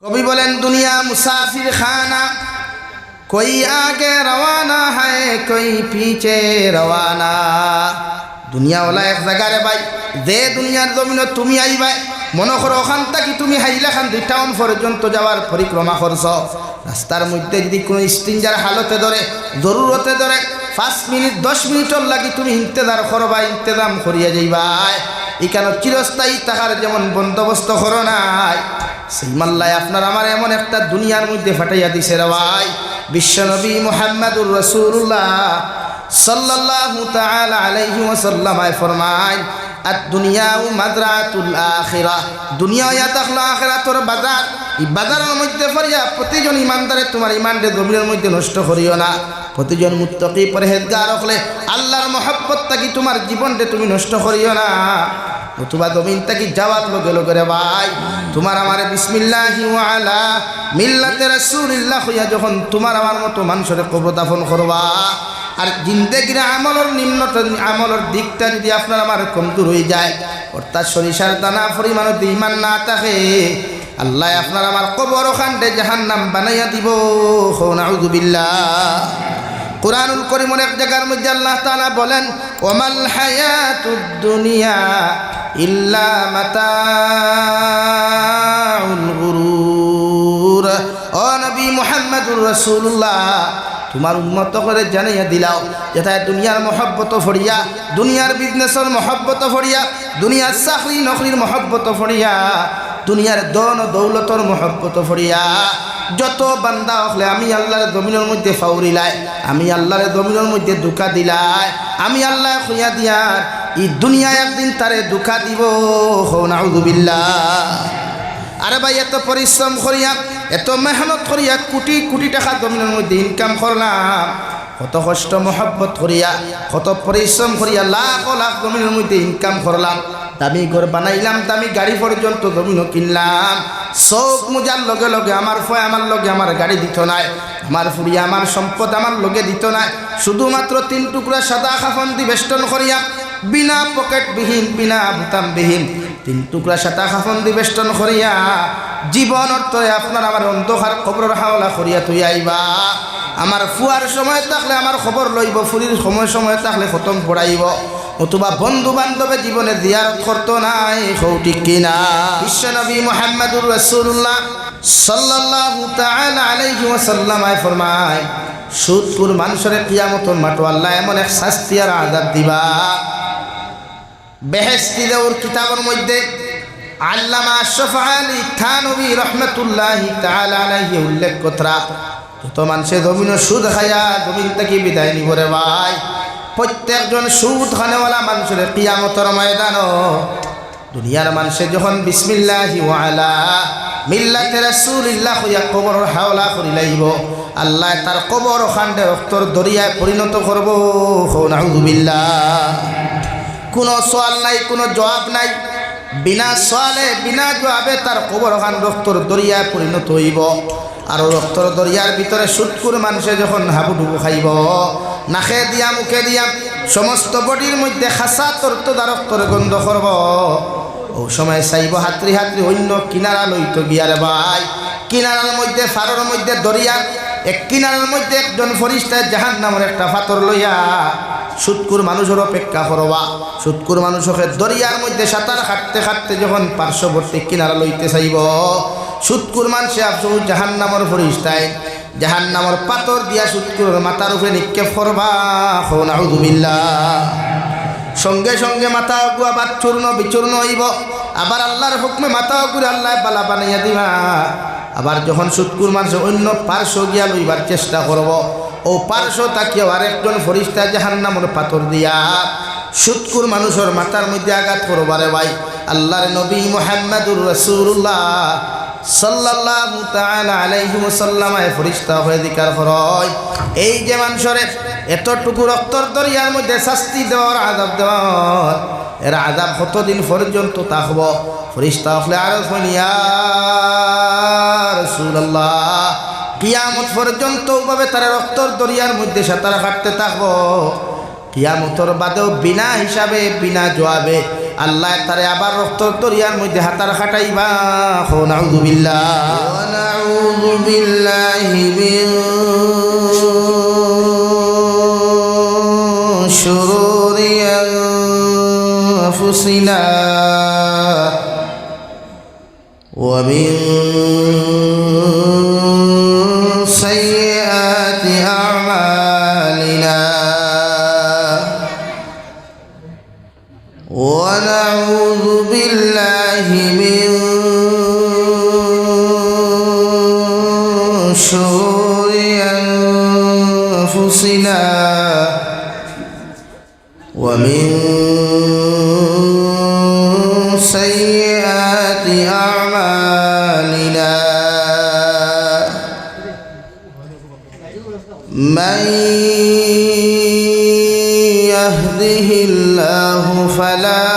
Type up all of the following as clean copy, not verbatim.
कवि बोलें दुनिया मुसाफिर खाना, कोई आगे रवाना है कोई पीछे रवाना। दुनिया वाला एक जगह रे भाई जे दुनियार जमीन तुमी आईबाई মনে করো ওখান থেকে তুমি হাইলাখান 2 টাউন পর্যন্ত যাওয়ার পরিক্রমা করছো। রাস্তার মধ্যে যদি কোনো স্টিঞ্জার হালতে ধরে জরুরতে ধরে 5 মিনিট 10 মিনিটর লাগি তুমি ইন্তজার করবা, ইন্তজাম করিয়া যাইবাই। এখানে চিরস্থায়ী থাকার যেমন বন্দোবস্ত করো নাই, সেই মাল্লায় আপনার আমার এমন একটা দুনিয়ার মধ্যে ফাটাইয়া দিছে রে ভাই। বিশ্বনবী মুহাম্মদুর রাসূলুল্লাহ সাল্লাল্লাহু তাআলা আলাইহি ওয়াসাল্লাম ফরমায় الدنيا مزرعة الآخرة। দুনিয়া ইয়া তাখলা আখিরাতের বাজার। এই বাজারের মধ্যে ফরিয়া প্রতিজন ইমানদারে তোমার ইমানকে জমিনের মধ্যে নষ্ট করিও না। প্রতিজন মুত্তাকি পরহেজগার হলে আল্লাহর মহব্বত থাকি তোমার জীবনকে তুমি নষ্ট করিও না। নতুবা জমিন থাকি যাওয়ার লগে লগে রে ভাই তোমার আমার বিসমিল্লাহি ওয়া আলা মিল্লাতে রাসূলিল্লাহ হইয়া যখন তোমার আমার মতো মানুষের কবর দাফন করবা, আর জিন্দেগির আমলের নিম্নতম আমলের দিকটা যদি আপনার আমার কমজোর হয়ে যায়, অর্থাৎ সরিষার দানা পরিমাণ ঈমান না থাকে, আল্লাহ আপনার আমার কবর ওখানে জাহান্নাম বানাইয়া দিব। নাউযুবিল্লাহ। কুরআনুল কারীমের এক জায়গার মধ্যে আল্লাহ তাআলা বলেন ওয়ামাল হায়াতুদ দুনিয়া ইল্লা মাতাউল গুরুর। ও নবী মুহাম্মদুর রাসূলুল্লাহ তোমার উম্মত করে জানাইয়া দিলাও যেটা দুনিয়ার মহব্বত ফড়িয়া, দুনিয়ার বিজনেসের মহব্বত ফড়িয়া, দুনিয়ার চাকরি নকরির মহব্বত ফড়িয়া, দুনিয়ার ধন দৌলতর মহব্বত ফড়িয়া যত বান্দা হলে আমি আল্লাহর জমিনের মধ্যে ফাউরিলাই, আমি আল্লাহর জমিনের মধ্যে ধোঁকা দিলাই, আমি আল্লাহ খুইয়া দিয়ার এই দুনিয়া একদিন তারে ধোঁকা দিব। নাউযুবিল্লাহ। আরে ভাই এত পরিশ্রম করিয়া এত মেহনত করিয়া কোটি কোটি টাকা জমিনের মধ্যে ইনকাম করলাম, কত কষ্ট মহব্বত করিয়া কত পরিশ্রম করিয়া লাখ লাখ জমিনের মধ্যে ইনকাম করলাম, দামি ঘর বানাইলাম, দামি গাড়ি পর্যন্ত জমিনও কিনলাম। সব মুজার লগে লগে আমার ফয় আমার লগে আমার গাড়ি দিত নাই, আমার ফুরিয়া আমার সম্পদ আমার লগে দিত নাই, শুধুমাত্র 3 টুকরা সাদা কাফন দি বেষ্টন করিয়া বিনা পকেটবিহীন বিনা বুতামবিহীন 3 টুকরা সাদা কাফন দি বেষ্টন করিয়া জীবন অর্থে আপনার আমার অন্ধকার কবরের হাওলা করিয়া তুই আইবা। আমার ফুয়ার সময় থাকলে আমার খবর লইব, ফুরির সময় থাকলে খতম পড়াইব, অথবা বন্ধু বান্ধবে জীবনে জিয়ারত করতো নাই। ঠিক কিনা? বিশ্বনবী মুহাম্মদুর রাসূলুল্লাহ সাল্লাল্লাহু তাআলা আলাইহি ওয়াসাল্লাম ফরমায় সুদখোর মানুষের কিয়ামতের মাঠে আল্লাহ এমন এক শাস্তি আর আযাব দিবা। বেহেশতি দেওর কিতাবের মধ্যে আল্লামা আশরাফ আলী থানভী রাহমাতুল্লাহি তাআলা আলাইহি উল্লেখ করা যত মানুষে জমিন সুদ খায়া জমিন থেকে বিদায় নিব রে ভাই, প্রত্যেকজন সুদ খানেওয়ালা মানুষের কিয়ামতের ময়দানও দুনিয়ার মানুষে যখন বিসমিল্লাহি ওয়া আলা মিল্লাতে রাসূলিল্লাহ হইয়া কবরের হাওলা করি লাইব, আল্লাহ তার কবর ওখানে রক্তর দরিয়ায় পরিণত করব। নাউযুবিল্লাহ। কোনো সওয়াল নাই, কোনো জবাব নাই, বিনা সওয়ালে বিনা জবাবে তার কবর ওখান রক্তর দরিয়ায় পরিণত হইব। আর রক্তর দরিয়ার ভিতরে সুদখোর মানুষে যখন হাবুডুবু খাইব, নাকে দিয়া মুখে দিয়া সমস্ত বডির মধ্যে খাসা তরতদা রক্তর গন্ধ করব, ও সময় চাইব হাতরি হাতরি অন্য কিনারা লইতো গিয়ারে ভাই। কিনারার মধ্যে ফারোর মধ্যে দরিয়া, এক কিনারার মধ্যে একজন ফরিস্তায় জাহান্নামের একটা পাথর লইয়া সুদখোর মানুষের অপেক্ষা করবা। সুদখোর মানুষকে দরিয়ার মধ্যে সাঁতার কাটতে কাটতে যখন পার্শ্ববর্তী কিনারা লইতে চাইব, সুদখোর মানুষে আফসোস জাহান্নামের ফরিস্তায় জাহান্নামের পাথর দিয়া সুদখোরের মাথার উপরে নিক্ষেপ করবা। নাউযুবিল্লাহ। সঙ্গে সঙ্গে মাথা অগু আবার চূর্ণ বিচূর্ণ হইব, আবার আল্লাহর হুকমে মাথা অগুরে আল্লাহ বালা বানাইয়া দিবা। আবার যখন সুদখোর মানুষ অন্য পার্শ্ব গিয়া লইবার চেষ্টা করব, ও পার্শ্ব তাকিয়ে আরেকজন ফরিস্তা জাহান্নামের পাথর দিয়া সুদখোর মানুষের মাথার মধ্যে আঘাত করবারে ভাই। আল্লাহর নবী মুহাম্মদুর রাসূলুল্লাহ সাল্লাল্লাহু তাআলা আলাইহি ওয়াসাল্লাম ফরিস্তা হয়ে দিকার হয় এই যে মানুষের এতটুকু রক্তর দরিয়ার মধ্যে শাস্তি দেওয়ার আযাব দেওয়ার, এর আযাব কতদিন পর্যন্ত থাকব? ফরিস্তা হলে আরো ইয়া রাসূলুল্লাহ কিয়ামত পর্যন্ত ওভাবে তারা রক্তর দরিয়ার মধ্যে সাঁতার কাটতে থাকবো। কিয়ামতের বাদেও বিনা হিসাবে বিনা জবাবে আল্লাহ তারে আবার রক্ত দরিয়ার মধ্যে হাতার খাটাইবা হো নাউযু বিল্লাহ ওয়া নাউযু বিল্লাহি মিন শুরুরি আনফুসিনা ওয়া মিন সাইয়্যাতি আ'মালিনা ونعوذ بالله من شرور أنفسنا ومن سيئات أعمالنا من يهده الله فلا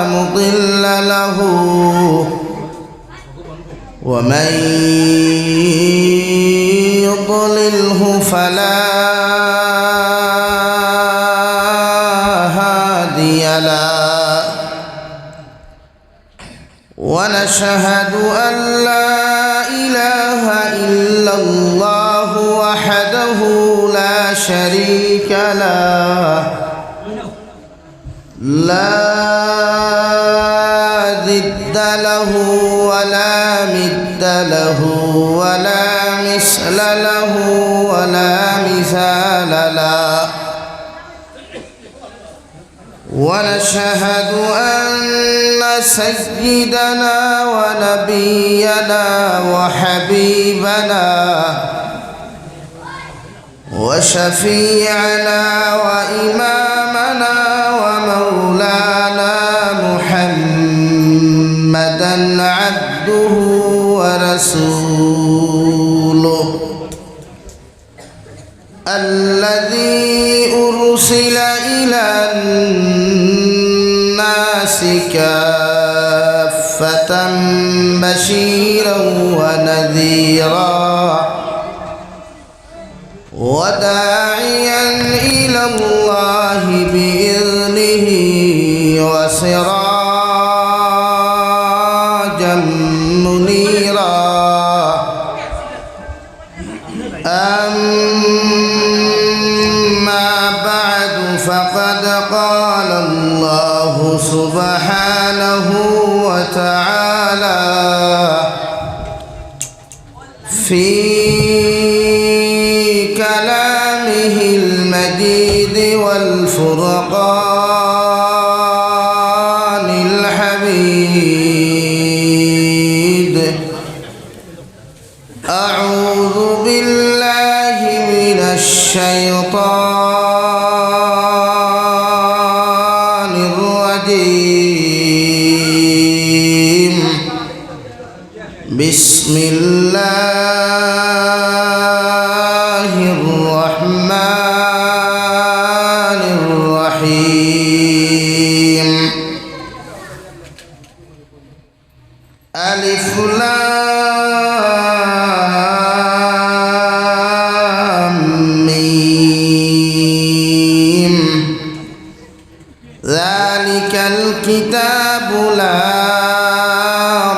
مضل له ومن يضلله فلا هادي له ونشهد أن لا إله إلا الله وحده لا شريك له لا ضد له ولا مد له ولا مثل له ولا مثال له ونشهد أن سيدنا ونبينا وحبيبنا وشفيعنا وإمامنا ومولانا محمدا عبده ورسوله الذي أرسل إلى الناس كافة بشيرا ونذيرا وداعيا إلى الله بإذنه وسراجا منيرا أما بعد فقد قال الله سبحانه وتعالى في كلامه المجيد والفرقان الحميد أعوذ بالله من الشيطان الرجيم بسم الله الرحمن الرحيم ألف لام ميم ذلك الكتاب لا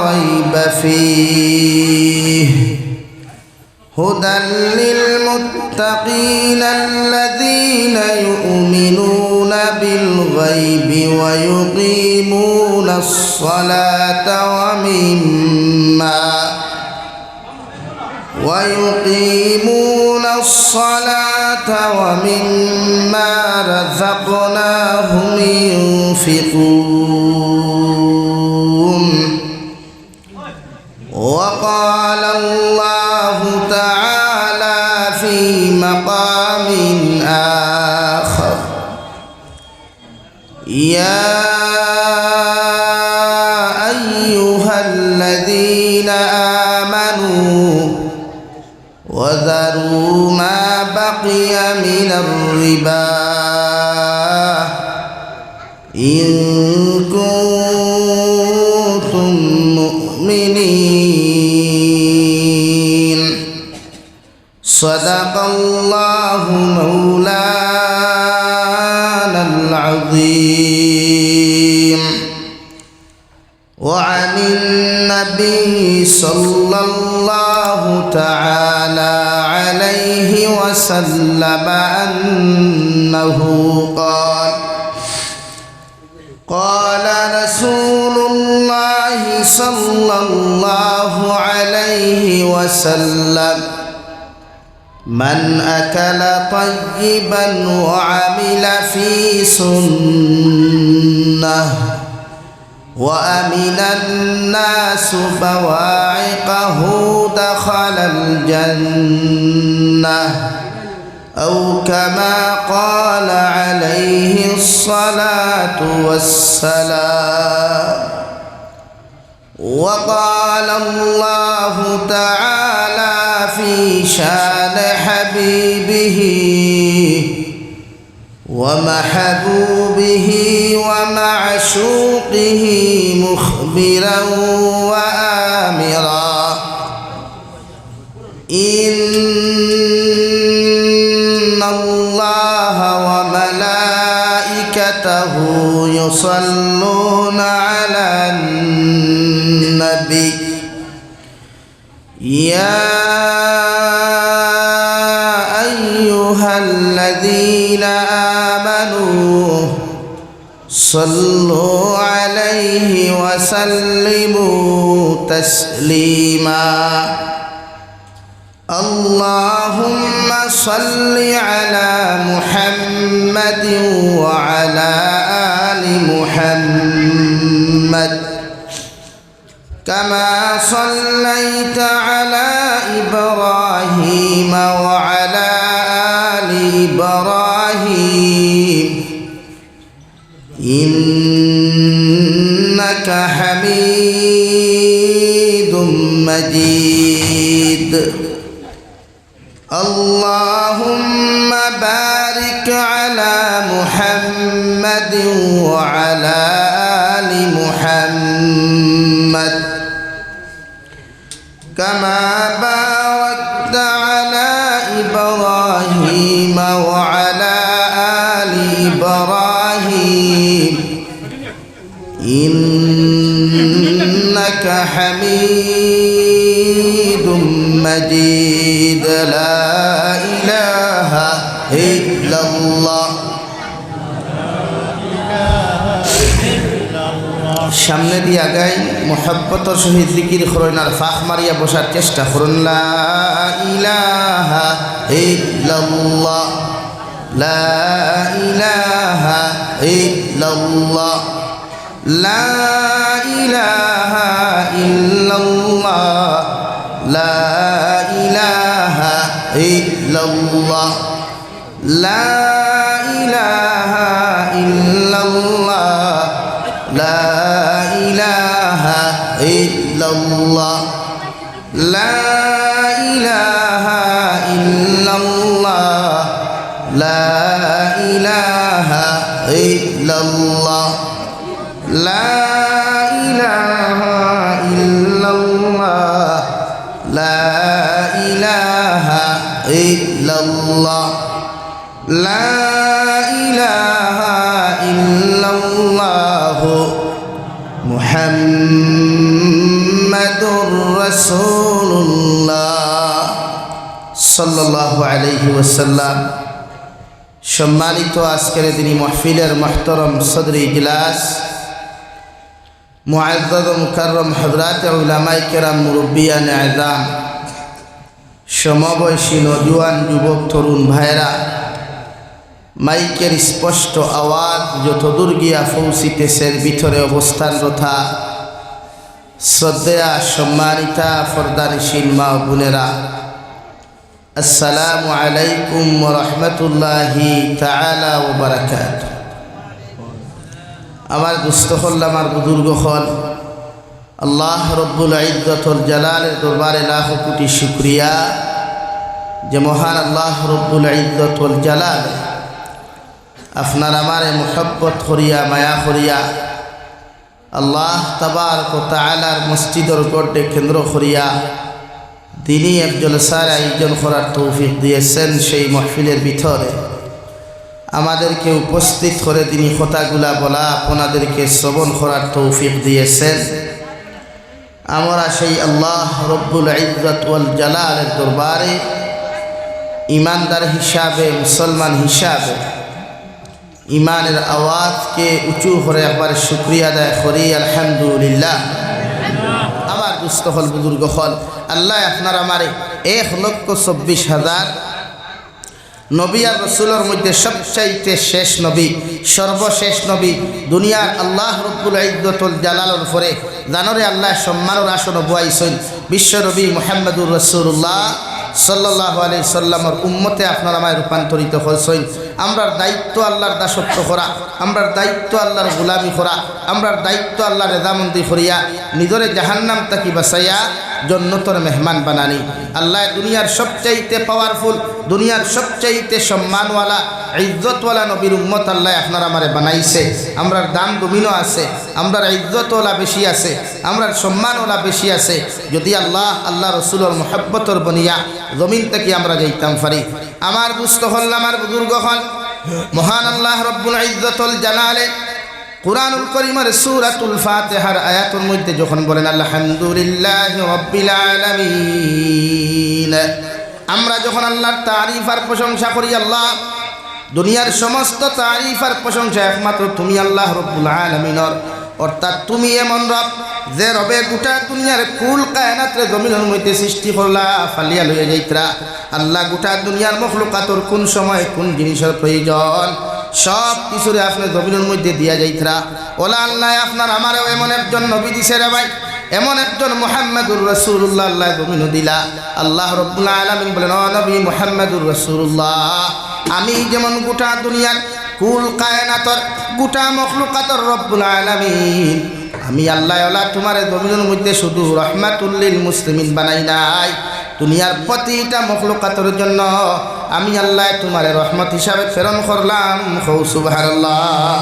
ريب فيه هدى للمتقين الذين يؤمنون بالغيب ويقيمون الصلاة ومما رزقناهم ينفقون وقال الله تعالى في مقام آخر يا أيها الذين آمنوا وذروا ما بقي من الربا إن كنتم مؤمنين صدق الله مولانا النبي صلى الله تعالى عليه وسلم أنه قال رسول الله صلى الله عليه وسلم من أكل طيبا وعمل في سنة وأمن الناس بواعقه دخل الجنة أو كما قال عليه الصلاة والسلام. وقال الله تعالى في شان حبيبه ومحبوبه ومعشوقه مخبرا وآمرا إن الله وملائكته يصلون على النبي يا أيها الذين آمنوا صلوا عليه وسلموا تسليما. اللهم صل على محمد وعلى آل محمد كما صليت على إبراهيم وعلى آل إبراهيم إنك حميد مجيد. اللهم بارك على محمد وعلى آل محمد كما باركت على إبراهيم وعلى آل إبراهيم إنك حميد مجيد. لا إله إلا الله. সামনে দিয়ে আগাই মোহাব্বতের সহিত জিকির করুন আর ফাঁক মারিয়া বসার চেষ্টা করুন। লা ইলাহা ইল্লাল্লাহ লা ইলাহা ইল্লাল্লাহ লা ইলাহা ইল্লাল্লাহ লা ইলাহা ইল্লাল্লাহ লা ইলাহা ইল্লাল্লাহ লা ইলাহা ইল্লাল্লাহ লা ইলাহা ইল্লাল্লাহ লা ইলাহা ইল্লাল্লাহ লা ইলাহা ইল্লাল্লাহ লা ইলাহা ইল্লাল্লাহ লা ইলাহা ইল্লাল্লাহ মুহাম্মাদুর রাসূলুল্লাহ সাল্লাল্লাহু আলাইহি ওয়াসাল্লাম। সম্মানিত আজকের দিনী মাহফিলের মুহতারাম সদর ইজলাস মুআজ্জাজ ও মুকাররম হযরত উলামায়ে কেরাম মুরব্বিয়ান আযম সমবয়সী নওজোয়ান যুবক তরুণ ভাইরা মাইকের স্পষ্ট আওয়াজ যতদূর গিয়া পৌঁছিতেছের ভিতরে অবস্থানরতা শ্রদ্ধেয়া সম্মানিতা ফরদানিশীল মা ও বোনেরা, আসসালামু আলাইকুম ওয়া রাহমাতুল্লাহি তাআলা ওয়া বারাকাতুহু। আমার দুস্থ হল, আমার বুজুর্গ হল, আল্লাহ রব্বুল ইজ্জতুল জালালের দরবারে লাখ কোটি শুকরিয়া যে মহান আল্লাহ রব্বুল ইজ্জতুল জালাল আপনার আমারে মুহাব্বত করিয়া মায়া করিয়া আল্লাহ তাবারক ওয়া তাআলার মসজিদের গড়ে কেন্দ্র করিয়া দিনী এক জলসার আয়োজন করার তৌফিক দিয়েছেন। সেই মাহফিলের ভিতরে আমাদেরকে উপস্থিত করে তিনি কথাগুলা বলা আপনাদেরকে শ্রবণ করার তৌফিক দিয়েছেন। আমরা সেই আল্লাহ রব্বুল ইজ্জত ওয়াল জালালের দরবারে ইমানদার হিসাবে, মুসলমান হিসাবে ইমানের আওয়াজকে উঁচু করে একবার শুকরিয়া আদায় করি আলহামদুলিল্লাহ। আমার দুস্থ হল, বুজুর্গ হল, আল্লাহ আপনার আমারে 1,24,000 নবী আর রসুলের মধ্যে সবচাইতে শেষ নবী, সর্বশেষ নবী, দুনিয়ার আল্লাহ রব্বুল ইজ্জতুল জালালের উপরে জানরে আল্লাহ সম্মানের আসন বয়াইছেন বিশ্ব নবী মুহাম্মদুর রাসূলুল্লাহ সাল্লাল্লাহু আলাইহি সাল্লামের উম্মতে আপনার আমায় রূপান্তরিত হয়েছেন। আমরার দায়িত্ব আল্লাহর দাসত্ব করা, আমরার দায়িত্ব আল্লাহর গোলামি করা, আমরার দায়িত্ব আল্লাহর রেজামন্দি করিয়া নিজরে জাহান্নাম তাকি বাঁচাইয়া জন্নতর মেহমান বানানি। আল্লাহ দুনিয়ার সবচাইতে পাওয়ারফুল, দুনিয়ার সবচাইতে সম্মানওয়ালা, ইজ্জতওয়ালা নবীর উম্মত আল্লাহ আপনার আমারে বানাইছে। আমরার দাম দুমিনও আছে, আমরার ইজ্জতওয়ালা বেশি আছে, আমরার সম্মানওয়ালা বেশি আছে। যদি আল্লাহ রসুলের মোহাব্বতর বনিয়া জমিন থেকে আমরা যাইতাম পারি। আমার দুস্থ হল, আমার বুজুর্গ হল, মহান আল্লাহ রব্বুল ইজ্জতুল জালালে কুরআনুল কারীমের সূরাতুল ফাতিহার আয়াতের মধ্যে যখন বলেন আলহামদুলিল্লাহি রাব্বিল আলামিন, আমরা যখন আল্লাহর তারিফ আর প্রশংসা করি, আল্লাহ দুনিয়ার সমস্ত তারিফ আর প্রশংসা একমাত্র তুমি আল্লাহ রব্বুল আলামিনের, অর্থাৎ তুমি এমন রব যে রবে গোটা দুনিয়ার কুল কায়নাতরে জমিনের মধ্যে সৃষ্টি করলা, ফালিয়া লইয়া যাইতরা। আল্লাহ গোটা দুনিয়ার মখলুকাতর কোন সময় কোন জিনিসের প্রয়োজন সব কিছুরে আপনি জমিনের মধ্যে দিয়া যাইতরা। ওলা আল্লাহ আপনার আমারও এমন একজন নবী দিছে রে ভাই, এমন একজন মুহাম্মদুর রাসূলুল্লাহ আল্লাহ জমিনও দিলা। আল্লাহ রব্বুল আলামিন বলেন, ও নবী মুহাম্মদুর রাসূলুল্লাহ, আমি যেমন গোটা দুনিয়ার কুল কায়নাতর গোটা মখলুকাতর রব্বুল আলামিন, আমি আল্লাহ তোমার জমিনের মধ্যে শুধু রহমাতুল লিল মুসলিমিন বানাই নাই, দুনিয়ার প্রতিটা মখলুকাতের জন্য আমি আল্লাহ তোমার রহমত হিসাবে প্রেরণ করলাম। সুবহানাল্লাহ।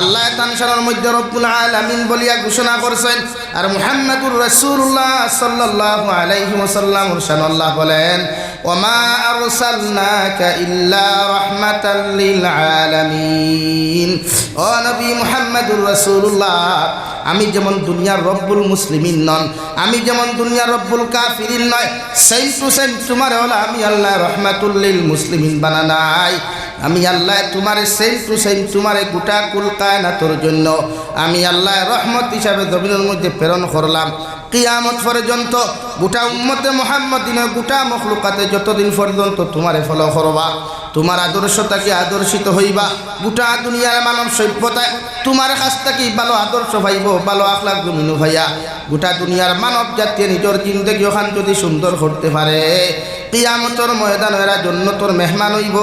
আল্লাহ তানশানের মধ্যে রব্বুল আলামিন বলিয়া ঘোষণা করছেন, আর মুহাম্মদুর রাসূলুল্লাহ সাল্লাল্লাহু আলাইহি ওয়াসাল্লাম আল্লাহ বলেন, ওমা আরসালনাকা ইল্লা রাহমাতাল লিল আলামিন। ও নবী মুহাম্মদুর রাসূলুল্লাহ, আমি যেমন দুনিয়ার রব্বুল মুসলিমিন নন, আমি যেমন দুনিয়ার রব্বুল কাফিরিন নয়, সেম টু সেম তোমার হলো আমি আল্লাহ রহমাতুল লিল মুসলিমিন বানা নাই। আমি আল্লাহ তোমার সেম টু সেম তোমার গোটা কুল কায়নাতর জন্য আমি আল্লাহ রহমত হিসাবে জমিনের মধ্যে প্রেরণ করলাম। কিয়ামত পর্যন্ত গোটা উম্মতে মুহাম্মদিনের গোটা মখলুকাতে যতদিন পর্যন্ত তোমারে ফলো করবা, তোমার আদর্শটাকে আদর্শিত হইবা, গোটা দুনিয়ার মানব সভ্যতায় তোমার কাছ থেকে ভালো আদর্শ পাইব, ভালো আখলাক জমিনু ভাইয়া। গোটা দুনিয়ার মানব জাতীয় নিজের জিন্দগি ওখান যদি সুন্দর করতে পারে, কিয়ামতের ময়দান এরা জন্নতর মেহমান হইব।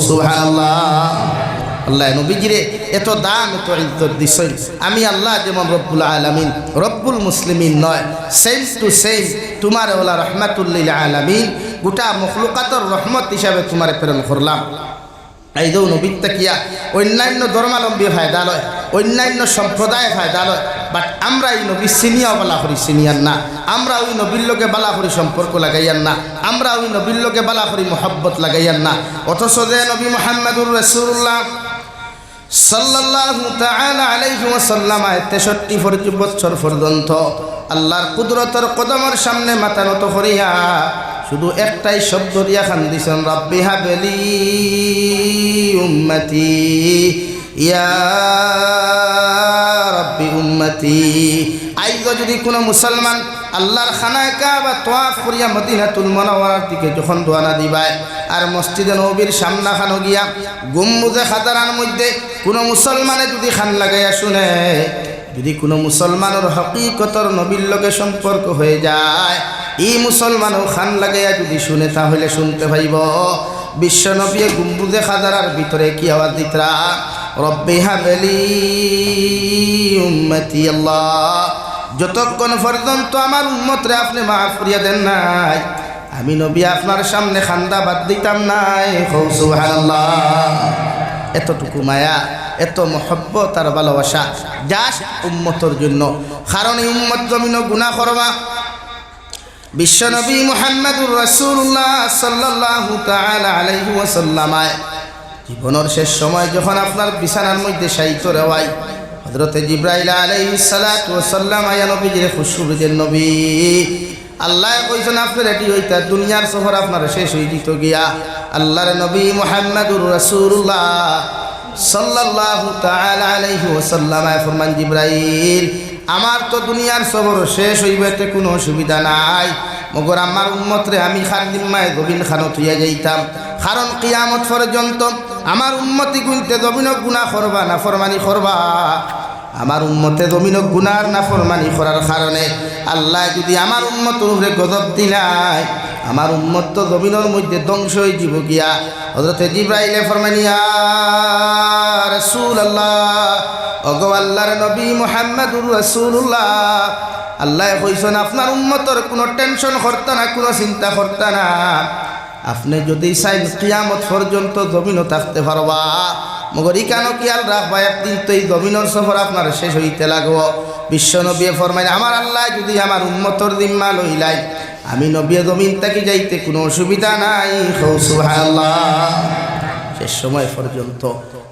সুবহানাল্লাহ। আল্লাহ নবীজিরে এত দাম, এত ইজ্জত দিছেন। আমি আল্লাহ যেমন রব্বুল আলামিন, রব্বুল মুসলিমিন নয়, সেম টু সেম তোমার ওলা রহমাতুল লিল আলামিন, গোটা মখলুকাতর রহমত হিসাবে তোমার প্রেরণ করলাম। এই যে নবীর তাকিয়া অন্যান্য ধর্মাবলম্বী ফায়দা লয়, অন্যান্য সম্প্রদায় ফায়দা লয়, বাট আমরা এই নবী সিনিয়াও বালা করি সিনিয়ার না, আমরা ওই নবীর লোকে বালা করি সম্পর্ক লাগাইয়ার না, আমরা ওই নবীর লোকে বালা করি মোহাব্বত লাগাইয়ার না। অথচ যে নবী মুহাম্মদুর রাসূলুল্লাহ সাল্লাল্লাহু তাআলা আলাইহি ওয়াসাল্লাম 63 বছর পর্যন্ত আল্লাহর কুদরতের কদমের সামনে মাথা নত করিয়া শুধু একটাই শব্দ দিয়া খান দিছেন, রাব্বি হাবলি উম্মতি, ইয়া রাব্বি উম্মতি। আইজ যদি কোনো মুসলমান আল্লাহর খানায় কাবা তওয়াফ করিয়া মদিনাতুল মুনাওয়ারার দিকে যখন রওনা দিবায়, আর মসজিদে নববীর সামনাখানো গিয়া গম্বুজে খাদারার মধ্যে কোনো মুসলমানে যদি খান লাগাইয়া শুনে, যদি কোনো মুসলমানের হকিকতর নবীর লগে সম্পর্ক হয়ে যায়, এই মুসলমানও খান লাগাইয়া যদি শুনে, তাহলে শুনতে পাইব বিশ্ব নবী গম্বুজে খাদারার ভিতরে কি আওয়াজ দিতরা, রব্বি হাবলি উম্মতি। আল্লাহ, যতক্ষণ পর্যন্ত আমার উম্মতরে আপনি মাফ করিয়া দেন নাই, আমি নবী আপনার সামনে খান্দা বাদ দিতাম নাই। সুবহানাল্লাহ। এতটুকু মায়া, এত মহব্বত আর ভালোবাসা জাস্ট উম্মতর জন্য। কারণ এই উম্মত জমিন গুনাহ করবা। বিশ্বনবী মুহাম্মদুর রাসূলুল্লাহ সাল্লাল্লাহু তাআলা আলাইহি ওয়াসাল্লাম জীবনের শেষ সময় যখন আপনার বিছানার মধ্যে শায়িত রেওয়াই, হযরতে জিবরাইল আলাইহিস সালাতু ওয়াস সালাম আয়া নবীজির খুশখবর নবী আল্লাহ কইছেন আপনার এটি হইতা দুনিয়ার সফর আপনার শেষ হয়ে দিত গিয়া আল্লাহর নবী মুহাম্মদুর রাসূলুল্লাহ সাল্লাল্লাহু তাআলা আলাইহি ওয়াসাল্লাম ফরমান জিবরাইল আমার তো দুনিয়ার সফর শেষ হইবে তে কোনো অসুবিধা নাই মগর আমার উম্মতরে আমি খাদিম মায়ে গবিন খানত হইয়া যাইতাম কারণ কিয়ামত পর্যন্ত আমার উম্মতি গুনতে জমিন গুনাহ করবা না ফরমানি করবা আমার উম্মতে জমিন গুনার না ফরমানি করার কারণে আল্লাহ যদি আমার উম্মতের উপরে গজব দিলাই আমার উম্মত তো জমিনের মধ্যে ধ্বংস হয়ে যাব গিয়া হযরতে জিবরাইলে ফরমানি ইয়া রাসূলুল্লাহ ওগো আল্লাহর নবী মুহাম্মদুর রাসূলুল্লাহ আল্লাহ কইছেন আপনার উম্মতের কোনো টেনশন করতা না কোনো চিন্তা করতা না আপনি যদি চাইন কিয়ামত পর্যন্ত জমিনও থাকতে পারবা মগর ইকানো কিয়াল রাখবা একদিন তো এই জমিনের সফর আপনার শেষ হইতে লাগব বিশ্ব নবী ফরমাইন আমার আল্লাহ যদি আমার উম্মতর জিম্মা লইলাই আমি নবী জমিন থেকে যাইতে কোনো অসুবিধা নাই সুবহানাল্লাহ শেষ সময় পর্যন্ত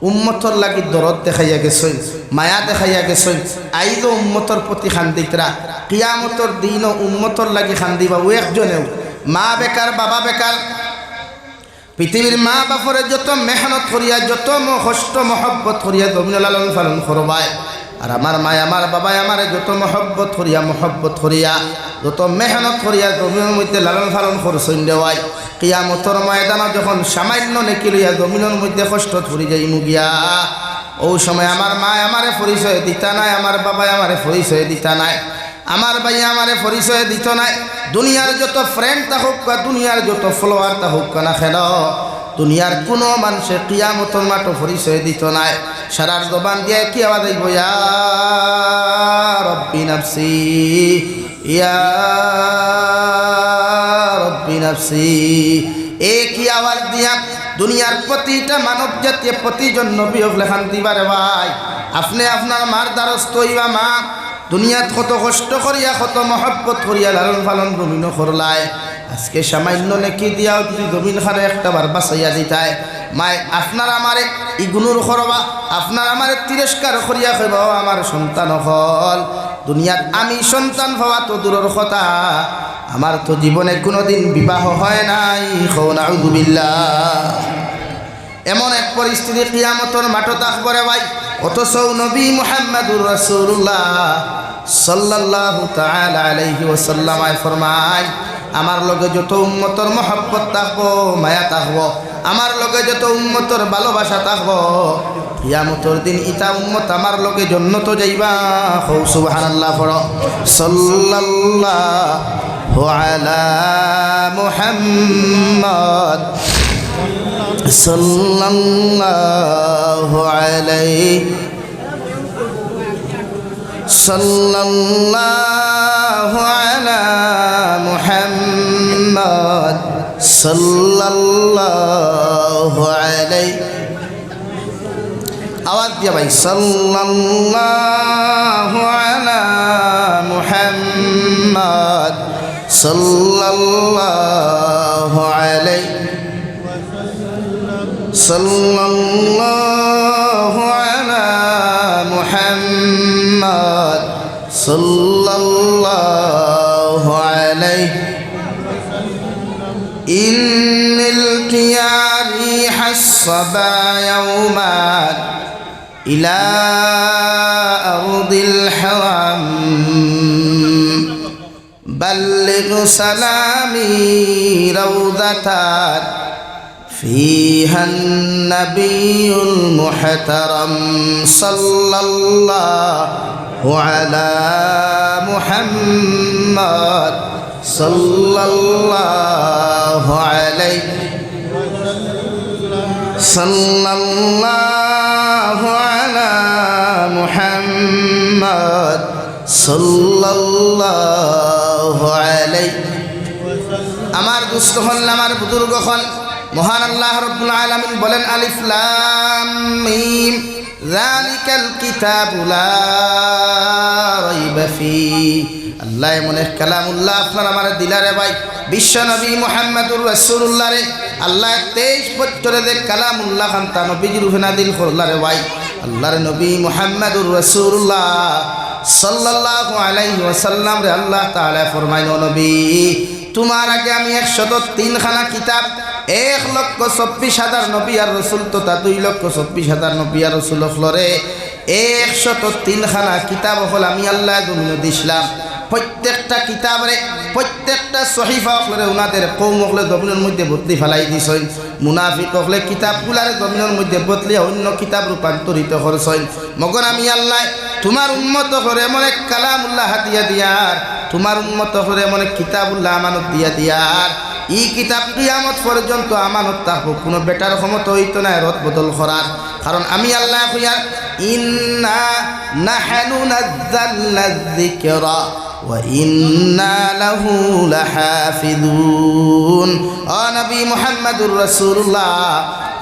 উম্মতর লাগি দরদ দেখাইয়া গেছেন মায়া দেখাইয়া গেছেন আইলো উম্মতর প্রতি খান্দিতরা কিয়ামতর দিনও উম্মতর লাগি খান্দিবা ও একজনেও মা বেকার বাবা বেকার পৃথিবীর মা বাপরে যত মেহনত করিয়া যত কষ্ট মহব্বত করিয়া জমিন লালন পালন করবায় আর আমার মা আমার বাবাই আমারে যত মহব্বত করিয়া যত মেহনত করিয়া জমিনের মধ্যে লালন পালন করছেন দেওয়াই কিয়ামতর ময়দানে যখন সামান্য নেকি লইয়া জমিনের মধ্যে কষ্ট ধরি যাই মুগিয়া ও সময় আমার মা আমারে পরিচয় দিতা নাই আমার বাবাই আমারে পরিচয় দিতা নাই আমার ভাই আমারে পরিচয় দিত নাই দুনিয়ার যত ফ্রেন্ড থাকুক বা দুনিয়ার যত ফলোয়ার থাকুক না খেল দুনিয়ার কোনো মানুষে কিয়ামতর মাঠে পরিচয় দিত নাই সারার জবান দিয়ে কি আওয়াজ আইব ইয়া রব্বি নাফসি ইয়া রব্বি নাফসি একই আওয়াজ দিয়া দুনিয়ার প্রতিটা মানব জাতীয় প্রতিজন নবী হলে শান্তি বারে ভাই আপনি আপনার মার দ্বারস্থ হইবা মা দুনিয়াত কত কষ্ট করিয়া কত মহব্বত করিয়া লালন পালন জমিন করলায় আজকে সামান্য নেকি দিয়াও যদি জমিন খানে একটা বার বাঁচাইয়া দিতায় মায় আপনার আমারে ইগনুর করবা আপনার আমারে তিরস্কার করিয়া কইব আমার সন্তান হল দুনিয়াত আমি সন্তান হওয়া তো দূরের কথা আমার তো জীবনে কোনোদিন বিবাহ হয় নাই নাউযু বিল্লাহ এমন এক পরিস্থিতি কিয়ামতের মাঠে থাকবে ভাই অথচ নবী মুহাম্মদুর রাসূলুল্লাহ সাল্লাল্লাহু তাআলা আলাইহি ওয়াসাল্লাম ফরমায় আমার লগে যত উম্মতর মহব্বত থাকবো মায়া থাকবো আমার লগে যত উম্মতর ভালোবাসা থাকবো কিয়ামতের দিন ইতা উম্মত আমার লগে জান্নাত যাইবা সুবহানাল্লাহ পড়ো সাল্লাল্লাহু আলা মুহাম্মদ সাল্লাল্লাহু আলাইহি সাল্লাল্লাহু আলা মুহাম্মদ সাল্লাল্লাহু আলাইহি আওয়াজ দিয়া ভাই সাল্লাল্লাহু আলা মুহাম্মদ সাল্লাল্লাহু আলাইহি সাল্লাল্লাহু আলা মুহাম্মদ সাল্লাল্লাহু আলাইহি ইন্নাল কিয়ারিহাস সাবা ইয়াওমান ইলা আরদিল হাওয়াম বাল্লিগ সালামি রাউদাতান فيها النبي المحترم صلى الله على محمد صلى الله عليه صلى الله على محمد صلى الله عليه আমার দুস্থ হল আমার বুজুর্গ হল মহান আল্লাহ রাব্বুল আলামিন বলেন আলিফ লাম মিম যালিকাল কিতাবু লা রাইবা ফি আল্লাহ মনে কালামুল্লাহ আপনার আমার দিলারে ভাই বিশ্ব নবী মুহাম্মদুর রাসূলুল্লাহ রে আল্লাহ 23 বছরে যে কালামুল্লাহ খান তা নবীর রূহে নাযিল করলারে ভাই আল্লাহর নবী মুহাম্মদুর রাসূলুল্লাহ সাল্লাল্লাহু আলাইহি ওয়াসাল্লাম রে আল্লাহ তাআলা ফরমাইলো নবী তোমার আগে আমি 103 খানা কিতাব 1,24,000 নবী আর রাসূল তো তা 2,24,000 নবী আর রাসূল হলরে 103 খানা কিতাব হল আমি আল্লাহ জমিনে দিছিলাম প্রত্যেকটা কিতাবরে প্রত্যেকটা সহিফা হলে ওনাদের কৌম হলে জমিনের মধ্যে বদলি ফেলাই দিছেন মুনাফিক হলে কিতাবগুলারে জমিনের মধ্যে বদলি অন্য কিতাব রূপান্তরিত করছেন মগর আমি আল্লাহ তোমার উম্মত করে এমন এক কালামুল্লাহ হাতিয়া দিয়ার তোমার উম্মত করে এমন এক কিতাবুল্লাহ আমানত দিয়া দিয়ার এই কিতাব কিয়ামত পর্যন্ত আমানত থাকবো কোনো বেটার ক্ষমতা হইতো না রদ বদল করার কারণ আমি আল্লাহ কইয়া ইন্না নাহনু নাযালনা যিকরা ওয়া ইন্না লাহু লাহাফিজুন ও নবী মুহাম্মদুর রাসূলুল্লাহ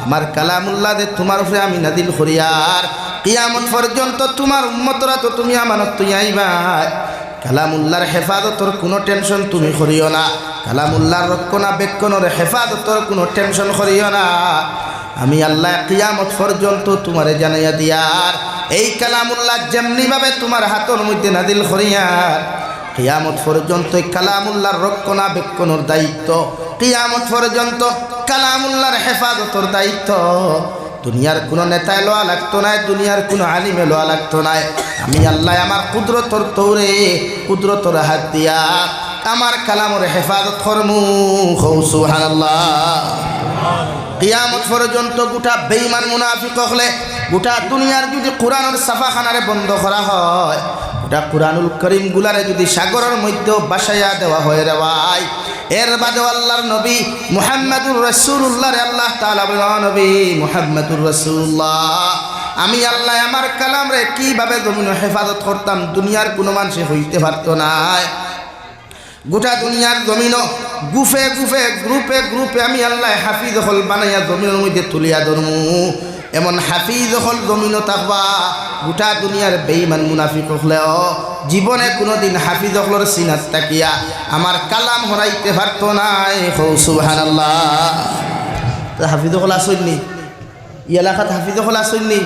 আমার কালামুল্লাহ দে তোমার উপরে আমি নাযিল করিয়ার কিয়ামত পর্যন্ত তোমার উম্মতরা তো তুমি আমানত তুই আইবা কালামুল্লাহর হেফাজতর কোনো টেনশন তুমি করিও না কালামুল্লাহর রক্ষণাবেক্ষণের হেফাজতর কোনো টেনশন করিও না আমি আল্লাহ কিয়ামত পর্যন্ত তোমারে জানাইয়া দিয়ার এই কালামুল্লাহ যেমনিভাবে তোমার হাতের মধ্যে নাযিল করিয়ার কিয়ামত পর্যন্ত কালামুল্লাহর রক্ষণাবেক্ষণের দায়িত্ব কিয়ামত পর্যন্ত কালামুল্লাহর হেফাজতর দায়িত্ব দুনিয়ার কোনো নেতায় লওয়া লাগতো না দুনিয়ার কোনো আলিমে লওয়া লাগতো না আমি আল্লাহ আমার কুদরতর তৌরে কুদরতর হাত দিয়া আমার কালামর হেফাজত করমু সুবহানাল্লাহ কিয়ামত পর্যন্ত গোটা বেঈমান মুনাফিক হলে গোটা দুনিয়ার যদি কোরআনের ছাপাখানারে বন্ধ করা হয় গোটা কোরআনুল করিম গুলারে যদি সাগরের মধ্যে বাসাইয়া দেওয়া হয় রে ভাই এর বাদে আল্লাহর নবী মুহাম্মদুর রাসূলুল্লাহ রে আল্লাহ তাআলা বলেন নবী মুহাম্মদুর রাসূলুল্লাহ আমি আল্লাহ আমার কালাম রে কিভাবে জমিনে হেফাজত করতাম দুনিয়ার কোনো মানুষে হইতে পারতো না গোটা দুনিয়ার জমিন গুফে গুফে গ্রুপে গ্রুপে আমি আল্লাহ হাফিজ হল বানাইয়া জমিনের মধ্যে তুলিয়া ধরমু এমন হাফিজ হল জমিন থাকবা গোটা দুনিয়ার বেঈমান মুনাফিক হলেও জীবনে কোনোদিন হাফিজ হলর সিনাত তাকিয়া আমার কালাম হরাইতে পারতো নাই সুবহানাল্লাহ হাফিজ হল আসেননি ই এলাকাত হাফিজ হল আসেননি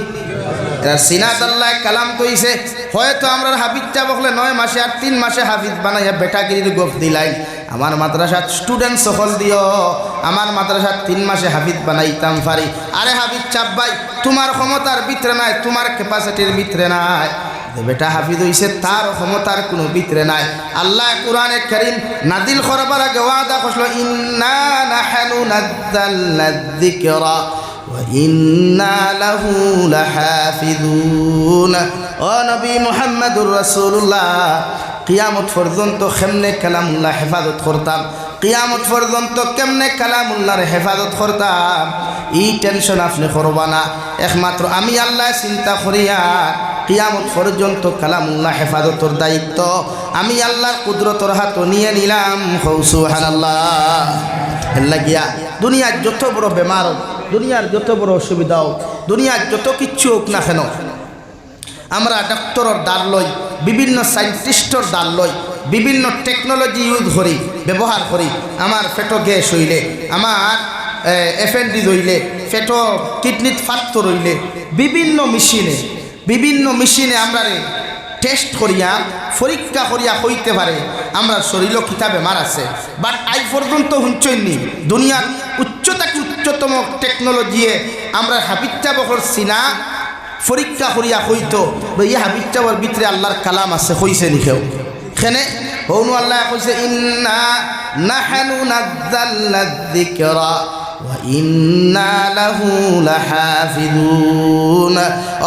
এর সিনাত আল্লাহ কালাম কইছে হয়তো আমরা হাফিজটা বকলে 9 মাসে আর 3 মাসে হাফিজ বানাইয়া বেটাগিরির গপ দিলাই আমার মাদ্রাসাত স্টুডেন্ট সকল দিও আমার মাদ্রাসাত 3 মাসে হাফিজ বানাইতাম পারি আরে হাফিজ চাপ ভাই তোমার ক্ষমতার ভিতরে নাই তোমার ক্যাপাসিটির ভিতরে নাই বেটা হাফিজ হইছে তার ক্ষমতার কোনো ভিতরে নাই আল্লাহ কোরআনে কারীম নাযিল করবার আগে ওয়াদা করলো ইন্না নাহনু নাযালনা যিকরা وإنا له لحافظون ও নবী মুহাম্মদুর রাসূলুল্লাহ কিয়ামত পর্যন্ত কেমনে কালামুল্লাহ হেফাজত করতাম কিয়ামত পর্যন্ত কেমনে কালামুল্লাহর হেফাজত করতাম এই টেনশন আপনি করবা না একমাত্র আমি আল্লাহ চিন্তা করিয়া কিয়ামত পর্যন্ত কালামুল্লাহ হেফাজতর দায়িত্ব আমি আল্লাহর কুদরতর হাত নিয়ে নিলাম সুবহানাল্লাহ লাগিয়া দুনিয়ার যত বড় বেমার দুনিয়ার যত বড় অসুবিধা হোক দুনিয়ার যত কিচ্ছু হোক না কেন আমরা ডাক্তারের দ্বার লই বিভিন্ন সাইন্টিস্টর দ্বার লই বিভিন্ন টেকনোলজি ইউজ করি ব্যবহার করি আমার পেটো গ্যাস হইলে আমার অ্যাপেন্ডিক্স হইলে পেটো কিডনিত ফাটর হইলে বিভিন্ন মেশিনে আমরা টেস্ট করিয়া পরীক্ষা করিয়া হইতে পারে আমরা শরীরও কিতাবে মার আছে বাট আজ পর্যন্ত হুঁচইনি দুনিয়ার উচ্চতম টেকনোলজিয়ে আমরা হাবিজটা বকর সিনা পরীক্ষা করিয়া হইতো এই হাবিজটার ভিতরে আল্লাহর কালাম আছে হইছে নিখেও খেনে হৌনু আল্লাহ কইছে ইন্না নাহনু নাযালনা যিকরা ওয়া ইন্না লাহু লাহাফিজুন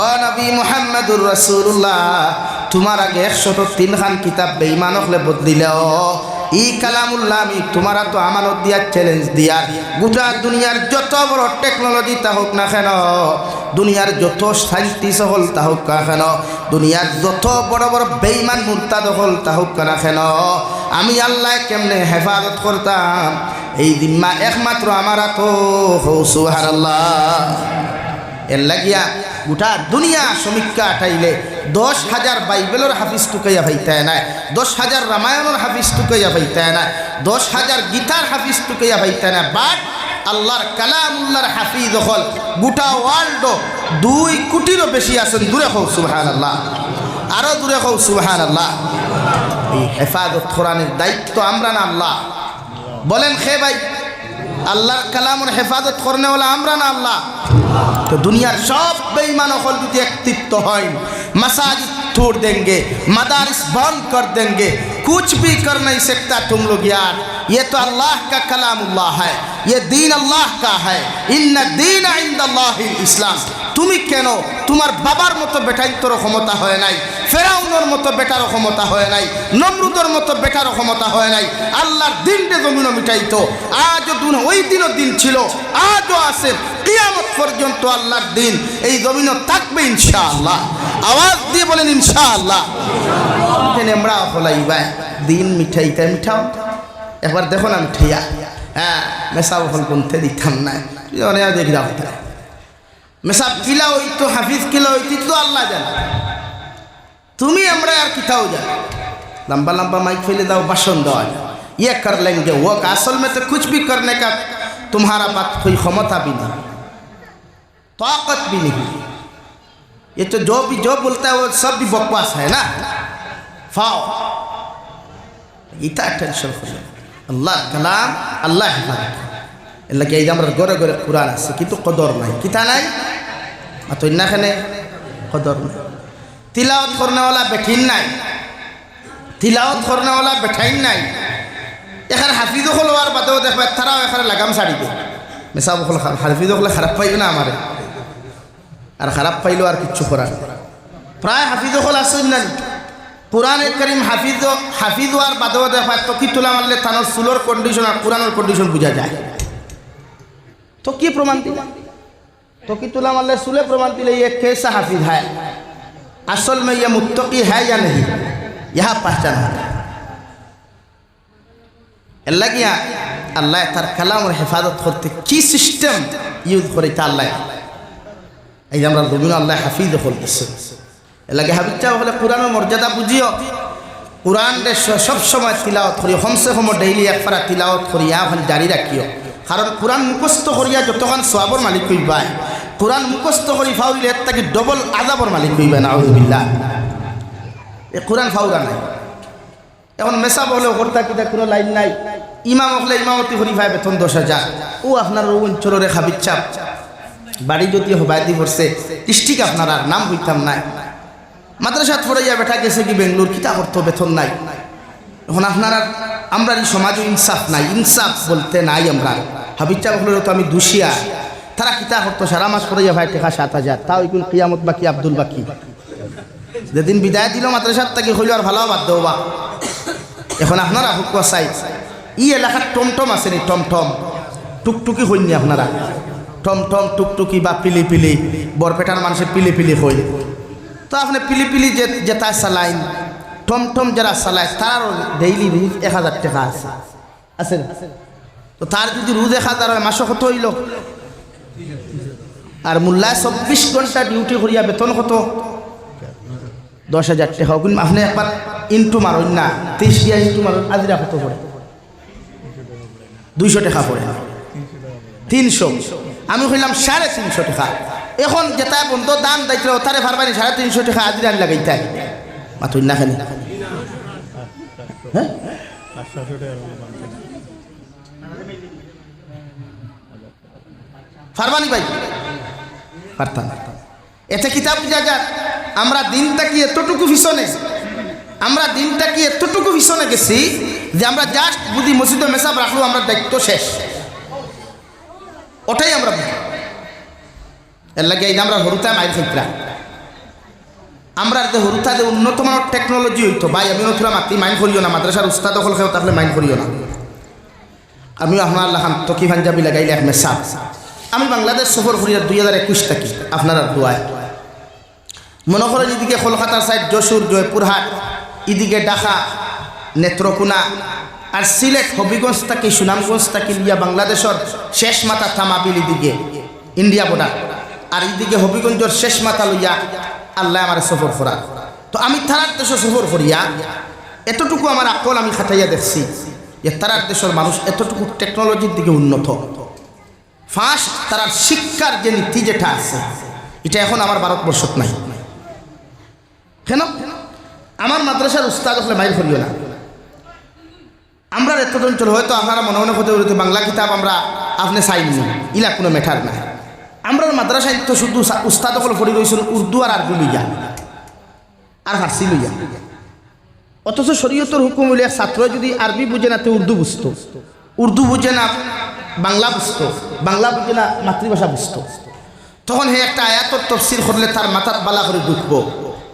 ও নবী মুহাম্মদুর রাসূলুল্লাহ তোমার আগে 103 খান কিতাব বেঈমান হলে বদলিলেও এই কালামুল্লাহ আমি তোমারা তো আমানত দিয়া চ্যালেঞ্জ দিয়া গোটা দুনিয়ার যত বড় টেকনোলজি তা হোক না কেন দুনিয়ার যত সাইন্টিস্ট হল তা হোক না কেন দুনিয়ার যত বড় বড় বেঈমান মুরতাদ হল তা হোক না কেন আমি আল্লাহ কেমনে হেফাজত করতাম এই জিম্মা একমাত্র আমারা তো সুবহানাল্লাহ এর লাগিয়া গোটা দুনিয়া সমীক্ষা আটাইলে 10,000 বাইবেলের হাফিজ টুকাইয়া পাইতে না 10,000 রামায়ণের হাফিজ টুকাইয়া পাইতে না 10,000 গীতার হাফিজ টুকাইয়া পাইতে না বাট আল্লাহর কালামুল্লাহর হাফিজ হল গোটা ওয়ার্ল্ড 2 কোটিরও বেশি আছেন। দূরে হোক সুবহানাল্লাহ, আরো দূরে হোক সুবহানাল্লাহ। এই হেফাজত কোরআনের দায়িত্ব আমরা না আল্লাহ? বলেন খে ভাই, আল্লাহর কালামের হেফাজত করনেওয়ালা আমরা না আল্লাহ? তো দুনিয়ার সব বেঈমান হল যদি একত্রিত হয়, मसाजिद तोड़ देंगे, मदारिस बंद कर देंगे, कुछ भी कर नहीं सकता तुम लोग यार। ये तो अल्लाह का कलामुल्लाह है, ये दीन अल्लाह का है। इन्ना दीन इंदल्लाहिल इस्लाम। তুমি কেন তোমার বাবার মতো বেটাই তোর ক্ষমতা হয় নাই, ফেরাউনের মতো বেটার ক্ষমতা হয় নাই, নমরুদের মতো বেটার ক্ষমতা হয় নাই। আল্লাহর দিনটা জমিন মিটাইতো। আজও ওই দিনও দিন ছিল, আজও আছে, কিয়ামত পর্যন্ত আল্লাহর দিন এই জমিন থাকবে ইনশাআল্লাহ। আওয়াজ দিয়ে বলেন ইনশাআল্লাহ। আমরা হলাইবা দিন মিঠাইতে মিঠাও একবার দেখো না মিঠাইয়া। হ্যাঁ মেসাব হল কোনতে দিতাম না, দেখি দাও মেসাব কিলা হইতো, হাফিজ কিলা হইতি তো আল্লাহ জানে। তুমি আমরা আর কিতাও জানো। लंबा लंबा माइक फैले दाओ, भाषण दो, ये कर लेंगे वो। असल में तो कुछ भी करने का तुम्हारा पास कोई क्षमता भी नहीं, ताकत भी नहीं। ये तो जो बोलता है वो सब भी बकवास है ना। फाओ इतना टेंशन खोलो, अल्लाह कलाम अल्लाह हिफाजत এলাকে এই যে আমরা গড়ে গড়ে কোরআন আছে কিন্তু কদর নাই, কিতা নাই তো ইন্নাখানে কদর নাই। তিলাওয়াত করনেওয়ালা বেঠিন নাই, তিলাওয়াত করনেওয়ালা বেঠাইন নাই। এখানে হাফিজও হলোয়ার বাদেও দেখবে তারাও এখানে লাগাম ছাড়ি দেয়। মেসাব হল হাফিজও হলে খারাপ পাইবে না আমারে, আর খারাপ পাইলো আর কিচ্ছু করার। প্রায় হাফিজও হল আসেন না কোরআনের করিম হাফিজ হওয়ার বাদেও দেখবে তকি তোলা মারলে তানোর চুলোর কন্ডিশন আর কোরআনের কন্ডিশন বোঝা যায়। तो की प्रमाण दिला, तो की तुला माल्ले सुले प्रमाण दिले ये कैसा हाफिज है, असल में ये मुत्तकी है या नहीं, यह पहचान है। अल्लाह की अल्लाह तार कलाम और हिफाजत करते की सिस्टम यूज करे अल्लाह এই যে আমরা জমিন আল্লাহ হাফিজ করতেছে। এলাকে হাফিজ চাও হলে কোরআনের মর্যাদা বুঝিও। কোরআন সব সময় তিলাওয়াত করি, কমসে কম ডেইলি একবার তিলাওয়াত করি, এখন জারি রাখিও। কারণ কোরআন মুখস্থ করিয়া যতক্ষণ সওয়াবের মালিক হইবাই, কোরআন মুখস্থ করি ফাউরিলে এর থেকে ডবল আযাবের মালিক হইবা। নাউযুবিল্লাহ। এই কোরআন ফাউরা নাই। এখন মেসাব হলে ওরটা কিতা কোনো লাইন নাই। ইমাম হলে ইমামতি করি ভাই বেতন 10,000। ও আপনার অঞ্চলের হাবিজ চাপ বাড়ি যদি হবাইদি পড়ছে ডিস্ট্রিক্ট আপনার আর নাম হইতাম নাই। মাদ্রাসাত পড়াইয়া বেটা গেছে কি বেঙ্গলোর, কিতা করতো বেতন নাই। এখন আপনারা আমরা এই সমাজে ইনসাফ নাই, ইনসাফ বলতে নাই। আমরা হাবিজা বললে তো আমি দুষিয়া, তারা কিতা করতো সারা মাস করে ভাই টাকা 7,000, তাও এখন কিয়ামত বাকি আব্দুল বাকি যেদিন বিদায় দিল মাদ্রাসার তাকে হইল আর ভালো বাদ দেওয়া। এখন আপনারা হুকুয়া চাই ই এলাকার টমটম আছে নি, টমটম টুকটুকি হইনি আপনারা, টমটম টুকটুকি বা পিলিপিলি, বরপেটার মানুষের পিলিপিলি হই। তো আপনি পিলিপিলি যেটা চালাইন, টমটম যারা চালায় তার ডেইলি রোজ 1,000 টাকা আছে, আছে না? তো তার যদি রোজ 1,000 হয় মাসে কত হইল? আর মোল্লায় 24 ঘন্টা ডিউটি করিয়া বেতন কত? 10,000 টাকা। কিন্তু আপনি একবার ইন্টু মারুন না, 30 দিয়া ইন্টু মারুন, আজিরা কত পড়ে? 200 টাকা পড়ে, 300। আমি কইলাম 350 টাকা। এখন যেটা বন্ধ দাম দেখলে তারে পারবানি 350 টাকা আজিরা লাগাইতে মাতুন না খানি। হ্যাঁ ফারবানি ভাই পারতাম। এতে কিতাব বুঝা যায় আমরা দিনটা কি এতটুকু পিছনে, আমরা দিনটা কি এতটুকু পিছনে গেছি যে আমরা জাস্ট বুঝি মসজিদে মেসাব রাখলো আমরা দায়িত্ব শেষ, ওটাই আমরা বুঝি। এর লাগে এই আমরা হরুতা মাইল খাইতরা, আমরা যে হরুতা যে উন্নত মানের টেকনোলজি হইতো ভাই, আমি নতুন মাতি মাইন্ড করিও না, মাদ্রাসার উস্তাদ দখল খেয়েও তাহলে মাইন্ড করিও না। আমিও আপনার লাখান তকি পাঞ্জাবি লাগাইলে এক মেসাব। আমি বাংলাদেশ সফর করি 2021 থাকি আপনার দোয়ায়। মনে করেন এদিকে কলকাতার সাইড যশোর, জয়পুরহাট, এদিকে ঢাকা, নেত্রকোনা, আর সিলেট হবিগঞ্জ থাকি, সুনামগঞ্জ থাকি লিয়া বাংলাদেশের শেষ মাথা থামাবিল এদিকে ইন্ডিয়া বর্ডার, আর এদিকে হবিগঞ্জের শেষ মাথা লইয়া আল্লাহ আমার সফর করা। তো আমি তারার দেশে সফর করিয়া এতটুকু আমার আকল আমি খাটাইয়া দেখছি যে তারার দেশের মানুষ এতটুকু টেকনোলজির দিকে উন্নত। ফার্স্ট তারার শিক্ষার যে নীতি যেটা আছে, এটা এখন আমার ভারতবর্ষত নাই। কেন? আমার মাদ্রাসার উস্তাদ হলে মাইল করিও না। আমরা এতজন চল, হয়তো আপনারা মনে মনে হতে বলতে বাংলা কিতাব আমরা আপনি চাইনি, ইলা কোনো ম্যাটার না। আমরা মাদ্রাসায় তো শুধু উস্তাদ হলে পড়ি রয়েছেন উর্দু আর আরবি লইয়া আর ফার্সি লইয়া। অথচ শরীয়তের হুকুম হইলে ছাত্র যদি আরবি বুঝে না তো উর্দু বুঝতো, উর্দু বুঝে না বাংলা বুঝতো, বাংলা বুঝে না মাতৃভাষা বুঝতো। তখন হে একটা আয়াতর তফসির করলে তার মাথার বালা করে ঢুকবো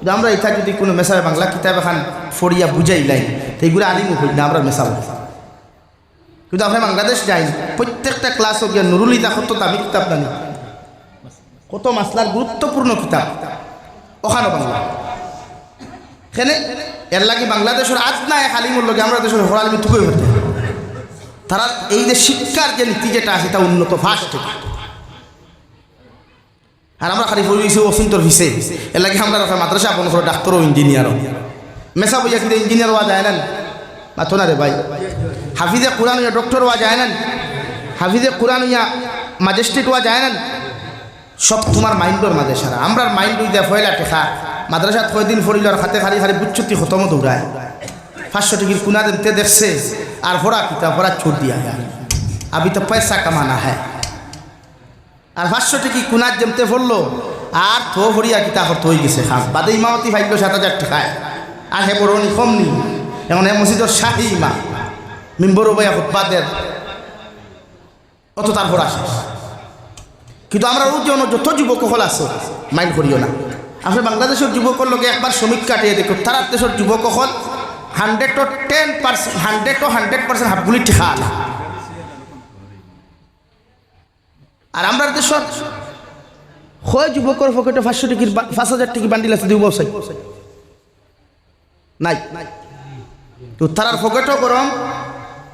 যে আমরা এটা যদি কোনো মেসাবে বাংলা কিতাব এখন ফড়িয়া বুঝাই লাই তো এইগুলো আলিমও হই না, আমরা মেসাবো। কিন্তু আপনি বাংলাদেশ যাই, প্রত্যেকটা ক্লাসও গিয়া নুরুল ইদা কত দামি কিতাব জানি, কত মাসলার গুরুত্বপূর্ণ কিতাব ওখানে বাংলা। এখানে এর লাগে বাংলাদেশের আজ না এক আলিমুর লগে আমরা দেশের হর আলিমি টুকুই হতে। তারা এই যে শিক্ষার যে নীতি যেটা আছে তা উন্নত ফার্স্ট। আর আমরা খালি পড়েছি অসুন্তর ভিসে, এর লাগে আমরা মাদ্রাসা আপন করে ডাক্তারও ইঞ্জিনিয়ারও মেসা বইয়া কিন্তু ইঞ্জিনিয়ার হওয়া যায় না, মাথো না রে ভাই। হাফিজে কোরআন হইয়া ডক্টর হওয়া যায় না, হাফিজে কোরআন হইয়া ম্যাজিস্ট্রেট হওয়া যায় না। সব তোমার মাইন্ডর মাঝে সারা। আমরা মাইন্ড হইতে ফয়লা টেখা মাদ্রাসাত কয়দিন ফরিল আর হাতে খালি খালি বুচ্ছুতি খতম দৌড়ায় 500 টিকির কুনা দিতে দেখছে আর ভরা কিতা ভরা ছোট দিয়া আবি তো পয়সা কামানা হ্যাঁ। আর 500 টিকি কুনার জমতে পড়লো আর থো ভরিয়া কিতা করতে হয়ে গেছে খাম বাদে ইমামতি ফাইল 7,000 টাকায়। আর হে বড় কম নি, এখন হে মসজিদর শাহী ইমাম মিম্বর বইয়া খুতবাদের অত তার ভরা শেষ। কিন্তু আমরা ওই জন্য যত যুবক হল আছে মাইন্ড করিও না। আপনি বাংলাদেশের যুবকের লোকে একবার শ্রমিক কাটিয়ে দেখো, তারা দেশের যুবক হল 100% হাফগুলি টিকা আলা। আর আমরা দেশের হয় যুবকের পকেটে 500 টিকির 5,000 টিকি বান্ডিল আছে, দিব নাই তো তারার পকেটও গরম,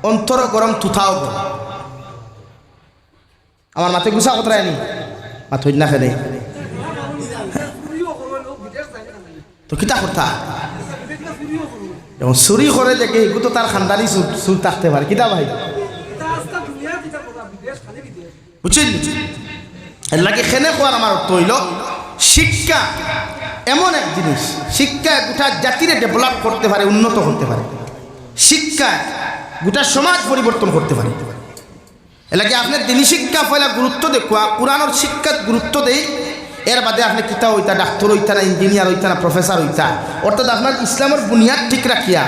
অন্তরও গরম, তুথাও গরম। আমার মাথায় গুছা কতরায় নি মাথা না খেলে তো কিতা কথা যেমন চুরি করে দেখে এগুলো তো তার খানদানি চুর থাকতে পারে কিতা ভাই বুঝছেন। এর লাগে খেনে কোয়ার আমার অর্থ হইল শিক্ষা এমন এক জিনিস, শিক্ষা গোটা জাতিরে ডেভেলপ করতে পারে, উন্নত করতে পারে। শিক্ষা গোটা সমাজ পরিবর্তন করতে পারে। এর লাগে আপনার দিনী শিক্ষা পয়লা গুরুত্ব দেখুয়া, কোরআনের শিক্ষার গুরুত্ব দেই। এর বাদে আপনি কিতা হইতা, ডাক্তার হইতা না, ইঞ্জিনিয়ার হইতা না, প্রফেসর হইতা, অর্থাৎ আপনার ইসলামের বুনিয়াদ ঠিক রাখিয়া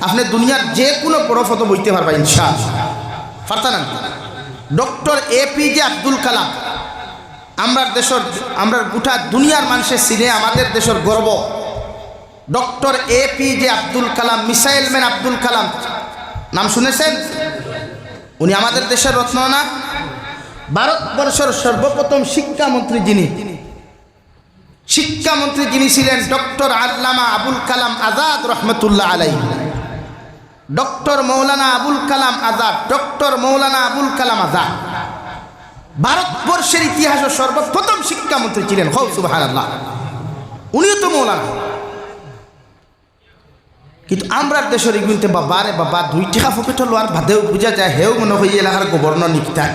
আপনি দুনিয়ার যে কোনো বড় পদ বইতে পারবা ইনশাআল্লাহ। পারতা না? ডক্টর APJ আব্দুল কালাম আমরা দেশের, আমরা গোটা দুনিয়ার মানুষের চিনে, আমাদের দেশের গর্ব। Doctor APJ Abdul Kalam, missile man Abdul Kalam নাম শুনেছেন? উনি আমাদের দেশের রত্ন না? ভারতবর্ষের সর্বপ্রথম শিক্ষামন্ত্রী যিনি ছিলেন ডক্টর আল্লামা আবুল কালাম আজাদ রহমতুল্লাহ আলাইহি। ডক্টর মৌলানা আবুল কালাম আজাদ, ডক্টর মৌলানা আবুল কালাম আজাদ ভারতবর্ষের ইতিহাসের সর্বপ্রথম শিক্ষামন্ত্রী ছিলেন। হৌ সুবহানাল্লাহ, উনিও তো মৌলানা। কিন্তু আমরা দেশের এগুলিতে বাবা রে বাবা 2 টাকা পকেটে লোয়ার বাদেও বুঝা যায় হেও মনে হয় এলাকার গভর্নর নিকটা।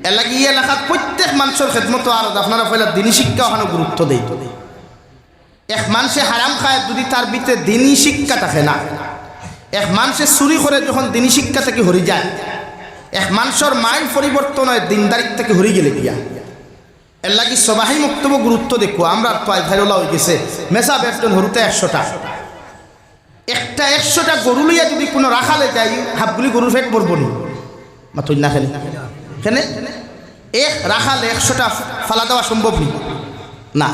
এলাকি এলাকার প্রত্যেক মানুষের খেদমত আর আপনারা পয়লা দিনী শিক্ষা ওখানে গুরুত্ব দেই। এক মানুষে হারাম খায় যদি তার ভিতরে দিনী শিক্ষা থাকে না, এক মানুষে চুরি করে যখন দিনী শিক্ষা থেকে হরি যায়, এক মানুষের মাইন্ড পরিবর্তন হয় দিনদারিক থেকে হরি গেলে গিয়া। এর লাগি সবাই বক্তব্য গুরুত্ব দেখো। আমরা ভাইরোলা হয়ে গেছে মেসা বেতন হরুতে 100টা, একটা 100টা গরু লইয়া যদি কোনো রাখালে যাই হাফগুলি গরুর ফেট পড়বো নি মাতুই না খেলে কেন? এক রাখালে 100টা ফালা দেওয়া সম্ভব না।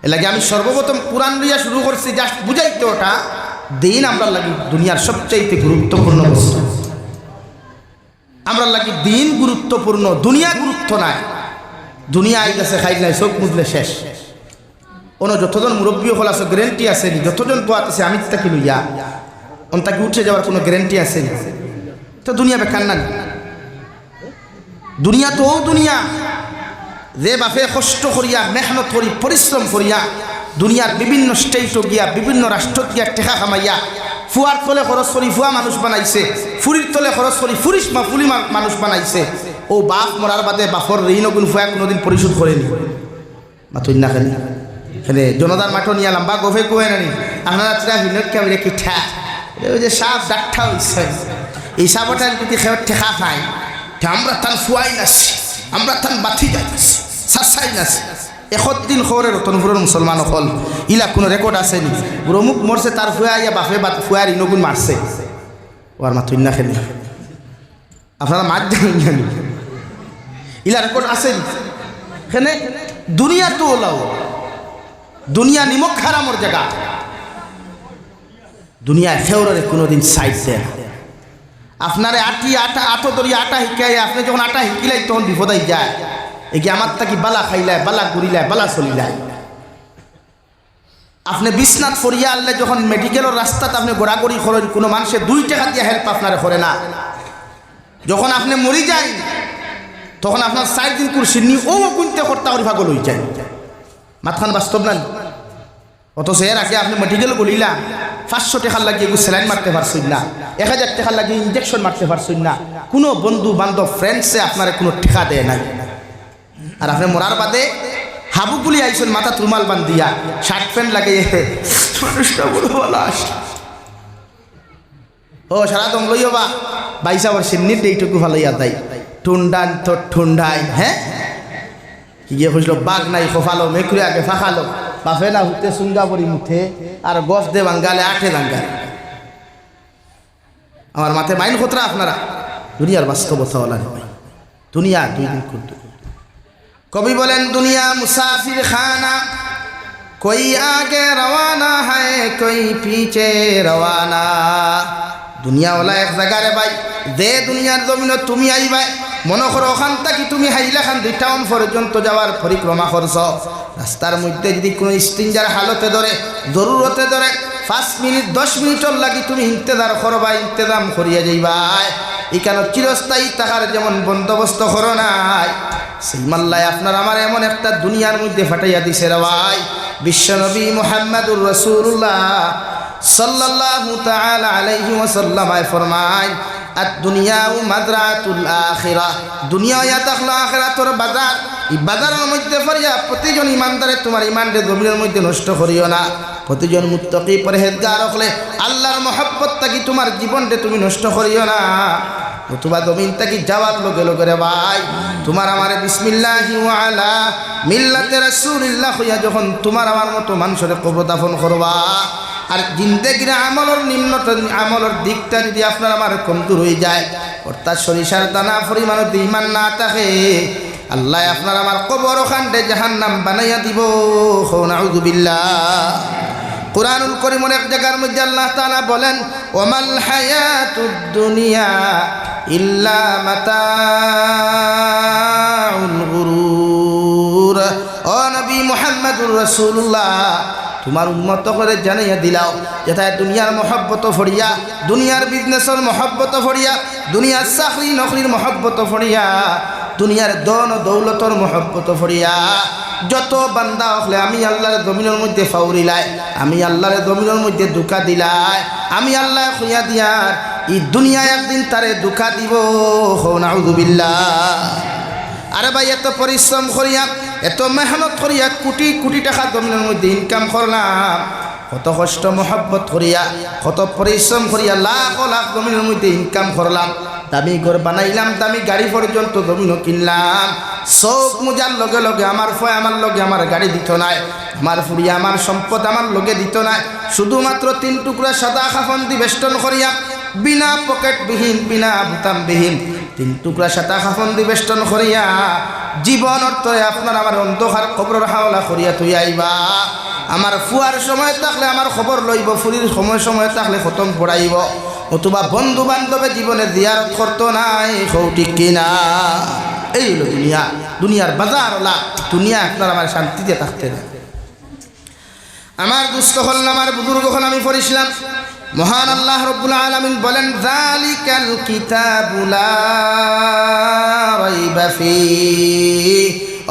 এর লাগে আমি সর্বপ্রথম কোরআন লইয়া শুরু করছি, জাস্ট বুঝাইতে ওটা দিন আমরা লাগি দুনিয়ার সবচাইতে গুরুত্বপূর্ণ বস্তু। আমরা লাগি দিন গুরুত্বপূর্ণ, দুনিয়া গুরুত্ব নাই। দুনিয়া আই গেছে খাই নাই, চোখ মুজলে শেষ। অন্য যতজন মুরব্বী হল আছে গ্যারেন্টি আছে নি? যতজন পোয়াতেছে আমি তাকে লইয়া তাকে উঠে যাওয়ার কোনো গ্যারেন্টি আছে নি? তো দুনিয়া বেকার না। দুনিয়া তো দুনিয়া যে বাপে কষ্ট করিয়া মেহনত করি পরিশ্রম করিয়া দুনিয়ার বিভিন্ন স্টেটও গিয়া বিভিন্ন রাষ্ট্র গিয়া টেকা কামাইয়া ফুয়ার তলে খরচ করি ফুয়া মানুষ বানাইছে, ফুরির তলে খরচ করি ফুরি মানুষ বানাইছে। ও বাপ মরার বাদে বাপর ঋণ গুণ ফুয়া কোনোদিন পরিশোধ করেনি মাতুই না খালি এখানে জনতার মাঠও নিয়ে লম্বা গোফে কুয়ে নানি আপনারা চিরা হিনকে আমি রেখে ঠা ওই যে সাপ ডাক্তার হয়েছে এই সাপটার যদি খেয়ে ঠেকা পাই আমরা তান ফুয়াই নাছি আমরা তান বাথি যাইছি সাসাই নাছি 1 খবরের রতনপুরের মুসলমান হল ইলা কোনো রেকর্ড আসেনি রমুক মরছে তার ফুয়া ইয়া বাপে ফুয়ার ইনগুন মারছে ওর মাতুই না খেলি আপনারা মার দেন ইলা রেকর্ড আসেনি এখানে দুনিয়া তো ওলাও দুনিয়া নিমক হারামর জায়গা দুনিয়ায় ফেউরে কোনোদিন সাইড দেয় আপনারে আটো ধরি আটা শিকাই আপনি যখন আটা শিকিলাই তখন বিপদাই যায় এই কি আমার তাকি বালা খাইলায় বালা ঘুরিলায় বালা চলিলায় আপনি বিছনাথ ফরিয়া আনলে যখন মেডিকেলের রাস্তাতে আপনি গোড়াগড়ি করেন কোনো মানুষের 2 টাকা দিয়ে হেল্প আপনারে করে না যখন আপনি মরি যায় তখন আপনার 4 দিন কুরসি নি ও গুনতে কর্তা করি পাগল হয়ে যায় মাথান বাস্তব না অথচ এর আগে আপনি মেডিকেল বলিলা 500 টাকা লাগিয়ে স্যালাইন মারতে পারছেন না 1000 টাকা লাগিয়ে ইঞ্জেকশন মারতে পারছেন না কোনো বন্ধু বান্ধব ফ্রেন্ডসে আপনার কোনো টাকা দেয় নাই আর আপনি মরার বাদে হাবুগুলি আইসেন মাথা রুমাল বান্ধিয়া শার্ট প্যান্ট লাগিয়ে মানুষটা বড় বলাস ও সারা দম লইও বা 22 বছর নিট এইটুকু ভালোইয়া তাই টুন্ডান তো ঠুন্ডাই হ্যাঁ কি গিয়ে খুঁজলো বাঘ নাই খোফালো মেকুরি আগে ফাঁকালো বাফে না হুতে সুঙ্গাবরি মুঠে আর গফ দে বাঙ্গালে 8 দাঙ্গাল আমার মাথায় মাইন খতরা আপনারা দুনিয়ার বাস্তবতা বলা দুনিয়া 2 দিন করতে কবি বলেন দুনিয়া মুসাফির খানা कोई आगे रवाना है कोई पीछे रवाना दुनिया वाला एक जगह रे भाई दे दुनियार जमीन তুমি আইবা মনে করো ওখান থেকে তুমি হাইলা খান 2 টাউন পর্যন্ত যাওয়ার পরিক্রমা করছো রাস্তার মধ্যে যদি কোনো স্টিঞ্জার হালতে ধরে জরুরতে ধরে 5 মিনিট 10 মিনিটর লাগি তুমি ইন্তজার করবা ইন্তজাম করিয়া যাইবা এখানে চিরস্থায়ী থাকার যেমন বন্দোবস্ত করো নাই সেই মাল্লায় আপনার আমার এমন একটা দুনিয়ার মধ্যে ফাটাইয়া দিছে রে ভাই বিশ্বনবী মুহাম্মদুর রাসূলুল্লাহ সাল্লাল্লাহু তাআলা আলাইহি ওয়াসাল্লাম ফরমায় আদ-দুনিয়া মাযরাতুল আখিরাহ দুনিয়া ইয়া তাখলা আখিরাতুর বাজার এই বাজারের মধ্যে ফরিয়া প্রতিজন ইমানদারে তোমার ইমানকে জমিনের মধ্যে নষ্ট করিও না প্রতিজন মুত্তাকি পরহেজগার হলে আল্লাহর মহব্বত থাকি তোমার জীবনকে তুমি নষ্ট করিও না নতুবা জমিন থাকি যাওয়ার লগে লগে রে ভাই তোমার আমারে বিসমিল্লাহি ওয়া আলা মিল্লাতে রাসূলিল্লাহ হইয়া যখন তোমার আমার মতো মানুষের কবর দাফন করবা আর জিন্দেগির আমলের নিম্নতম আমলের দিকটা যদি আপনার আমার কমজোর হয়ে যায় অর্থাৎ সরিষার দানা পরিমাণ ঈমান না থাকে আল্লাহ আপনার আমার কবর ওখানে জাহান্নাম বানাইয়া দিব নাউযু বিল্লাহ কুরআনুল কারীমের এক জায়গার মধ্যে আল্লাহ তাআলা বলেন ওয়ামাল হায়াতুদ দুনিয়া ইল্লা মাতাউল গুরুর ও নবী মুহাম্মদুর রাসূলুল্লাহ তোমার উম্মত করে জানাইয়া দিলাও যেটা দুনিয়ার মহব্বত ফড়িয়া দুনিয়ার বিজনেসের মহব্বত ফড়িয়া দুনিয়ার চাকরি নকরির মহব্বত ফড়িয়া দুনিয়ার ধন দৌলতর মহব্বত ফড়িয়া যত বান্দা হলে আমি আল্লাহর জমিনের মধ্যে ফাউরিলাই আমি আল্লাহর জমিনের মধ্যে ধোঁকা দিলাই আমি আল্লাহ খুইয়া দিয়ার এই দুনিয়া একদিন তারে ধোঁকা দিব নাউযু বিল্লাহ আরে ভাই এত পরিশ্রম করিয়া এত মেহনত করিয়া কোটি কোটি টাকা জমিনের মধ্যে ইনকাম করলাম কত কষ্ট মহব্বত করিয়া কত পরিশ্রম করিয়া লাখ লাখ জমিনের মধ্যে ইনকাম করলাম দামি ঘর বানাইলাম দামি গাড়ি পর্যন্ত জমিনও কিনলাম চোখ মুজার লগে লগে আমার ফয় আমার লগে আমার গাড়ি দিত নাই আমার ফুরিয়া আমার সম্পদ আমার লগে দিত নাই শুধুমাত্র 3 টুকরা সাদা কাফন দি বেষ্টন করিয়া বিনা পকেটবিহীন বিনা বুতামবিহীন 3 টুকরা সাদা কাফন দি বেষ্টন করিয়া জীবন অর্থে আপনার আমার অন্ধকার কবরের হাওলা করিয়া তুই আইবা আমার ফুয়ার সময় থাকলে আমার খবর লইব ফুরির সময় থাকলে খতম পড়াইব অথবা বন্ধু বান্ধবে জীবনে জিয়ারত করতো নাই ঠিক কিনা এই হলো দুনিয়া দুনিয়ার বাজার ওলা দুনিয়া আপনার আমার শান্তিতে থাকতে না আমার দুস্থ হল আমার বুজুর্গ হল আমি পড়িছিলাম মহান আল্লাহ রব্বুল আলামিন বলেন যালিকাল কিতাবু লা রাইবা ফীহি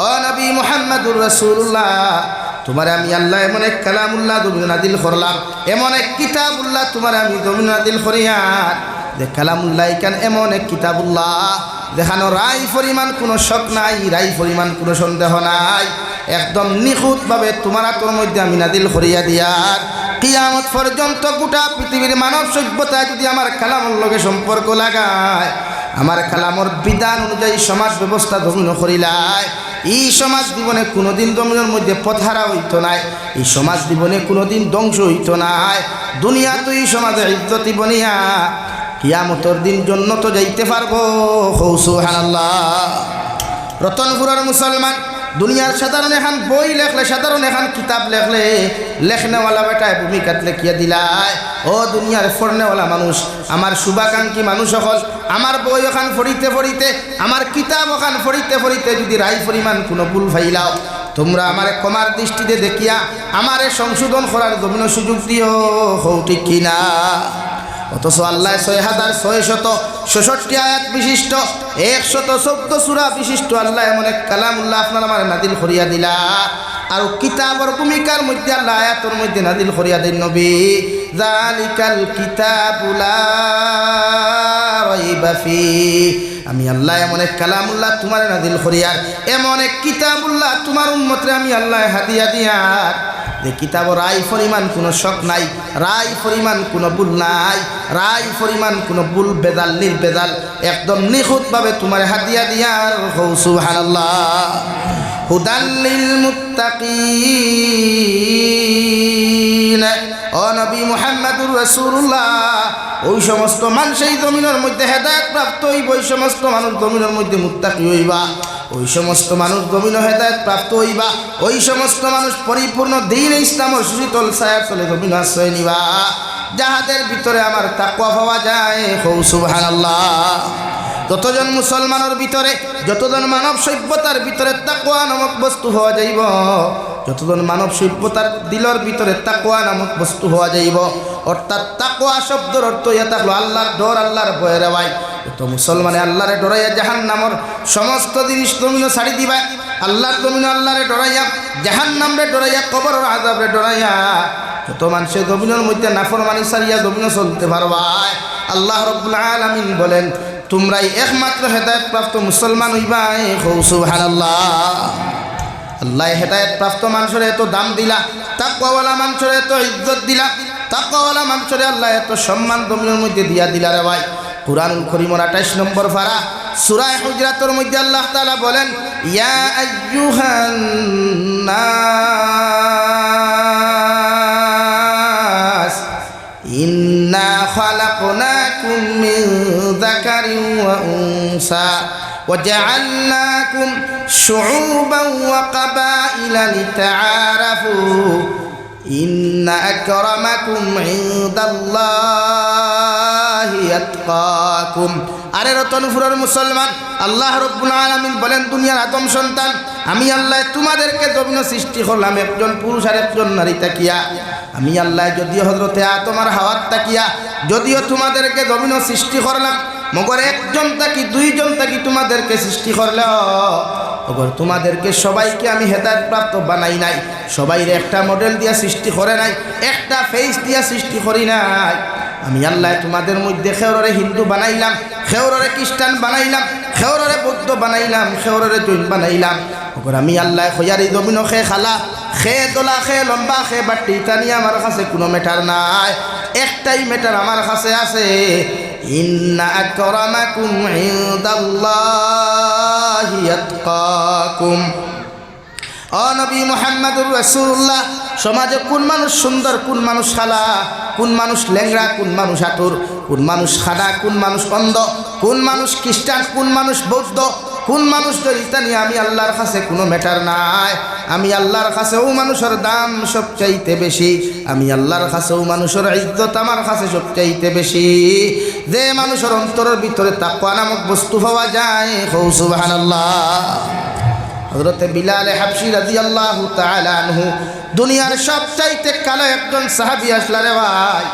ও নবী মুহাম্মদুর রাসূলুল্লাহ তোমার আমি আল্লাহ এমন এক কালামুল্লাহ জমিন নাজিল করলাম এমন এক কিতাবুল্লাহ তোমার আমি জমিন নাজিল করিয়া যে কালামুল্লাহ কেন এমন এক কিতাবুল্লাহ দেখানো রাই পরিমাণ কোনো শক নাই, রাই পরিমাণ কোনো সন্দেহ নাই, একদম নিখুঁতভাবে তোমার তোর মধ্যে আমি নাদিল করিয়া দিয়ার কিয়ামত পর্যন্ত গোটা পৃথিবীর মানব সভ্যতা যদি আমার কালামর লগে সম্পর্ক লাগায়, আমার কালামর বিধান অনুযায়ী সমাজ ব্যবস্থা ধমিন করিলায়, এই সমাজ জীবনে কোনোদিন জমিনের মধ্যে পথারা হইতো নাই, এই সমাজ জীবনে কোনোদিন ধ্বংস হইতো নাই। দুনিয়া তো এই সমাজে ইজ্জতি বনিয়া কিয়ামতের দিন জন্নত যাইতে পারবো। সুবহানাল্লাহ। রতনপুরের মুসলমান দুনিয়ার সাধারণ এখন বই লেখলে, সাধারণ এখন কিতাব লেখলে, লেখনেওয়ালা বেটায় ভূমিকাত লেখিয়া দিলায়। ও দুনিয়ার পড়নেওয়ালা মানুষ, আমার শুভাকাঙ্ক্ষী মানুষ সকল, আমার বই ওখান ফড়িতে ফড়িতে, আমার কিতাব ওখান ফড়িতে ফড়িতে যদি রাই পরিমাণ কোনো ভুল ফাইলাও, তোমরা আমারে কমার দৃষ্টিতে দেখিয়া আমারে সংশোধন করার জমিন সুযোগ দিও। হৌ ঠিক কিনা? অথচ আল্লাহ 6666 আয়াত বিশিষ্ট 114 সূরা বিশিষ্ট আল্লাহ এমন এক কালামুল্লাহ আপনার আমার নাদিল করিয়া দিলা। আর কিতাবর ভূমিকার মধ্যে আল্লাহ আয়াতের মধ্যে নাদিল করিয়া দেন নবী, যালিকাল কিতাবু লা রাইবা ফি। আমি আল্লাহ এমন এক কালামুল্লাহ তোমার নাদিল করিয়ার, এমন এক কিতাবুল্লাহ তোমার উম্মতরে আমি আল্লাহ হাদিয়া দিয়ার, যে কিতাব রায় পরিমাণ কোনো শক নাই, রায় পরিমাণ কোনো ভুল নাই, রায় পরিমাণ কোনো ভুল বেদাল নির্বেদাল একদম নিখুঁতভাবে তোমার হাদিয়া দিয়ার। সুবহানাল্লাহ। হুদাল লিল মুত্তাকিন। ও নবী মুহাম্মদুর রাসূলুল্লাহ, ওই সমস্ত মানুষ এই জমিনের মধ্যে হেদায়েত প্রাপ্ত হইব, ওই সমস্ত মানুষ জমিনের মধ্যে মুত্তাকি হইবা, ওই সমস্ত মানুষ জমিন হেদায়েত প্রাপ্ত হইবা, ওই সমস্ত মানুষ পরিপূর্ণ দ্বীন ইসলামের সুশীতল ছায়ার তলে জমিন আশ্রয় নিবা, যাহাদের ভিতরে আমার তাকওয়া পাওয়া যায়। সুবহানাল্লাহ। যতজন মুসলমানের ভিতরে, যতজন মানব সভ্যতার ভিতরে তাকওয়া নামক বস্তু হওয়া যাইব, যতজন মানব সভ্যতার দিলের ভিতরে তাকওয়া নামক বস্তু হওয়া যাইব, অর্থাৎ তাকওয়া শব্দের অর্থ এটা হলো আল্লাহর ডর, আল্লাহর ভয় রেওয়াই। তো মুসলমানে আল্লাহরে ডরাইয়া জাহান্নামের সমস্ত জিনিস জমিনে ছাড়ি দিবা, আল্লাহর জমিনে আল্লাহরে ডরাইয়া, জাহান্নামরে ডরাইয়া, কবরের আযাবরে ডরাইয়া যত মানুষের জমিনের মধ্যে নাফরমানি ছাড়িয়া জমিনে চলতে পারবা। আল্লাহ রাব্বুল আলামিন বলেন, তোমরাই একমাত্র হেদায়েত প্রাপ্ত মুসলমান হইবা। সুবহানাল্লাহ। আল্লাহ হেদায়েত প্রাপ্ত মানুষের এত দাম দিলা, তাকওয়াওয়ালা মানুষের এত ইজ্জত দিলা, তাকওয়াওয়ালা মানুষের আল্লাহ এত সম্মান জমিনের মধ্যে দিয়া দিলা রে ভাই। কুরআনুল কারীমের 28 নম্বর পারা সূরা হুজরাতের মধ্যে আল্লাহ তাআলা বলেন, ইয়া আইয়ুহান নাস ইন্না খালাকনাকুম মিন যাকারিন ওয়া উনসা وجعلناكم شعوبا وقبائل لتعارفوا إن أكرمكم عند الله أتقاكم। আরে রতনপুরের মুসলমান, আল্লাহ রাব্বুল আলামিন বলেন, দুনিয়ার আদম সন্তান, আমি আল্লাহ তোমাদেরকে জমিনে সৃষ্টি করলাম একজন পুরুষ আর একজন নারী তাকিয়া। আমি আল্লাহ যদিও হযরতে আদম আর হাওয়ার তাকিয়া যদিও তোমাদেরকে জমিনে সৃষ্টি করলাম, মগর একজন তাকি দুইজন তাকি তোমাদেরকে সৃষ্টি করল, মগর তোমাদেরকে সবাইকে আমি হেদায়েত প্রাপ্ত বানাই নাই, সবাইরে একটা মডেল দিয়া সৃষ্টি করে নাই, একটা ফেস দিয়া সৃষ্টি করি নাই। আমি আল্লাহ তোমাদের মধ্যে খেউররে হিন্দু বানাইলাম, খেউররে খ্রিস্টান বানাইলাম, খেউররে বৌদ্ধ বানাইলাম, খেউররে জৈন বানাইলাম। মগর আমি আল্লাহ খয়ারি জমিন খে খালা, খে দোলা, খে লম্বা, খে বাটি, তা নিয়ে আমার কাছে কোনো ম্যাটার নাই, একটাই ম্যাটার আমার কাছে আছে, ইন্না আকরামাকুম ইনদাল্লাহি আতকাকুম। ও নবী মুহাম্মদুর রাসূলুল্লাহ, সমাজে কোন মানুষ সুন্দর, কোন মানুষ খালা, কোন মানুষ ল্যাংড়া, কোন মানুষ আতুর, কোন মানুষ খানা, কোন মানুষ অন্ধ, কোন মানুষ খ্রিস্টান, কোন মানুষ বৌদ্ধ, কোন মানুষ ইতা নিয়ে আমি আল্লাহর কাছে কোনো ম্যাটার নাই। আমি আল্লাহর কাছে ও মানুষের দাম সবচাইতে বেশি, আমি আল্লাহর কাছে ও মানুষের ইজ্জত আমার কাছে সবচাইতে বেশি, যে মানুষের অন্তরের ভিতরে তাকওয়া নামক বস্তু পাওয়া যায়। সুবহানাল্লাহ। হযরতে বিলাল হাবশী রাদিয়াল্লাহু তাআলা আনহু, দুনিয়ার সবচাইতে কালো একজন সাহাবী আসলা রে ভাই।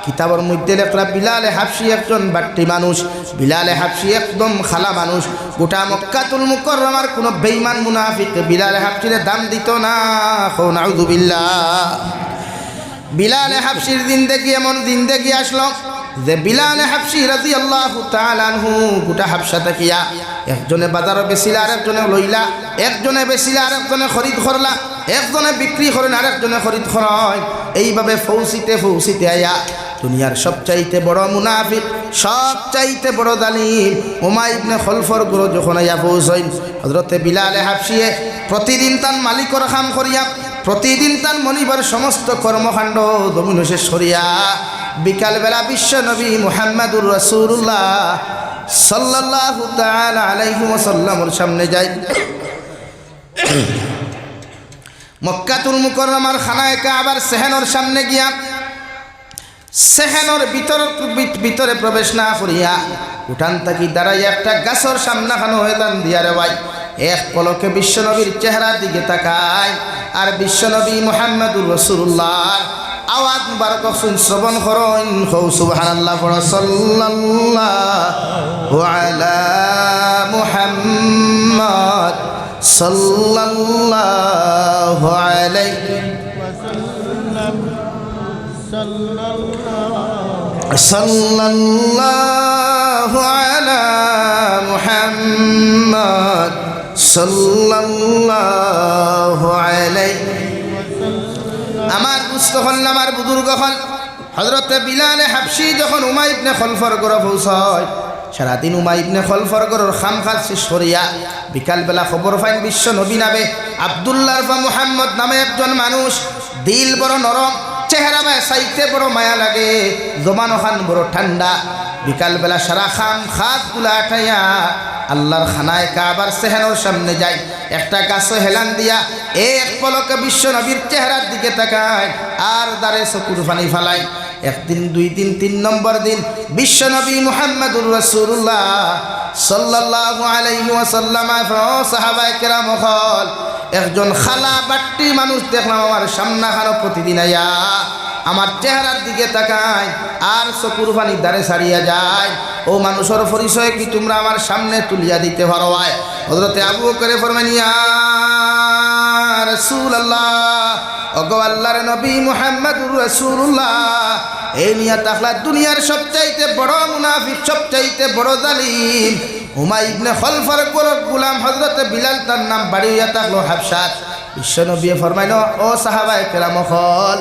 কিতাবের মধ্যে লেখা বিলাল হাবশী একজন বাট্টি মানুষ, বিলাল হাবশী একদম খালা মানুষ। গোটা মক্কাতুল মুকাররমার কোন বেঈমান মুনাফিক বিলাল হাবশীর দাম দিত না। নাউযুবিল্লাহ। বিলাল হাবশীর জিন্দেগি এমন জিন্দেগি আসলো, যে বিলাল হাবশী রাদিয়াল্লাহু তাআলা আনহু গোটা হাবশা তাকিয়া একজনে বাজারে বেচিলা আরেকজনে লইলা, একজনে বেচিলা আরেকজনে খরিদ করলা, একজনে বিক্রি করেন আরেকজনে খরিদ করেন। এইভাবে ফৌসিতে আয়া দুনিয়ার সবচাইতে বড় মুনাফিক, সবচাইতে বড় জালিম উমাইয়া ইবনে খলফর গুরু যখন আয়া পৌঁছইন, হযরতে বিলাল হাবশীয়ে প্রতিদিন তার মালিকর কাম করিয়া, প্রতিদিন তার মনিবার সমস্ত কর্মকাণ্ড জমিন শেষ করিয়া বিকালবেলা বিশ্ব নবী মুহাম্মদুর রাসূলুল্লাহ সাল্লাল্লাহু তাআলা আলাইহি ওয়াসাল্লামের সামনে যায়। মক্কাতুল মুকাররমার খানায়ে কাবার সেহেনর সামনে গিয়া সেহেনর ভিতরে প্রবেশ না করিয়া উঠান থাকি দাঁড়াইয়া একটা গাছর সামনা খানো হয়ে দান দিয়া রে ভাই এক পলকে বিশ্বনবীর চেহারার দিকে তাকায় আর বিশ্বনবী মুহাম্মদুর রাসূলুল্লাহ আওয়াজ মুবারক শ্রবণ করুন। সুবহানাল্লাহ পড়ো, সাল্লাল্লাহু আলা মুহাম্মদ সাল্লাল্লাহু আলাইহি ওয়াসাল্লাম, সাল্লাল্লাহু আলা মুহাম্মদ সাল্লাল্লাহু আলাইহি। আমার দুস্থ হল, আমার বুজুর্গ হল, হযরতে বিলাল হাবশী যখন উমাইয়া ইবনে খলফর ঘরে পৌঁছয়, সারাদিন উমাইয়া ইবনে খলফর ঘরের খামখাজ শেষ করিয়া বিকালবেলা খবর পাইন বিশ্ব নবী নামে আব্দুল্লাহ বা মুহাম্মদ নামে একজন মানুষ, দিল বড় নরম, চেহারা চাইতে বড় মায়া লাগে, জমানো খান বড় ঠান্ডা। বিকালবেলা সারা খাম খাতগুলা আটাইয়া আল্লাহর খানায় কাবার সেহেনর সামনে যায়, একটা গাছে হেলান দিয়া এক পলকে বিশ্ব নবীর চেহারার দিকে তাকায় আর দাঁড়ে চকুর পানি ফালায়। একদিন, দুই দিন, 3 নম্বর দিন বিশ্ব নবী মুহাম্মদুর রাসূলুল্লাহ সাল্লাল্লাহু আলাইহি ওয়াসাল্লাম সাহাবায়ে কেরাম হল একজন খালা বাট্টি মানুষ দেখলাম আমার সামনা খানো প্রতিদিন আয়া আমার চেহারার দিকে তাকায় আর চকুর পানি দাঁড়ে ছাড়িয়া যায়। ও মানুষের পরিচয় কি তোমরা আমার সামনে তুলিয়া দিতে পারো? হযরতে আবু বকর ফরমান, ইয়া রাসূলুল্লাহ, ওগো আল্লাহর নবী মুহাম্মদুর রাসূলুল্লাহ, এই নিয়া তাকলা দুনিয়ার সবচাইতে বড় মুনাফিক, সবচাইতে বড় জালিম উমাইয়া ইবনে খলফর গোলাম হযরতে বিলাল, তার নাম বাড়ি হইয়া থাকলো হাবশাত। বিশ্বনবী ফরমাইল, ও সাহাবায়ে কেরাম হল,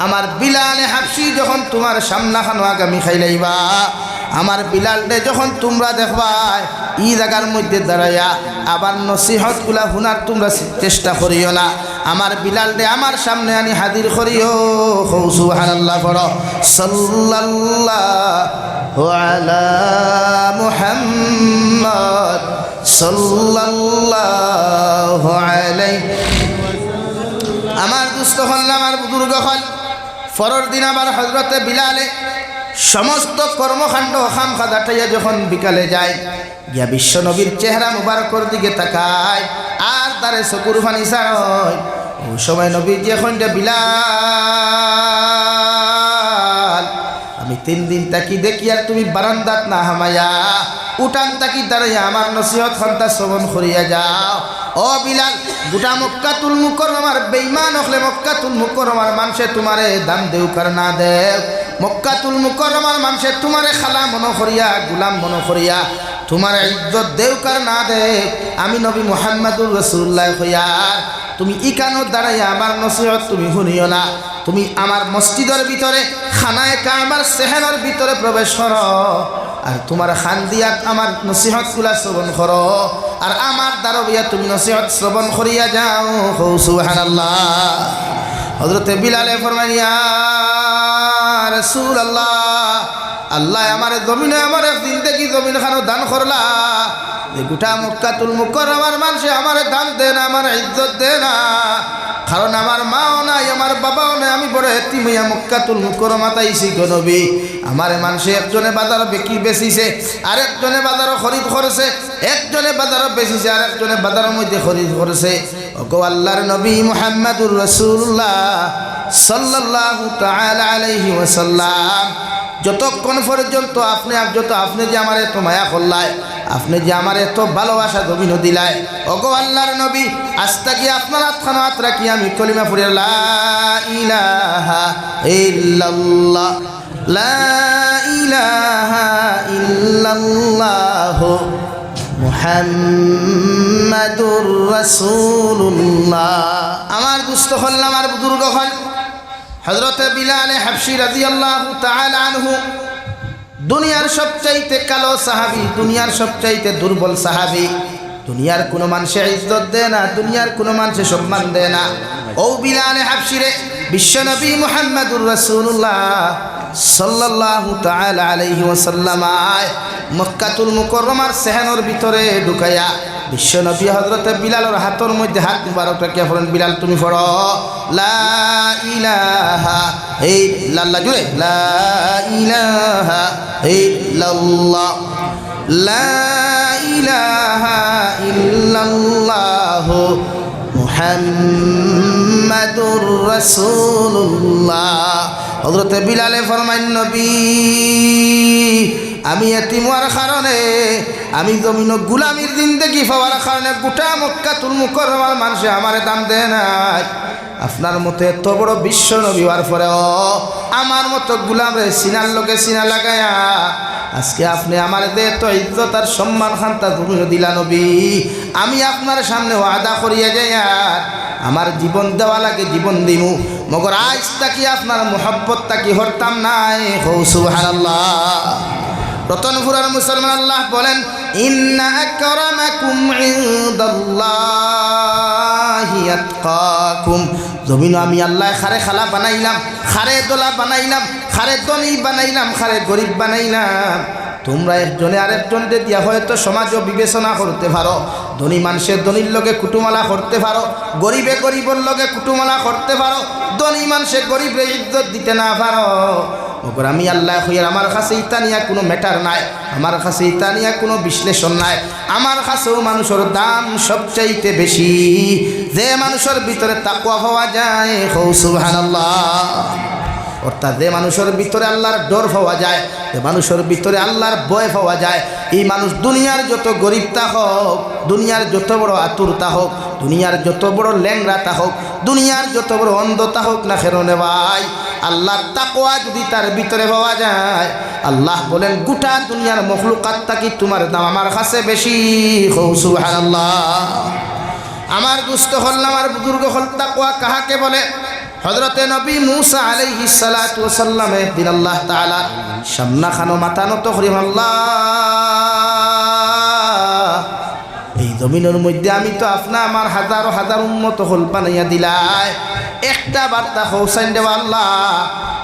আমার বিলাল হাবশী যখন তোমার সামনা খানো আগামী খাইলাইবা, আমার বিলালকে যখন তোমরা দেখবা ই জায়গার মধ্যে দাঁড়াইয়া আবার নসিহত গুলা শুনার তোমরা চেষ্টা করিও না, আমার বিলালকে আমার সামনে আনি হাজির করিও। সুবহানাল্লাহ পড়ো, সাল্লাল্লাহু আলা মুহাম্মদ সাল্লাল্লাহু আলাইহি। আমার দুস্থ হল, আমার বুজুর্গ হল, পরের দিন আবার হযরতে বিলালে সমস্ত কর্মকাণ্ড খাম খাদাটাইয়া যখন বিকালে যায় গিয়া বিশ্ব নবীর চেহারা মুবারকর দিকে তাকায় আর তারে চকুর পানি ছাড়য়। ওই সময় নবী যে খন্ডে বিলাল, আমি 3 দিন তাকি দেখি আর তুমি বারান্দাত না হামায়া উঠান তাকি দাঁড়াইয়া আমার নসিহত খন্তা শ্রবণ করিয়া যাও। ও বিলাল, গোটা মক্কাতুল মুকাররমার বেঈমান হলে মক্কাতুল মুকাররমার মানুষে তোমারে দাম দেউ কার না দেও, মক্কাতুল মুকাররমার মানুষে তোমারে খালা মনো করিয়া গোলাম মনো করিয়া তোমারে ইজ্জত দেউ কার না দে, আমি নবী মুহাম্মদুর রাসূলুল্লাহ হইয়ার তুমি ইকানো দাঁড়াইয়া আমার নসিহত তুমি শুনিও না, তুমি আমার মসজিদের ভিতরে খানায়ে কাবার সেহেনের ভিতরে প্রবেশ করো আর তোমার খান দিয়া আমার নসিহত গুলা শ্রবণ করো আর আমার দারবিয়া তুমি নসিহত শ্রবণ করিয়া যাও। সুবহানাল্লাহ। হযরতে বিলালে ফরমান, ইয়া রাসূলুল্লাহ, আল্লাহ আমার জমিনে আমার জিন্দেগি জমিন খানো দান করলা, গোটা মক্কাতুল মুকাররমার মানুষে আমার দান দে না, আমার ইজ্জত দে না, কারণ আমার মাও নাই, আমার বাবাও নাই, আমি বড় এতিম হইয়া মক্কাতুল মুকাররমা তাইছি গো নবী। আমার মানুষে একজনে বাজার বিক্রি বেচিছে, আরেকজনে বাজার খরিদ করেছে, একজনে বাজার বেচিছে, আরেকজনে বাজারের মধ্যে খরিদ করেছে। ওগো আল্লাহর নবী মুহাম্মদুর রাসূলুল্লাহ সাল্লাল্লাহু তাআলা আলাইহি ওয়াসাল্লাম, যতক্ষণ পর্যন্ত আপনি যে আমার এত মায়া করলাই, আপনি যে আমার এত ভালোবাসা জমিন দিলাই, ওগো আল্লাহর নবী, আস্তা কি আপনার হাতখানো হাত রাখি আমি কলিমা পড়ি লা ইলাহা ইল্লাল্লাহ, লা ইলাহা ইল্লাল্লাহ মুহাম্মাদুর রাসূলুল্লাহ। আমার দুস্থ হল, আমার বুজুর্গ হল হযরত বিলাল হাবশী রাদিয়াল্লাহু তাআলা আনহু, দুনিয়ার সবচাইতে কালো সাহাবী, দুনিয়ার সবচাইতে দুর্বল সাহাবী। দুনিয়ার কোনো মানুষে ইজ্জত দেয় না, দুনিয়ার কোনো মানুষে সম্মান দেয় না। ও বিলাল হাবশী রে বিশ্বনবী মুহাম্মাদুর রাসূলুল্লাহ সাল্লাল্লাহু তাআলা আলাইহি ওয়াসাল্লাম মক্কাতুল মুকাররমার সেহানোর ভিতরে ঢুকাইয়া বিশ্বনবী হযরত বিলালের হাতের মধ্যে হাত মুবারকটাকে ফরন, বিলাল তুমি পড়ো লা ইলাহা ইল্লাল্লাহ, জুড়ে লা ইলাহা ইল্লাল্লাহ, লা ইলাহা ইল্লাল্লাহ মুহাম্মাদুর রাসূলুল্লাহ। হযরত বিলালে ফরমাইন, নবী আমি এতিম হওয়ার কারণে, আমি জমিন গুলামির জিন্দেগি পাওয়ার কারণে গোটা মক্কাতুল মুকাররমার মানুষে আমারে দাম দেয় নাই। আপনার মতো এত বড় বিশ্ব নবী হওয়ার পরেও আমার মতো গুলামরে সিনার লোকে সিনা লাগায়া আজকে আপনি আমার দে তো ইজ্জত আর সম্মান খান্তা জমিন দিলা নবী। আমি আপনার সামনে ওয়াদা করিয়া যাই আর আমার জীবন দেওয়া লাগে জীবন দিমু, মগর আজ তাকি আপনার মোহব্বত তাকি হরতাম নাই। হৌ সুবহানাল্লাহ। রতনপুরার মুসলমান আল্লাহ বলেন, ইন্না আকরামাকুম ইনদাল্লাহি আতকাকুম। জমিন আমি আল্লাহ খারে খালা বানাইলাম, খারে দোলা বানাইলাম, খারে ধনী বানাইলাম, খারে গরিব বানাইলাম। তোমরা একজনে আরেকজনকে দিয়া হয়তো সমাজও বিবেচনা করতে পারো, ধনী মানুষের ধনীর লগে কুটুমালা করতে পারো, গরিবে গরিবের লগে কুটুমালা করতে পারো, ধনী মানুষের গরিবে ইজ্জত দিতে না পারো। ওপর আমি আল্লাহ হইয়ার আমার কাছে ইতা নিয়া কোনো ম্যাটার নাই, আমার কাছে ইতা নিয়া কোনো বিশ্লেষণ নাই। আমার কাছেও মানুষের দাম সবচাইতে বেশি যে মানুষের ভিতরে তাকওয়া পাওয়া যায়। হৌ সুবহানাল্লাহ। অর্থাৎ যে মানুষের ভিতরে আল্লাহর ডর পাওয়া যায়, যে মানুষের ভিতরে আল্লাহর ভয় পাওয়া যায়, এই মানুষ দুনিয়ার যত গরিবতা হোক, দুনিয়ার যত বড় আতুরতা হোক, দুনিয়ার যত বড় ল্যাংরাতা হোক, দুনিয়ার যত বড় অন্ধতা হোক না কেন ভাই, আল্লাহর তাকওয়া যদি তার ভিতরে পাওয়া যায়, আল্লাহ বলেন গোটা দুনিয়ার মখলুকাত থাকি তোমার দাম আমার কাছে বেশি। সুবহানাল্লাহ। আমার দুস্থ হল, আমার বুজুর্গ হল, তাকওয়া কাহাকে বলে? হযরতে নবী মূসা আলাইহিস সালাতু ওয়াস সালাম একদিন আল্লাহ তাআলা সামনা খানো মাথা নত করি, আল্লাহ এই জমিনের মধ্যে আমি তো আপনা আমার হাজারো হাজার উম্মত হল বানাইয়া দিলাই, একটা বার্তা পৌঁছাই দেওয়া আল্লাহ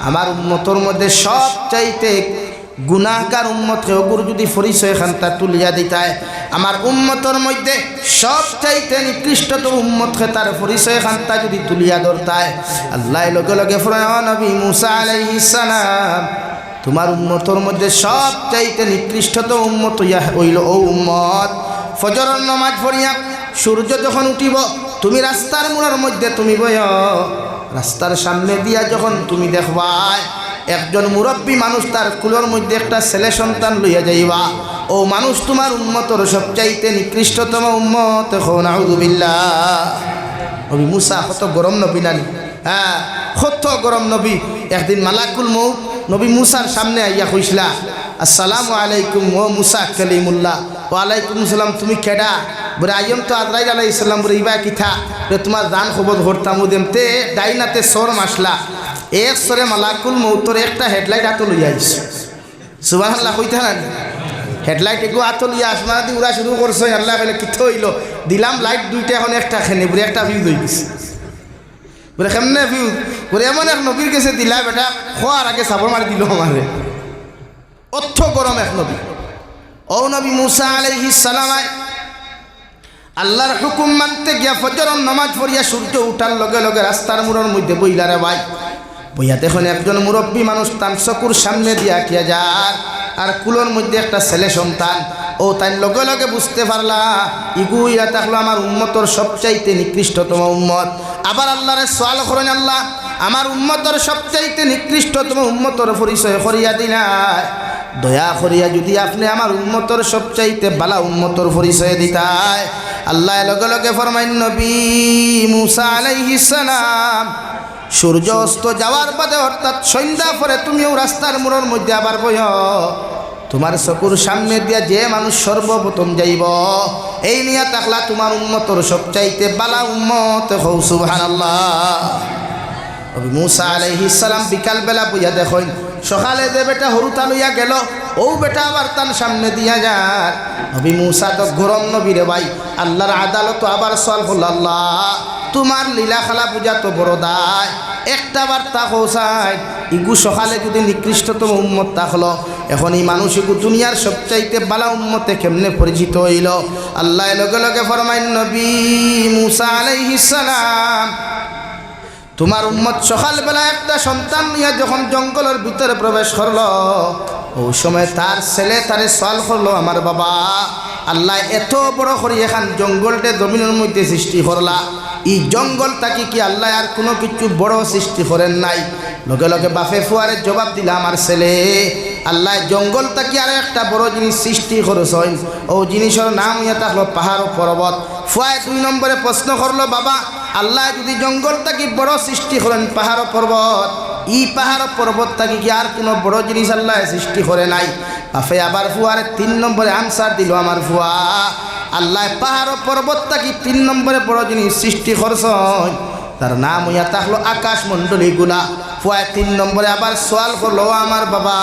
আমার উম্মতর মধ্যে সব চাইতে গুনাহগার উম্মতকে ওগুর যদি পরিচয় খান্তা তুলিয়া দিতায়, আমার উম্মতর মধ্যে সব চাইতে নিকৃষ্টতম উম্মতকে তার পরিচয় খান্তা যদি তুলিয়া ধরতায়, আল্লাহ লগে লগে ফরমান নবী মূসা আলাইহিস সালাম তোমার উম্মতর মধ্যে সব চাইতে নিকৃষ্টতম উম্মত হইল ও উম্মত ফজরের নামাজ পড়িয়া সূর্য যখন উঠিব তুমি রাস্তার মোড়ের মধ্যে তুমি বয়, রাস্তার সামনে দিয়া যখন তুমি দেখবাই একজন মুরব্বী মানুষ তার কুলোর মধ্যে একটা ছেলে সন্তান লইয়া যাইবা, ও মানুষ তোমার উম্মতর সবচাইতে নিকৃষ্টতম উম্মত। নাউযু বিল্লাহ। নবী মূসা কত গরম নবী নানি, হ্যাঁ কত গরম নবী। একদিন মালাকুল মউত নবী মূসার সামনে আইয়া কইছিলা, আসসালামু আলাইকুম ও মূসা কালিমুল্লাহ। ওয়ালাইকুম আসসালাম, তুমি কেডা? বলে আইম তো আজরাইল আলাইহিস সালাম। বলে ইবা কিথা? তোমার দান খবর ধরতাম দেমতে ডাইনাতে সর মাসলা এক সরে মালাকুল মউতর একটা হেডলাইট আতো লইয়া আইস। সুবহানাল্লাহ কইতে না হেডলাইট এগো আতো লইয়া আসমানা দি উড়া শুরু করছে। আল্লাহ বলে কিথ হইল? দিলাম লাইট দুইটা, এখন একটা খেনে বলে একটা ভিউজ হয়ে গেছে। বলে কেমনে ভিউজ? বলে এমন এক নবীর কাছে দিলা বেটা খোয়ার আগে সাবর মারি দিল আমারে। অর্থ গরম এক নবী। ও নবী মূসা আলাইহিস সালাম আল্লাহর হুকুম মানতে গিয়া ফজরের নামাজ পড়িয়া সূর্য উঠার লগে লগে রাস্তার মোড়ের মধ্যে বইলা রে ভাই, বইয়া দেখুন একজন মুরব্বী মানুষ তার চকুর সামনে দিয়া কিয়া যার আর কুলোর মধ্যে একটা ছেলে সন্তান, ও তাই লগে লগে বুঝতে পারলা ইগুইয়া থাকলো আমার উম্মতর সবচাইতে নিকৃষ্টতম উম্মত। আবার আল্লাহরে সওয়াল করেন, আল্লাহ আমার উম্মতর সবচাইতে নিকৃষ্টতম উম্মতর পরিচয় করিয়া দিলাই, দয়া করিয়া যদি আপনি আমার উম্মতর সবচাইতে বালা উম্মতর পরিচয় দিতায়। আল্লাহ লগে লগে ফরমাইন নবী মূসা আলাইহিস সালাম সূর্য অস্ত যাওয়ার বাদে অর্থাৎ সন্ধ্যা পরে তুমিও রাস্তার মোড়ের মধ্যে আবার বইয় তোমার চকুর সামনে দিয়া যে মানুষ সর্বপ্রথম যাইব এই নিয়া তাকলা তোমার উম্মতর সবচাইতে বালা উম্মত হও সুবহানাল্লাহ। নবী মুসা আলাইহিস সালাম বিকাল বেলা বুঝা দেখেন সকালে যে বেটা হরুতা লইয়া গেল ও বেটা আবার তার সামনে দিয়া যার নবী মুসা তো গরম নবীরে ভাই আল্লাহর আদালত আবার সলভ হল আল্লাহ তোমার লীলা খেলা পূজা তো বড় দায় একটা বার্তা পৌঁছায় ইগু সকালে যদি নিকৃষ্টতম উম্মত থাকলো এখন এই মানুষ ইগু দুনিয়ার সবচাইতে বালা উম্মতে কেমনে পরিচিত হইল আল্লাহ লগে লগে ফরমাইন নবী মুসা আলাইহিস সালাম তোমার উম্মত সকালবেলা একটা সন্তান নিয়ে যখন জঙ্গলের ভিতরে প্রবেশ করলো ওই সময় তার ছেলে তারে সওয়াল করলো আমার বাবা আল্লাহ এত বড় করে এখান জঙ্গলটা জমিনের মধ্যে সৃষ্টি করলা এই জঙ্গলটাকে কি আল্লাহ আর কোনো কিছু বড় সৃষ্টি করেন নাই লগে লগে বাপে ফুয়ারে জবাব দিলা আমার ছেলে আল্লাহ জঙ্গলটাকে আর একটা বড় জিনিস সৃষ্টি করেছেন ও জিনিসের নাম ইয়ে থাকলো পাহাড় ও পর্বত ফুয়ায় 2 নম্বরে প্রশ্ন করলো বাবা আল্লাহ যদি জঙ্গলটাকে বড় সৃষ্টি করেন পাহাড় ও পর্বত এই পাহাড় পর্বতটাকে কি আর কোনো বড় জিনিস আল্লাহ সৃষ্টি করে নাই বাপে আবার ফুয়ারে 3 নম্বরে আনসার দিল আমার ফুয়া আল্লাহ পাহাড় পর্বতটাকে 3 নম্বরে বড় জিনিস সৃষ্টি করছেন তার নাম ইয়া তাহলো আকাশ মণ্ডলী গুলা ফুয়ায় 3 নম্বরে আবার সওয়াল করলো আমার বাবা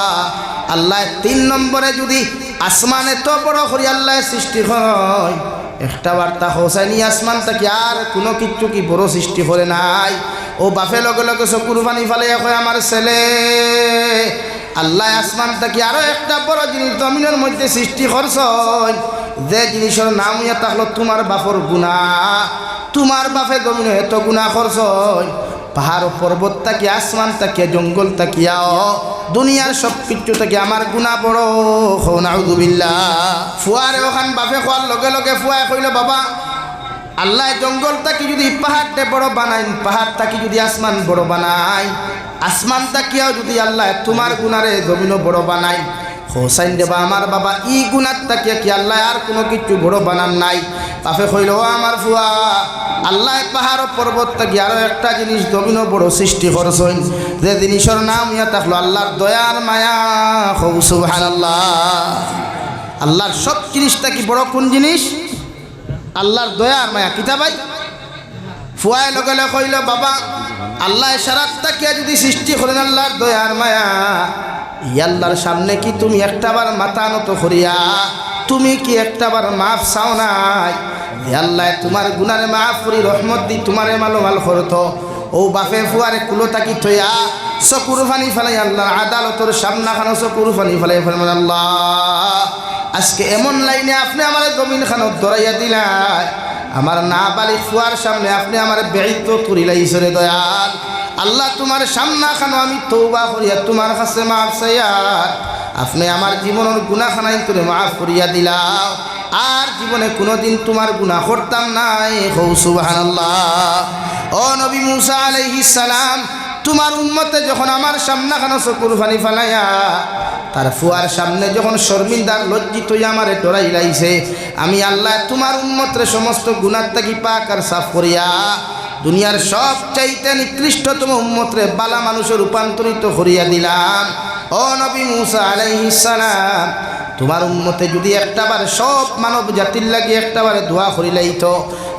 আল্লাহ 3 নম্বরে যদি আসমানে তো বড় করে আল্লাহ সৃষ্টি হয় একটা বার্তা হোসাইনি আসমানটাকে আর কোনো কিছু কি বড় সৃষ্টি করে নাই ও বাপে লগে লগে চকুর পানি ফালে কয় আমার ছেলে আল্লাহ আসমানটাকে আরো একটা বড় জিনিস জমিনের মধ্যে সৃষ্টি করছেন যে জিনিসের নাম ইয়া তাহলো তোমার বাপর গুনাহ তোমার বাপে জমিনে এত গুনাহ করছেন পাহাড় পর্বত থেকে আসমান থেকে জঙ্গল তাকিয়াও দুনিয়ার সব কিছু থেকে আমার গুনাহ বড় হো নাউযুবিল্লাহ ফুয়ারে ওখান বাপে খোয়ার লগে লগে ফুয়ায় কইল বাবা আল্লাহ জঙ্গলটাকে যদি পাহাড়টা বড় বানাই পাহাড়টাকে যদি আসমান বড় বানাই আসমান তাকিয়াও যদি আল্লাহ তোমার গুনারে জমিনও বড় বানাই হোসাইন দেবা আমার বাবা ই গুনার তাকিয়া কি আল্লাহ আর কোনো কিছু বড় বানান নাই বাপে কইল আমার ফুয়া আল্লাহ পাহাড় পর্বত থেকে আরো একটা জিনিস জমিনও বড় সৃষ্টি করছেন যে জিনিসের নাম ইয়া থাকলো আল্লাহর দয়ার মায়া হৌ সুবহানাল্লাহ আল্লাহর সব জিনিসটা কি বড় কোন জিনিস আল্লাহর দয়ার মায়া কিতা ভাই ফুয়ায় লগে লগে কইল বাবা আল্লাহ সারাত তাকিয়া যদি সৃষ্টি করেন আল্লাহর দয়ার মায়া আল্লাহর সামনে কি তুমি একটাবার মাথা নত করিয়া তুমি কি একটাবার মাফ চাও নাই আল্লাহ তোমার গুনারে মাফ করি রহমত দি তোমারে মালোমাল করতো ও বাপে ফুয়ারে কুলো তাকি থইয়া চকুর পানি ফেলাই আল্লাহর আদালতর সামনাখানো চকুর পানি ফেলাই ফেলেন আল্লাহ আজকে এমন লাইনে আপনি আমার জমিন খানত ধরাইয়া দিলাই আমার না বালি ফুয়ার সামনে আপনি আমার বেঈত করিলাইছরে দয়াল আল্লাহ তোমার সামনাখানো আমি তওবা করিয়া তোমার কাছে মাফ চাইয়া আপনি আমার জীবনের গুনাহখানাই করে মাফ করিয়া দিলাও আর জীবনে কোনোদিন তোমার গুনাহ করতাম নাই হৌ সুবহানাল্লাহ ও নবী মুসা আলাইহিস সালাম তোমার উম্মতে যখন আমার সামনাখানো চকুর পানি ফালাইয়া তার ফুয়ার সামনে যখন শর্মিন্দার লজ্জিত হইয়া আমারে ডরাই লাইছে আমি আল্লাহ তোমার উম্মতের সমস্ত গুনাহ থেকে পাক আর সাফ করিয়া দুনিয়ার সবচাইতে নিকৃষ্টতম উম্মতরে বালা মানুষে রূপান্তরিত করিয়া দিলাম ও নবী মুসা আলাইহিস সালাম তোমার উম্মতে যদি একটাবার সব মানব জাতির লাগি একটাবারে দোয়া করিলাইতো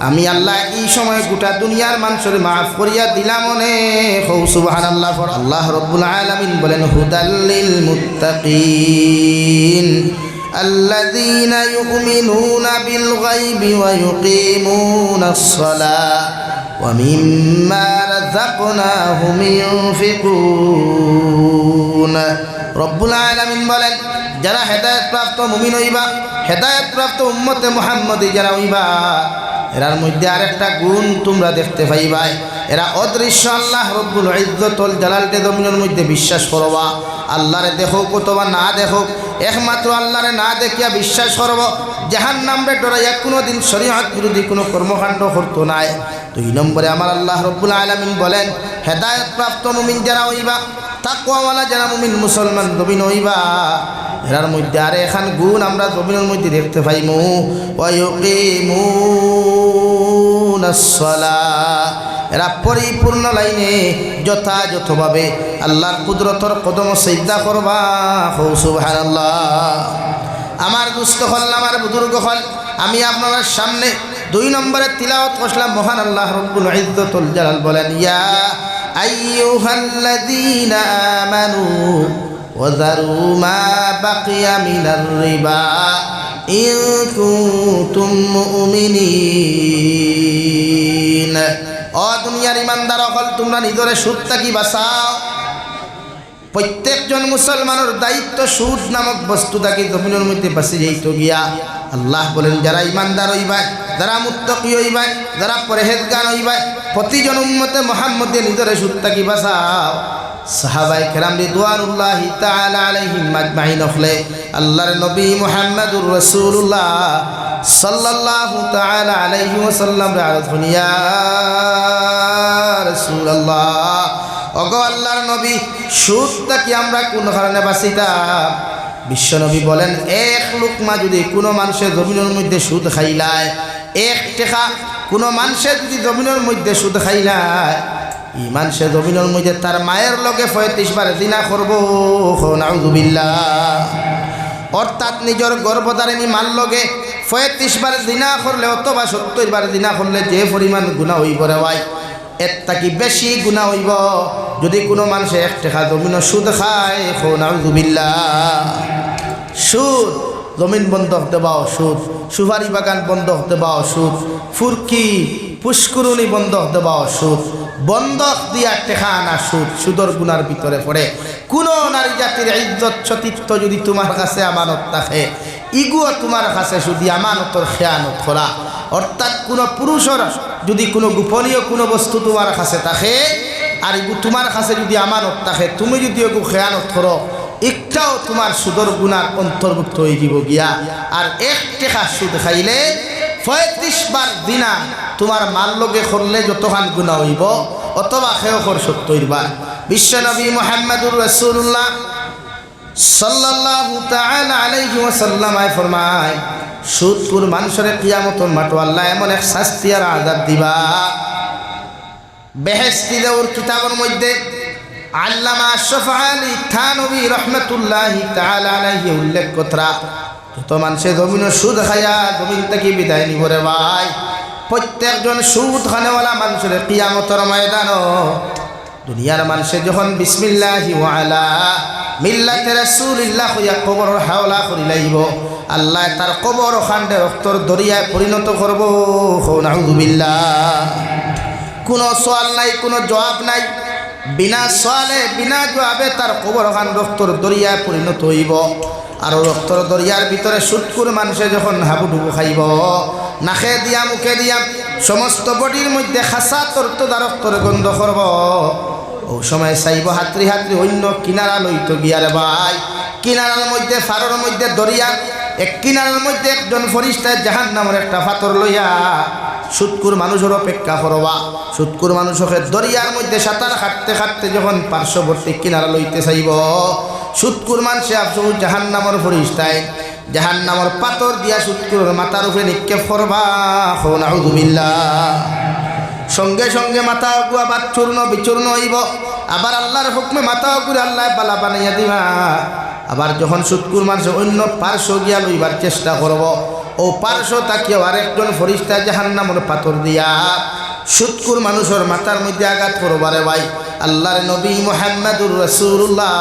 আমি আল্লাহ এই সময় গোটা দুনিয়ার মানুষের মাফ করিয়া দিলাম অনেক হৌ সুবহানাল্লাহ আল্লাহ রব্বুল আলামিন বলেন হুদাল্লিল মুত্তাকিন الذين يؤمنون بالغيب ويقيمون الصلاة ومما رزقناهم ينفقون رب العالمين বলেন যারা হেদায়েত প্রাপ্ত মুমিন হইবা হেদায়েত প্রাপ্ত উম্মতে মুহাম্মদী যারা হইবা এরার মধ্যে আরেকটা গুণ তোমরা দেখতে পাইবা এরা অদৃশ্য আল্লাহ রব্বুল ইজ্জতুল জালালতে জমিনের মধ্যে বিশ্বাস করবা আল্লাহরে দেখো কতবা না দেখো একমাত্র আল্লাহরে না দেখিয়া বিশ্বাস করব জাহান্নামে ডরাইয়া কোনোদিন শরীয়ত বিরোধী কোনো কর্মকাণ্ড করতো নাই 2 নম্বরে আমার আল্লাহ রব্বুল আলামিন বলেন হেদায়েত প্রাপ্ত মুমিন যারা হইবা তাকওয়াওয়ালা যারা মুমিন মুসলমান জমিন হইবা এরার মধ্যে আর এখান গুণ আমরা জমিনের মধ্যে দেখতে পাইমু ওয়া ইউকিমুনাস সালাহ এরা পরিপূর্ণ লাইনে যথাযথভাবে আল্লাহর কুদরতর কদম সিজদা করবা। সুবহানাল্লাহ। আমার দুস্থ হল, আমার বুজুর্গ হল, আমি আপনার সামনে 2 নম্বরে তিলাওয়াত করলাম। মহান আল্লাহ রব্বুল ইজ্জতুল জালাল বলেন, ইয়া আইয়ুহাল্লাযীনা আমানু ওয়াযারু মা বাকিয়া মিনার রিবা ইন কুনতুম মুমিনিন। ও দুনিয়ার ইমানদার হল, তোমরা নিজরে সুদ থাকি বাঁচাও। প্রত্যেকজন মুসলমানের দায়িত্ব সুদ নামক বস্তু থাকি জমিনের মধ্যে বাঁচি যাইত গিয়া। আল্লাহ বলেন, যারা ইমানদার হইবাই, যারা মুত্তাকি হইবাই, যারা পরহেজগার হইবাই, প্রতিজন উম্মতে মুহাম্মদে নিজরে সুদ থাকি বাঁচাও। সাহাবায়ে কেরাম রিদওয়ানুল্লাহি তাআলা আলাইহিম আজমাইন হলে আল্লাহর নবী মুহাম্মদুর রাসূলুল্লাহ সাল্লাল্লাহু তাআলা আলাইহি ওয়াসাল্লাম রাসূল, ইয়া রাসূলুল্লাহ, ওগো আল্লাহর নবী, সুদ থেকে আমরা কোন কারণে বাঁচিতাম? বিশ্বনবী বলেন, 1 লুকমা যদি কোনো মানুষের জমিনের মধ্যে সুদ খাইলায়, 1 টাকা কোনো মানুষের যদি জমিনের মধ্যে সুদ খাইলায়, এই মানুষের জমিনের মধ্যে তার মায়ের লগে 35 বার জিনা করবো। নাউযুবিল্লাহ। অর্থাৎ নিজের গর্ভধারিণী মার লগে 35 বার জিনা করলে অথবা 70 বার জিনা করলে যে পরিমাণ গুনাহ হইব রে ভাই, এর থাকি বেশি গুনাহ হইব যদি কোনো মানুষে 1 টাকা জমিনের সুদ খায়। নাউযুবিল্লাহ। সুদ, জমিন বন্ধক দেবাও সুদ, সুপারি বাগান বন্ধক দেবাও সুদ, ফুরকি পুষ্করণী বন্ধক দেবাও সুদ, বন্ধক দিয়া টেকা আনা সুদ, সুদর গুনার ভিতরে পড়ে। কোনো নারী জাতির ইজ্জত সতীত্ব যদি তোমার কাছে আমানত থাকে, ইগুও তোমার কাছে শুধু আমানতর খেয়ানত করা। অর্থাৎ কোনো পুরুষের যদি কোনো গোপনীয় কোনো বস্তু তোমার কাছে থাকে আর ইগু তোমার কাছে যদি আমানত থাকে, তুমি যদি এগু খেয়ানত করো, একটাও তোমার সুদর গুনার অন্তর্ভুক্ত হয়ে যাব গিয়া। আর 1 টাকা সুদ খাইলে 35 বার দিনা তোমার মাল লগে করলে যতখান গুনাহ হইব অথবা খেয়ে কর 70 বার। বিশ্বনবী মুহাম্মদুর রাসূলুল্লাহ সাল্লাল্লাহু তাআলা আলাইহি ওয়াসাল্লাম ফরমায়, সুদখোর মানুষের কিয়ামতের মাঠে আল্লাহ এমন এক শাস্তি আর আযাব দিবা। বেহেশতি দেওর কিতাবের মধ্যে আল্লামা আশরাফ আলী থানভী রাহমাতুল্লাহি তাআলা আলাইহি উল্লেখ করা, যত মানুষে জমিনের সুদ খায়া জমিন থেকে বিদায় নিব রে ভাই, প্রত্যেকজন সুদ খানেওয়ালা মানুষের কিয়ামতের ময়দানও দুনিয়ার মানুষে যখন বিসমিল্লাহি ওয়া আলা মিল্লাতে রাসূলিল্লাহ হইয়া কবরের হাওলা করি লাইব, আল্লাহ তার কবর খান্ডে রক্তর দরিয়ায় পরিণত করব। নাউযুবিল্লাহ। কোনো সওয়াল নাই, কোনো জবাব নাই, বিনা সওয়ালে বিনা জবাবে তার কবর খান রক্তর দরিয়ায় পরিণত হইব। আর রক্তর দরিয়ার ভিতরে সুদখোর মানুষে যখন হাবুডুবু খাইব, নাকে দিয়া মুখে দিয়া সমস্ত বডির মধ্যে খাসা তরতদা রক্তর গন্ধ করব। ও সময় চাইব হাতরি হাতরি অন্য কিনারা লইত গিয়ারে ভাই, কিনারার মধ্যে ফারর মধ্যে দরিয়া, এক কিনারার মধ্যে একজন ফরিস্তা জাহান্নামের একটা পাথর লইয়া সুদখোর মানুষের অপেক্ষা করবা। সুদখোর মানুষকে দরিয়ার মধ্যে সাঁতার কাটতে কাটতে যখন পার্শ্ববর্তী কিনারা লইতে চাইব, সুদখোর মানুষে আফসোস জাহান্নামের ফরিস্তায় জাহান্নামের পাথর দিয়া সুদখোরের মাথার উপরে নিক্ষেপ করবা। নাউযুবিল্লাহ। সঙ্গে সঙ্গে মাথা অগুয়া বা চূর্ণ বিচূর্ণ হইব। আবার আল্লাহর হুকমে মাথা অগুরে আল্লাহ বালা বানাইয়া দিবা। আবার যখন সুদখোর মানুষ অন্য পার্শ্ব গিয়া লইবার চেষ্টা করব, ও পার্শ্ব তাকিয়েও আরেকজন ফরিস্তা জাহান্নামের পাথর দিয়া সুদখোর মানুষের মাথার মধ্যে আঘাত করবারে ভাই। আল্লাহর নবী মুহাম্মদুর রাসূলুল্লাহ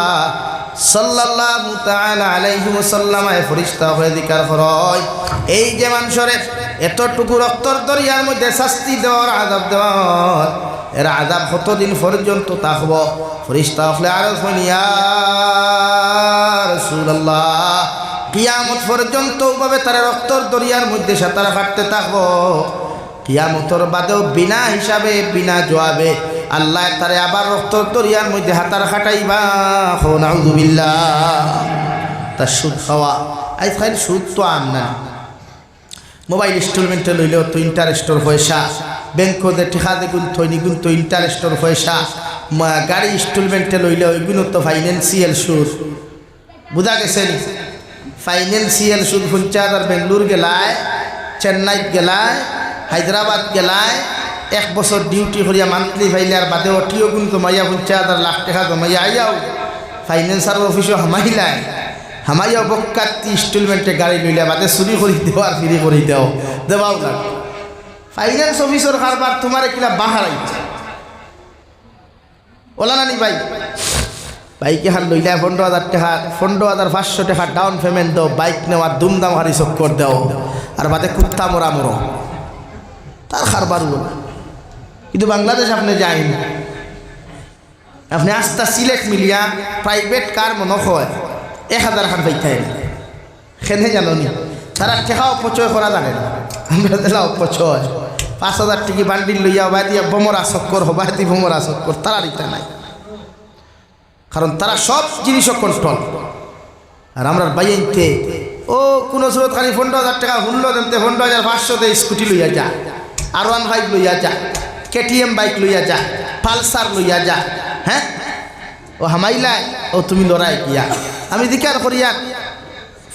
সাল্লাল্লাহু তাআলা আলাইহি ওয়াসাল্লাম ফরিস্তা হয়ে দিকার হয়, এই যে মানুষের এতটুকু রক্তর দরিয়ার মধ্যে শাস্তি দেওয়ার আযাব দেওয়ার, এর আযাব কতদিন পর্যন্ত থাকব? ফরিস্তা হলে আরো শুনিয়া রাসূলুল্লাহ, কিয়ামত পর্যন্ত ওভাবে তার রক্তর দরিয়ার মধ্যে সাঁতার কাটতে থাকব। কিয়ামতের বাদেও বিনা হিসাবে বিনা জবাবে আল্লাহ তারে আবার রক্তর দরিয়ার মধ্যে হাতার খাটাইবা। নাউযুবিল্লাহ। তার সুদ খাওয়া, আজকাল সুদ তো আম না, মোবাইল ইনস্টলমেন্টে লইলেও তো ইন্টারেস্টর পয়সা, ব্যাংকতে ঠেকা দেখুন থৈনিগুন তো ইন্টারেস্টর পয়সা, গাড়ি ইনস্টলমেন্টে লইলেও এগুলো তো ফাইন্যান্সিয়াল সুদ। বুঝা গেছে নি? ফাইন্যান্সিয়াল সুদ পঞ্চায়েত আর বেঙ্গলুর গেলায়, চেন্নাইত গেলায়, হায়দ্রাবাদ গেলায়, 1 বছর ডিউটি করিয়া মান্থলি ফাইলে আর বাদে অটিও গুণ জমাইয়া 50,000 লাখ টাকা জমাইয়া আইয়াও ফাইন্যান্সার অফিসও হামাইলাই হামাইয়া বক্কাতি ইনস্টলমেন্টে গাড়ি লইলা বাদে চুরি করে দেও আর ফিরি করে দেওয়াও না ফাইন্যান্স অফিসর কারবার তোমার কিলা বাহারাইছে ওলা নানি ভাই বাইকে হার লইলা 15,000 টাকা 15,500 টাকা ডাউন পেমেন্ট দাও বাইক নেওয়া দুমদাম হারি চক্কর দাও আর বাদে কুত্তা মরা মরো তার কারবার কিন্তু বাংলাদেশ আপনি যায়নি আপনি আস্তা সিলেট মিলিয়া প্রাইভেট কার মনে হয় 1,000 খান পাইতে সেনে জানি তারা টেকা অপচয় করা জানে না আমরা দিলা অপচয় 5,000 টিকি বান্ডিল লইয়া হবা দিয়া বমরা চক্কর হবা দি বমরা চক্কর তারা রিতা নাই কারণ তারা সব জিনিস কন্ট্রোল আর আমরা বাইতে ও কোনো স্রোত খালি 15,000 টাকা হুল্লো দেনতে 15,500 দিয়ে স্কুটি লইয়া যা R1 বাইক লইয়া যা KTM বাইক লইয়া যা পালসার লইয়া যা হ্যাঁ ও হামাইলাই ও তুমি লড়াই গিয়া আমি দিকার করিয়া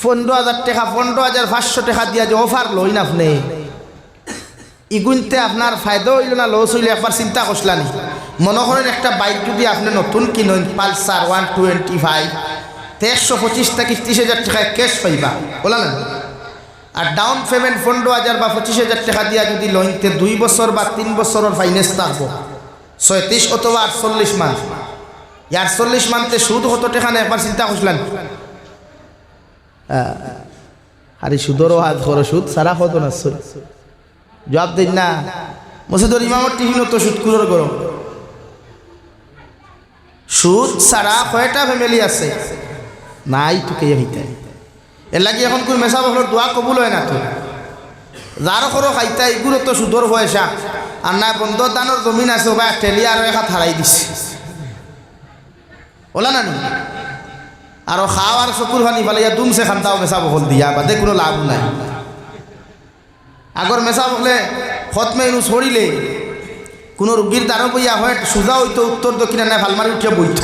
15,000 টাকা 15,500 টাকা দিয়া যে অফার লই না আপনি ইগুনতে আপনার ফায়দা হইল না লস হইলে একবার চিন্তা করছিলানি মনে করেন একটা বাইক যদি আপনি নতুন কিনেন পালসার 125 125 থেকে 30,000 টাকায় ক্যাশ পাইবা বলা না আর ডাউন পেমেন্ট 15,000 বা 25,000 টাকা দিয়া যদি লইতে 2 বছর বা 3 বছরের ফাইন্যান্স থাকবো 36 অথবা 48 মাস 48 মান্থে সুদ কত টাকা না একবার চিন্তা করছিলেন আরে সুদরও হাত করো সুদ সারা কত না জবাব দিন না মসজিদের ইমামর টিফিন তো সুদ কুরোর করো সুদ সারা কয়টা ফ্যামিলি আছে নাই তোকে হইতে এর লাগি এখন কোন মেসা বহলের দোয়া কবুল হয় না তো যার করো খাইতা এগুলো তো সুদর পয়সা আর না বন্ধ দানোর জমিন আছে বা টেলিয়া আর এক হাত হারাই দিছে ওলা না আর খাওয়ার চকুর পানি ফালাইয়া দুমছে খান্তাও মেসা বহল দিয়া বাদে কোনো লাভ নাই আগর মেসা বহলে খতমে ইনু ছড়িলে কোনো রুগীর দ্বারা বইয়া হয় সোজা হইতো উত্তর দক্ষিণে নাই ভালমারি উঠিয়া বইত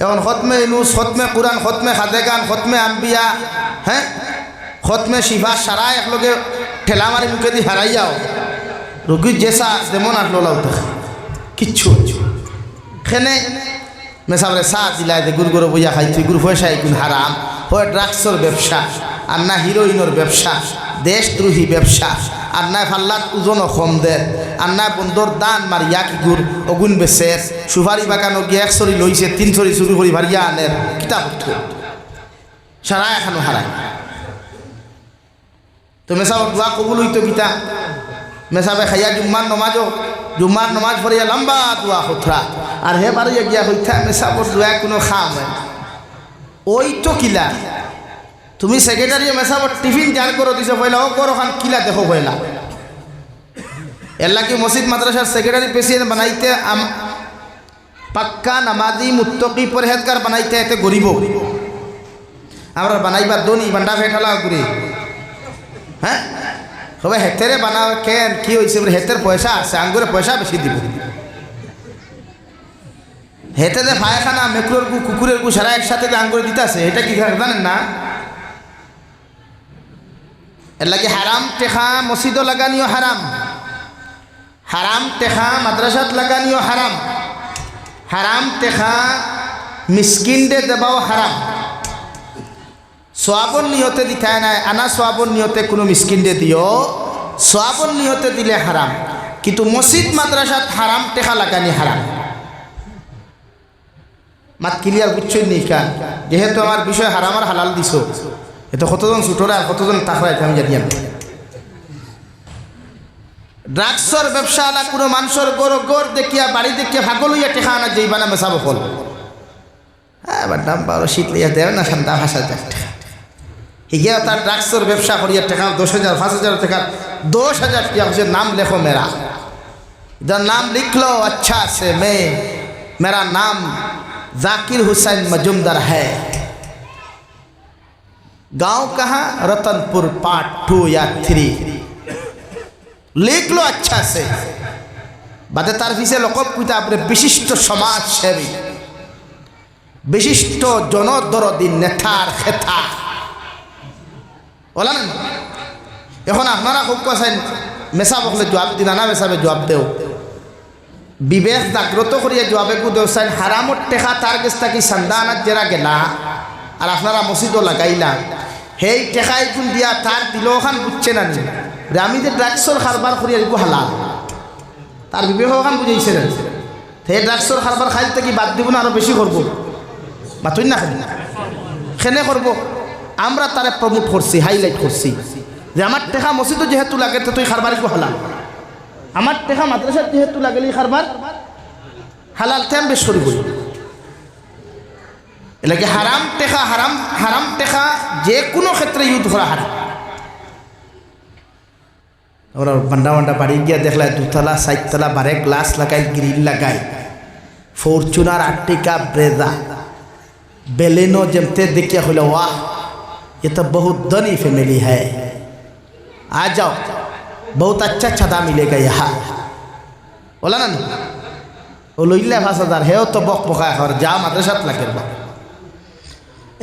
এখন খতমে ইনুস খতমে কুরআন খতমে খাদেগান খতমে আম্বিয়া হ্যাঁ খতমে শিফা সারা একলগে ঠেলা মারি মুখে দিয়ে হারাই যাও রুগীর জেসা যেমন আসলো লাউ কিচ্ছু খেনে মেসাবরে চা দিলাই দে গুড় গুড়ো বইয়া খাইছি গুড় পয়সা এগুন হারাম হয় ড্রাগসর ব্যবসা আর না হিরোইনের ব্যবসা দেশদ্রোহী ব্যবসা আর না ফাল্লাত ওজন কম দে আর না বন্ধর দান মারিয়া কি গুড় অগুন বেচের সুপারি বাগানো গিয়ে 1 ছড়ি লইছে 3 ছড়ি চুরি করি ভারিয়া আনের কিতাব সারা এখানো হারায় তো মেসাবর দোয়া কবুল হইতো কিতা মেসাবে খাইয়া জুম্মার নমাজ পড়িয়া লম্বা দোয়া হথরা আর হে বাড়িয়া গিয়া হইতা মেসাবর দোয়া কোনো খাম ওই তো কিলা তুমি সেক্রেটারি মেসাবর টিফিন জার করে দিছো পয়লা ও করো খান কিলা দেখো পয়লা এর লাগি মসজিদ মাদ্রাসার সেক্রেটারি প্রেসিডেন্ট বানাইতে পাক্কা নামাজি মুত্তকি পরহেজগার বানাইতে এতে গরিব আমরা বানাইবার দনি বান্ডা ফেটালা ঘুরে হ্যাঁ সবাই হেতেরে বানাও কেন কি হয়েছে হেতের পয়সা আছে আঙ্গুরে পয়সা বেশি দিব হেতে যে পায়খানা মেকুরের গু কুকুরের গু সারা একসাথে যে আঙ্গুরে দিতে আছে এটা কি জানেন না এর লাগে হারাম টেকা মসজিদও লাগানিও হারাম হারাম টেকা মাদ্রাসাত লাগানিও হারাম হারাম টেকা মিসকিনদের দেবাও হারাম সোয়াবর নিয়তে দিখায় নাই আনা সোয়াবর নিয়তে কোনো মিসকিনদে দিও সোয়াবর নিয়তে দিলে হারাম কিন্তু মসজিদ মাদ্রাসাত হারাম টেকা লাগানি হারাম মাত ক্লিয়ার বুঝছই নি কান যেহেতু আমার বিষয় হারাম আর হালাল দিছো এতো কতজন ছুটরা আর কতজন তাকরাই আমি জানি না ড্রাগসর ব্যবসা আলা কোনো মানুষের গড় দেখিয়া বাড়ি দেখিয়া ভাগল হইয়া টেকা আনা যাইবা না মেসাবো ফল এবার দাম 12 শীত লইয়া দেয় না ঠান্ডা ভাষা যাচ্ছে হিগিয়া তার ড্রাগসর ব্যবসা করিয়া টাকা 10,000 5,000 টাকা 10,000 টাকা मुझे नाम लिखो मेरा इधर नाम लिख लो अच्छा से मैं मेरा नाम जाकिर हुसैन मजुमदार है गांव कहाँ रतनपुर पार्ट 2 या 3 लिख लो अच्छा से बादे तार फिसे लोकब कुता अपने विशिष्ट समाज सेवी विशिष्ट জনদরদি নেতার খেতা বলেন এখন আপনারা খুব কোসেন মেসা বকলে জবাব দিনা না মেসাবে জবাব দেও বিবেক জাগ্রত করিয়া জবাবে কু দেও চাই হারামত টেকা তার কাছ থাকি চান্দা আনাত জেরা গেলা আর আপনারা মসজিদও লাগাইলা সেই টেকাই গুণ দিয়া তার দিলখান বুঝছে না নি আমি যে ড্রাগসর কারবার করি এগুলো হালাল তার বিবেকখান বুঝাইছে না সেই ড্রাগসর কারবার খাইল থেকে বাদ দিব না আরো বেশি করবো মাতুই না খালি খেনে করবো আমরা তারে প্রমোট করছি হাইলাইট করছি যে আমার টেকা মসজিদও যেহেতু লাগে তো তুই কারবার একটু হালাল আমার টেকা মাদ্রাসার যেহেতু লাগেলি কারবার হালাল তেম বেশ করিব এলাকি হারাম টেকা হারাম টেকা যে কোনো ক্ষেত্রে ইউজ করা হারাম ওরা বান্ডা বাড়ি গিয়া দেখলা দুতলা সাইতলা বারে গ্লাস লাগাই গ্রিল লাগাই ফরচুনার আর্টিকা ব্রেজা बेलेनो जमते देखिए बोले वाह ये तो बहुत धनी फैमिली है आ जाओ बहुत अच्छा छदा मिलेगा यहाँ बोला ना वो लोइले भाषादार है तो बक बका और जा मदरसात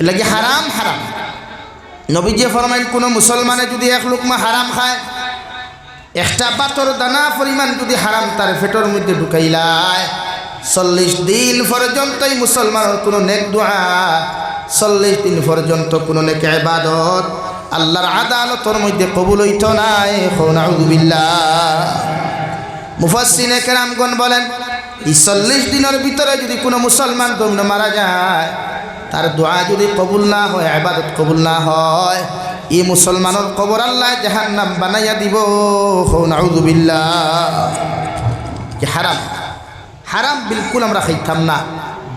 लगे हाराम हाराम नबी जी फरमाइन कोनो मुसलमाने যদি এক লুকমা হারাম খায় একটা পাথর দানা পরিমাণ যদি হারাম তার পেটের মধ্যে ঢুকাইলায় 40 দিন পর্যন্ত এই মুসলমানের কোনো নেক দোয়া 40 দিন পর্যন্ত কোনো নেক ইবাদত আল্লাহর আদালতের মধ্যে কবুল হইতো না নাউযু বিল্লাহ মুফাসসিরিনে কেরামগণ বলেন এই 40 দিনের ভিতরে যদি কোনো মুসলমান দম মারা যায় তার দোয়া যদি কবুল না হয় ইবাদত কবুল না হয় এই মুসলমানের কবর আল্লাহ জাহান্নাম বানাইয়া দিব নাউযু বিল্লাহ কি হারাম হারাম বিলকুল আমরা খাইতাম না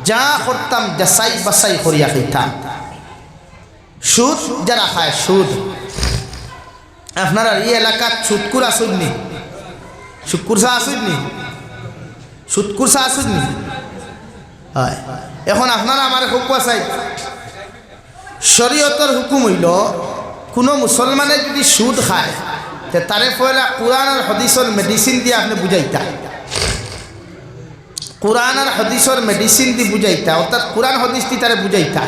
যা করতাম যাচাই বাছাই করিয়া খাইতাম সুদ যারা খায় সুদ আপনারা এই এলাকার সুদকুর আসুননি সুদকুরসা আসুননি সুদকুরসা আসুননি হয় এখন আপনারা আমার হুকুম চাই শরীয়তের হুকুম হইল কোনো মুসলমানে যদি সুদ খায় তারে পয়লা কোরআন আর হাদিসের মেডিসিন দিয়ে আপনি বুঝাইতা কোরআন আর হাদিসের মেডিসিন দিয়ে বুঝাইতা অর্থাৎ কোরআন হাদিস দিয়ে তারে বুঝাইতা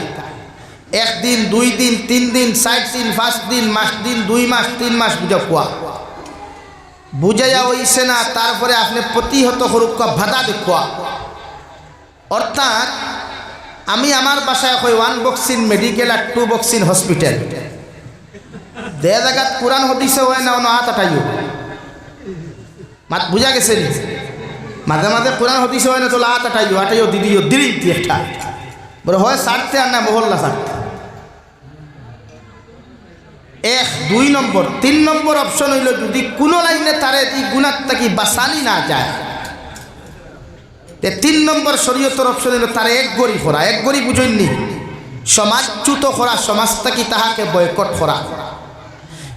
1 দিন 2 দিন 3 দিন 7 দিন 5 দিন মাস দিন 2 মাস 3 মাস বুঝা কোয়া বুঝাইয়া হইছে না তারপরে আপনি প্রতিহত হরুক বাধা দেখুয়া অর্থাৎ আমি আমার বাসায় কই 1 বক্সিন মেডিকেল আর 2 বক্সিন হসপিটাল দে জায়গাত কোরআন হাদিসে হয় না অন্য হাত আটাইও মাত বুঝা গেছে নি মাঝে মাঝে কোরআন হাদিসে হয় না তো হাত আটাইও দিদিও দিলি একটা বলে হয় সারতে আর না মহল্লা সারতে 1 2 নম্বর 3 নম্বর অপশন হইল যদি কোনো লাইনে তারে এই গুনাহ থেকে বাঁচানি না যায় তে 3 নম্বর শরীয়তের অপশন হইল তারে এক গরি করা এক গরি বুঝইনি সমাজচ্যুত করা সমাজ থেকে তাহাকে বয়কট করা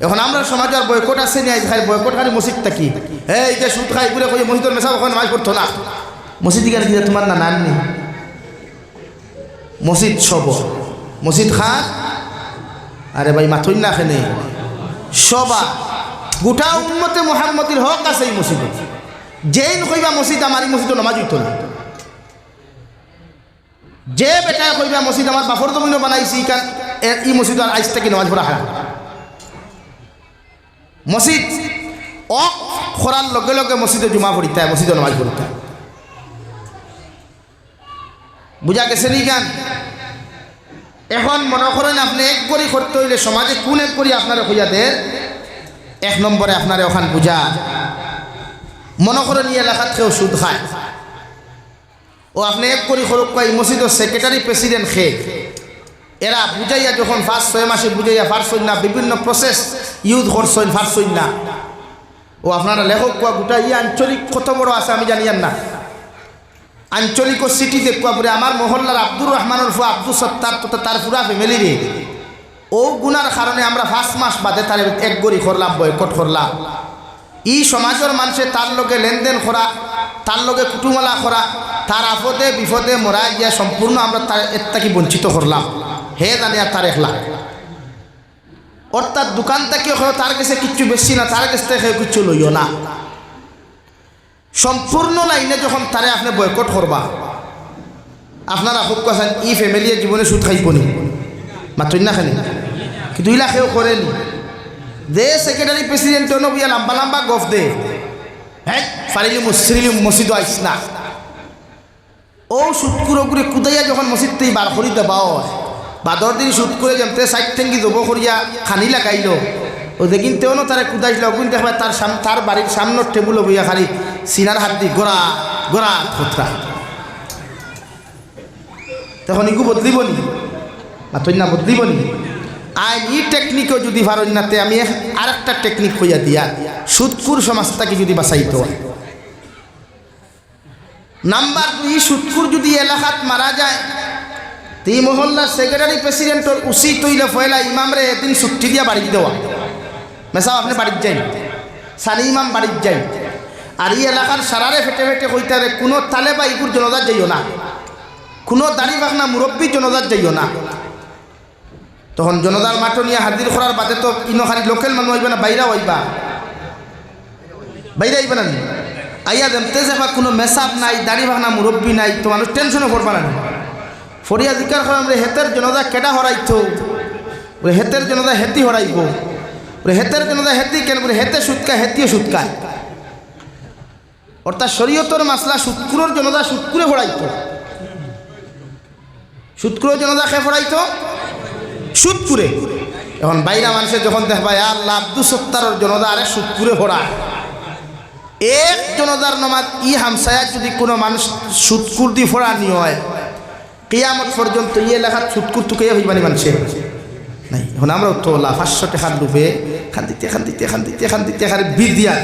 এখন আমরা সমাজের বয়কট আছে নি খাই বয়কট খালি মসজিদ থাকি এই যে সুদ খাই ঘুরে কই মসজিদের মেশা ওখানে নামাজ পড়তো না মসজিদ গিয়ে কি তোমার না নাননি মসজিদ সব মসজিদ খান আরে ভাই মাথুই না খেনে সবা গোটা উম্মতে মুহাম্মদের হক আছে এই মসজিদে যেই কইবা মসজিদ আমার মসজিদে নামাজ হইতো না যে বেটা কইবা মসজিদ আমার বাফর জমিন বানাইছি কারণ এই মসজিদ আর আইস থেকে নামাজ পড়া হারাম মসজিদ অক খরার লগে লগে মসজিদে জুমা পড়িতে হয় মসজিদে নামাজ পড়িতে হয় বুঝা গেছে নি গান এখন মনে করেন আপনি এক করি করতে হইলে সমাজে কোন এক করি আপনারা খুঁজা দেন 1 নম্বরে আপনারা ওখান বুঝা মনে করেন এই এলাকাত কেউ সুদ খায় ও আপনি এক করি করুক কয় মসজিদের সেক্রেটারি প্রেসিডেন্ট খেয়ে এরা বুঝাইয়া যখন 5-6 মাসে বুঝাইয়া পারছই না বিভিন্ন প্রসেস ইউজ করছেন পারছই না ও আপনারা লেখক কোয়া গোটা ই আঞ্চলিক কত বড় আছে আমি জানিয়ান না আঞ্চলিক সিটি দেখুয়া পরে আমার মহল্লার আব্দুর রহমানের ফুয়া আব্দুল সত্তার তো তার পুরা ফ্যামিলি রে ও গুনার কারণে আমরা 5 মাস বাদে তার এক গড়ি করলাম বয়কট করলাম ই সমাজের মানুষে তার লগে লেনদেন করা তার লগে কুটুমালা করা তার আপদে বিপদে মরা গিয়া সম্পূর্ণ আমরা তার এর থেকে বঞ্চিত করলাম হে জানিয়া তার একলা অর্থাৎ দোকান থেকে তার কাছে কিচ্ছু বেশি না তার কাছ থেকে কিচ্ছু লইও না সম্পূর্ণ লাইনে যখন তারে আপনি বয়কট করবা আপনারা খুব কথা ই ফ্যামিলির জীবনে সুদ খাইব নি মাত্র না খালি কিন্তু ইলা কেউ করেনি যে সেক্রেটারি প্রেসিডেন্ট নবিয়া লম্বা লম্বা গফ দে হ্যাঁ ফারিলি মুসরিলি মসজিদ আইস না ও সুৎকুরো করে কুদাইয়া যখন মসজিদ থেকে বার করি দেবাও বাদর দিন সুৎ করে যেমতে সাইড থেকে জব করিয়া খানি লাগাইল ও দেখিন তেও তারা কুদাইছিল অগুন দেখবা তার বাড়ির সামনের টেবুল বইয়া খালি সিনার হাত দি গোড়া গোড়া থোতরা তখন ইগু বদলিব নি মাতই না বদলিব নি আইন ই টেকনিকও যদি ভারণ্যাতে আমি আর একটা টেকনিক হইয়া দিয়া সুৎকুর সমাজটাকে যদি বাঁচাইতে হয় নাম্বার 2 সুৎকুর যদি এলাকাত মারা যায় তি মহল্লার সেক্রেটারি প্রেসিডেন্টর উচিত হইলে ফয়লা ইমামরে এদিন ছুটি দিয়া বাড়ি দেওয়া মেসাও আপনি বাড়ির যাই সানি ইমাম বাড়ির যাই আর এই এলাকার সারারে ফেটে ফেটে কইতারে কোনো তালে বা ইগুর জনজাত যাইও না কোনো দাড়ি বাগনা মুরব্বী জনজাত যাইও না তখন জনতার মাঠো নিয়ে হাজির করার বাদে তো ইনো খালি লোকাল মানুষ হইবে না বাইরা হইবা বাইরে আইবা না আইয়া দেমতে যাবা কোনো মেসাপ নাই দাড়ি ভাঙনা মুরব্বী নাই তো মানুষ টেনশনে পড়বা না ফরিয়া জিকার করে আমরা হেতের জনতা কেডা হরাইতো ওই হেতের জনতা হেতি হরাইব ওই হেতের জনতা হেতি কেন বলে হেতে সুৎকা হেতিও সুৎকায় অর্থাৎ শরীয়তর মাসলা সুৎকুরের জনতা সুৎকুরে হরাইতো সুৎকুরের জনতা খে হরাইতো সুৎকুরে এখন বাইরা মানুষের যখন দেখবা আল্লাহ আব্দুল সত্তারের জনতা আরে সুৎকুরে ভরা এক জনতার নামাজ ই হামসায়া যদি কোনো মানুষ সুৎকুর দি ফোড়ানি হয় কিয়ামত পর্যন্ত এই এলাকার সুৎকুর তুকে হইবানি মানুষের নাই এখন আমরা তো 500 টাকার ডুবে খান দিতে খারে বীর দিয়া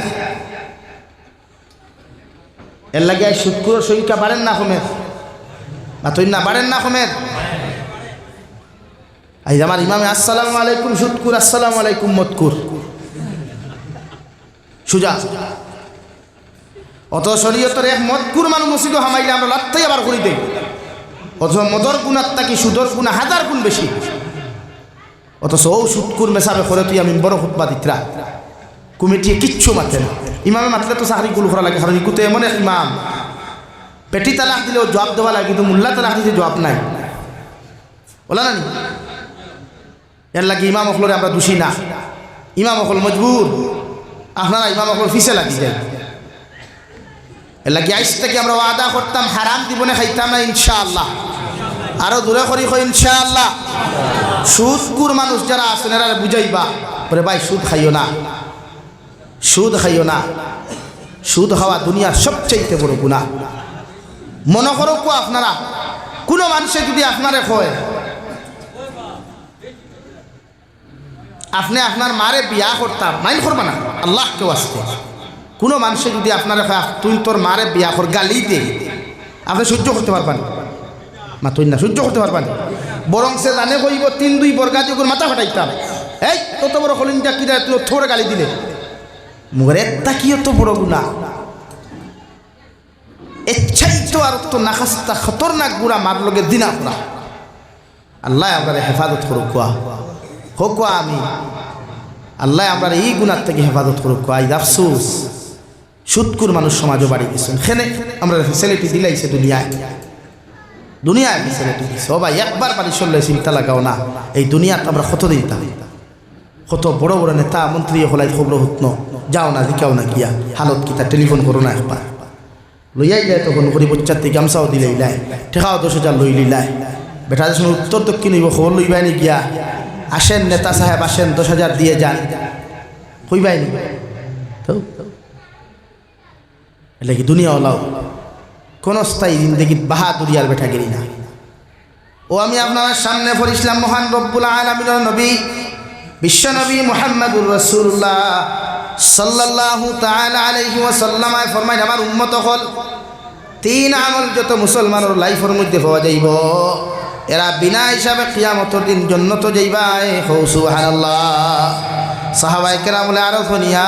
এর লাগে সুৎকুরের সংখ্যা বাড়েন না কমের মাতই না বাড়েন না কমের আজ আমার ইমামে আসসালামু আলাইকুম সুৎকুর আসসালামু আলাইকুম মতকুর সুজা অত শরীয়তের এক মতকুর মানুষ মসজিদ হামাইলে আমরা লাত্তাই আবার করি দেই অথচ মদর গুণার তাকি সুদর গুণা 1000 গুণ বেশি অথচ ও সুৎকুর মেসাবে করে তুই আমি বড় খুতবা দিতরা কমিটি কিচ্ছু মাতে না ইমামে মাতলে তো চাকরি গুলো করা লাগে কারণ ইকুতে এমন এক ইমাম পেটি তালাক দিলেও জবাব দেওয়া লাগে কিন্তু মোল্লা তালাক দিতে জবাব নাই বলা না এর লাগে ইমাম অকলরে আমরা দোষী না ইমাম অকল মজবুর আপনারা ইমাম অকল ফিসে লাগি যায় এর লাগে আইস থেকে আমরা ওয়াদা করতাম হারাম জীবনে খাইতাম না ইনশাআল্লাহ আরো দূরে করি কই ইনশাআল্লাহ সুদকুর মানুষ যারা আছেন এরা বুঝাইবা বলে ভাই সুদ খাইও না সুদ খাইও না সুদ খাওয়া দুনিয়ার সবচেয়ে বড় গুনাহ মনে করো কো আপনারা কোনো মানুষে যদি আপনারে কয় আপনি আপনার মারে বিয়া করতাম মাইল করবা না আল্লাহ কেউ আসতে কোনো মানুষে যদি আপনার তুই তোর মারে বিয়া কর গালি দে আপনি সহ্য করতে পারবেন মা তুই না সহ্য করতে পারবেন বরং সে জানে কইব 3-2 বর্গাজি করে মাথা ফাটাইতাম এই তত বড় হলিনটা কি দেয় তুই থোড়ে গালি দিলে মুখের একটা কি অত বড় গুণা ইচ্ছাই তো আর তো নাখাস্তা খতরনাক গুণা মার লগে দিনা করা আল্লাহ আপনার হেফাজত করুক হোক আমি আল্লাহ আমরা এই গুণার থেকে হেফাজত করুক আজ আফসোস সুৎকুর মানুষ সমাজও বাড়ি গেছেন সেখানে আমরা ফেসিলিটি দিলাইছে দুনিয়ায় ফেসিলিটি দিচ্ছে ও ভাই একবার বাড়ি চললে চিন্তা লাগাও না এই দুনিয়াতে আমরা কত দিতাম কত বড় বড় নেতা মন্ত্রী হলাই খবর হত যাও না দিকাও না গিয়া হালত কিতা টেলিফোন করো না একবার লইয়াই যায় তখন গরিব বাচ্চার থেকে গামছাও দিলেই লাই ঠেকাও 10,000 লইলি লাই বেটা যখন উত্তর দক্ষিণ হইব খবর লইবাইনি গিয়া আসেন নেতা সাহেব আসেন 10,000 দিয়ে যান কইবাইনি তো এটা কি দুনিয়া ওলাও কোন স্থায়ী জিন্দগি বাহাদুরিয়ার বেঠাগিরি না ও আমি আপনার সামনে পড়িছিলাম মহান রব্বুল আলামিনের নবী বিশ্ব নবী মুহাম্মদুর রাসূলুল্লাহ সাল্লাল্লাহু তাআলা আলাইহি ওয়াসাল্লাম ফরমায় আমার উম্মত হল 3 আমল যত মুসলমানের লাইফের মধ্যে পাওয়া যাইব এরা বিনা হিসাবে কিয়ামতের দিন জান্নাত যাইবা হো সুবহানাল্লাহ সাহাবায়ে কেরাম বলে আরো ফনিয়া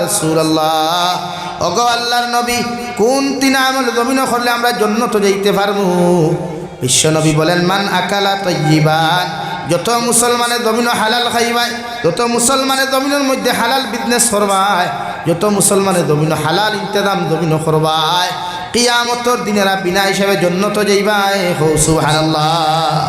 রাসূলুল্লাহ ওগো আল্লাহর নবী কোন 3 আমল জমিন করলে আমরা জান্নাত যাইতে পারবো বিশ্ব নবী বলেন মান আকালা তাইয়িবান যত মুসলমানের জমিন হালাল খাইবায় যত মুসলমানের জমিনের মধ্যে হালাল বিজনেস করবায় যত মুসলমানের জমিন হালাল ইন্তজাম জমিন করবায় কিয়ামতের দিনেরা বিনা হিসাবে জান্নাত যাইবায় হো সুবহানাল্লাহ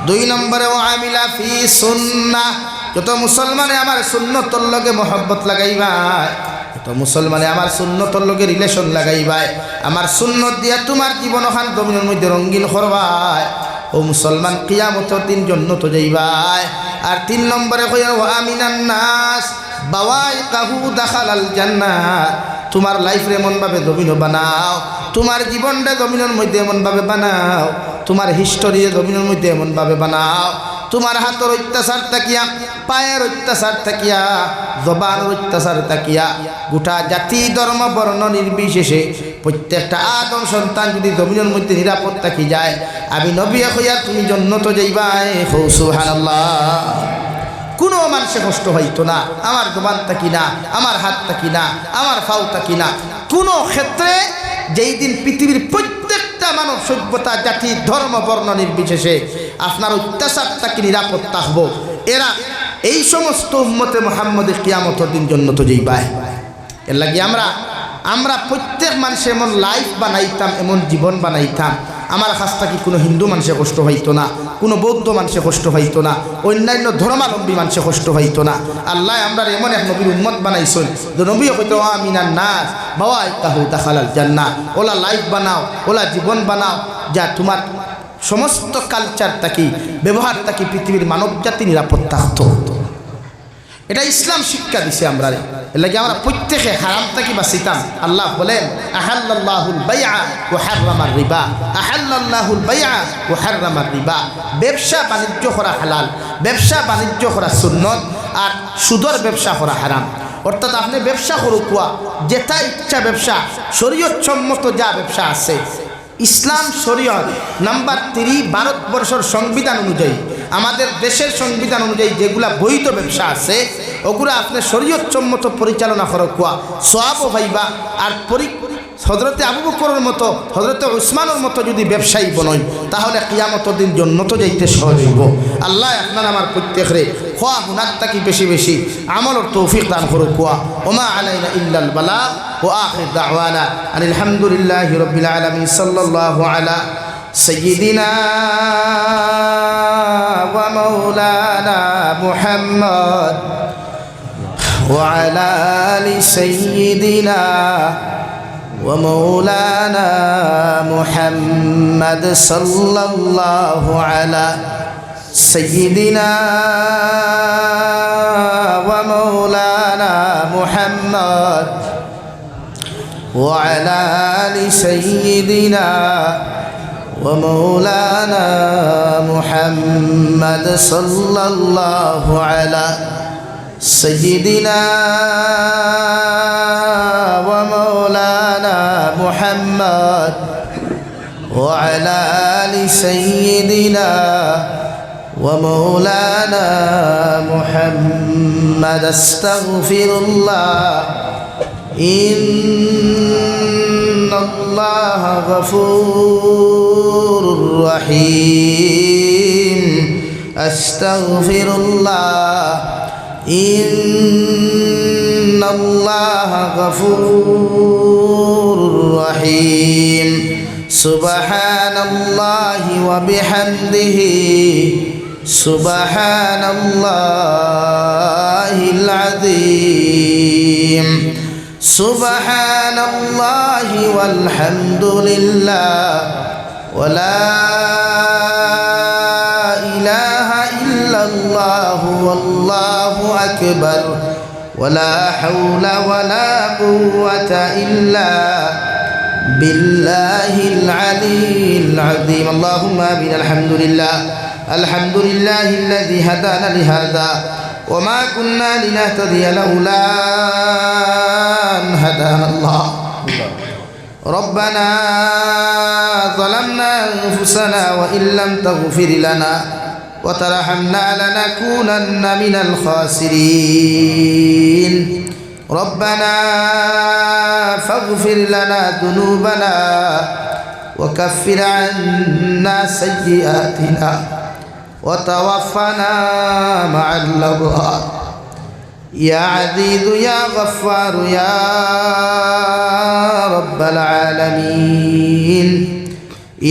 2 নম্বরে ও আমিলা ফি সুন্নাহ যত মুসলমানে আমার সুন্নতর লগে মোহব্বত লাগাইবাই, যত মুসলমানে আমার সুন্নতর লগে রিলেশন লাগাইবাই, আমার সুন্নত দিয়া তোমার জীবন ওখান জমিনের মধ্যে রঙিন করবাই, ও মুসলমান কিয়ামতের দিন জান্নাতে যাইবাই। আর 3 নম্বরে কইয়া ওয়া আমিনান নাস বাওয়াইকাহু দাখালাল জান্নাত। তোমার লাইফে এমনভাবে জমিন বানাও, তোমার জীবনটা জমিনের মধ্যে এমনভাবে বানাও, তোমার হিস্টোরি জমিনের মধ্যে এমনভাবে বানাও, তোমার হাতের অত্যাচার থাকিয়া, পায়ের অত্যাচার থাকিয়া, জবানের অত্যাচার থাকিয়া গোটা জাতি ধর্ম বর্ণ নির্বিশেষে প্রত্যেকটা আদম সন্তান যদি জমিনের মধ্যে নিরাপদ থাকি যায়, আমি নবী হইয়া তুমি জান্নাতে যাইবাই। সুবহানাল্লাহ। কোনো মানুষে কষ্ট হইতো না, আমার জবান থাকি না, আমার হাত থাকি না, আমার ফাও থাকি না, কোনো ক্ষেত্রে যেই দিন পৃথিবীর প্রত্যেকটা মানব সভ্যতা জাতি ধর্ম বর্ণ নির্বিশেষে আপনার অত্যাচার থাকি নিরাপদ থাকবো, এরা এই সমস্ত উম্মতে মুহাম্মদের কিয়ামতের দিন জান্নাতে যাইবাই। এর লাগি আমরা প্রত্যেক মানুষে এমন লাইফ বানাইতাম, এমন জীবন বানাইতাম, আমার কাছ থেকে কোনো হিন্দু মানুষে কষ্ট হইতো না, কোনো বৌদ্ধ মানুষে কষ্ট হইতো না, অন্যান্য ধর্মাবলম্বী মানুষে কষ্ট হইতো না। আল্লাহ আমরা এমন এক নবীর উম্মত বানাইছেন যে নবী হইতো আমিনান নাস বাওয়াইকাহু দাখালাল জান্নাহ। ওলা লাইফ বানাও, ওলা জীবন বানাও যা তোমার সমস্ত কালচার থাকি, ব্যবহার থাকি পৃথিবীর মানব জাতি নিরাপদ থাকতো। এটা ইসলাম শিক্ষা দিছে আমরা। এর লাগে আমরা প্রত্যেকে হারাম থাকি বাঁচিতাম। আল্লাহ বলেন আহাল্লাল্লাহুল বাইআ ওয়া হাররামার রিবা, আহাল্লাল্লাহুল বাইআ ওয়া হাররামার রিবা। ব্যবসা বাণিজ্য করা হালাল, ব্যবসা বাণিজ্য করা সুন্নত, আর সুদর ব্যবসা করা হারাম। অর্থাৎ আপনি ব্যবসা করুক, যেটা ইচ্ছা ব্যবসা, শরীয়ত সম্মত যা ব্যবসা আছে, ইসলাম শরীয়ত নাম্বার 3 ভারতবর্ষের সংবিধান অনুযায়ী, আমাদের দেশের সংবিধান অনুযায়ী যেগুলা বৈধ ব্যবসা আছে ওগুলো আপনি শরীয়ত সম্মত পরিচালনা করকুয়া সওয়াবও পাইবা। আর হযরতে আবু বকরের মতো, হযরতে উসমানের মতো যদি ব্যবসায়ী বনই তাহলে কিয়ামতের দিন জান্নাতে যাইতে সহজ হইব। আল্লাহ আপনার আমার প্রত্যেকরে খোয়া হুনার থাকি বেশি বেশি আমলের তৌফিক দান করকুয়া। ওমা আলাইনা ইল্লাল বালাগ ওয়া আখির দাওয়ানা আনিল হামদুলিল্লাহি রাব্বিল আলামিন। সাল্লাল্লাহু আলা সাইয়্যিদিনা ওয়া মাওলানা মুহাম্মদ ওয়া আলা আলি সাইয়্যিদিনা ওয়া মাওলানা মুহাম্মদ সাল্লাল্লাহু আলা সাইয়্যিদিনা ওয়া মাওলানা মুহাম্মদ ওয়া আলা আলি সাইয়্যিদিনা ওয়া মাওলানা মুহাম্মদ সাল্লাল্লাহু আলা সাইয়্যিদিনা ওয়া মাওলানা মুহাম্মদ ওয়া আলা আলি সাইয়্যিদিনা ওয়া মাওলানা মুহাম্মদ। আস্তাগফিরুল্লাহ ইন্নাল্লাহা গফুরুর রহিম। আস্তাগফিরুল্লাহ ইন্নাল্লাহা গফুরুর রহিম। সুবহানাল্লাহি ওয়া বিহামদিহি সুবহানাল্লাহিল আযীম। সুবহানাল্লাহি ওয়াল হামদুলিল্লাহ ওয়া লা ইলাহা ইল্লাল্লাহু ওয়াল্লাহু আকবার ওয়া লা হাওলা ওয়া লা কুওয়াতা ইল্লা বিল্লাহিল আলিয়্যিল আযীম। আল্লাহুম্মা আমিন। আলহামদুলিল্লাহ, আলহামদুলিল্লাহিল্লাযী হাদানা লিহাযা ওয়া মা কুন্না লিনাহতাদিয়া লাউলা আন হাদানাল্লাহ। ربنا ظلمنا أنفسنا وإن لم تغفر لنا وترحمنا لنكونن من الخاسرين. ربنا فاغفر لنا ذنوبنا وكفر عنا سيئاتنا وتوفنا مع الأبرار. يا عزيز يا غفار يا رب العالمين.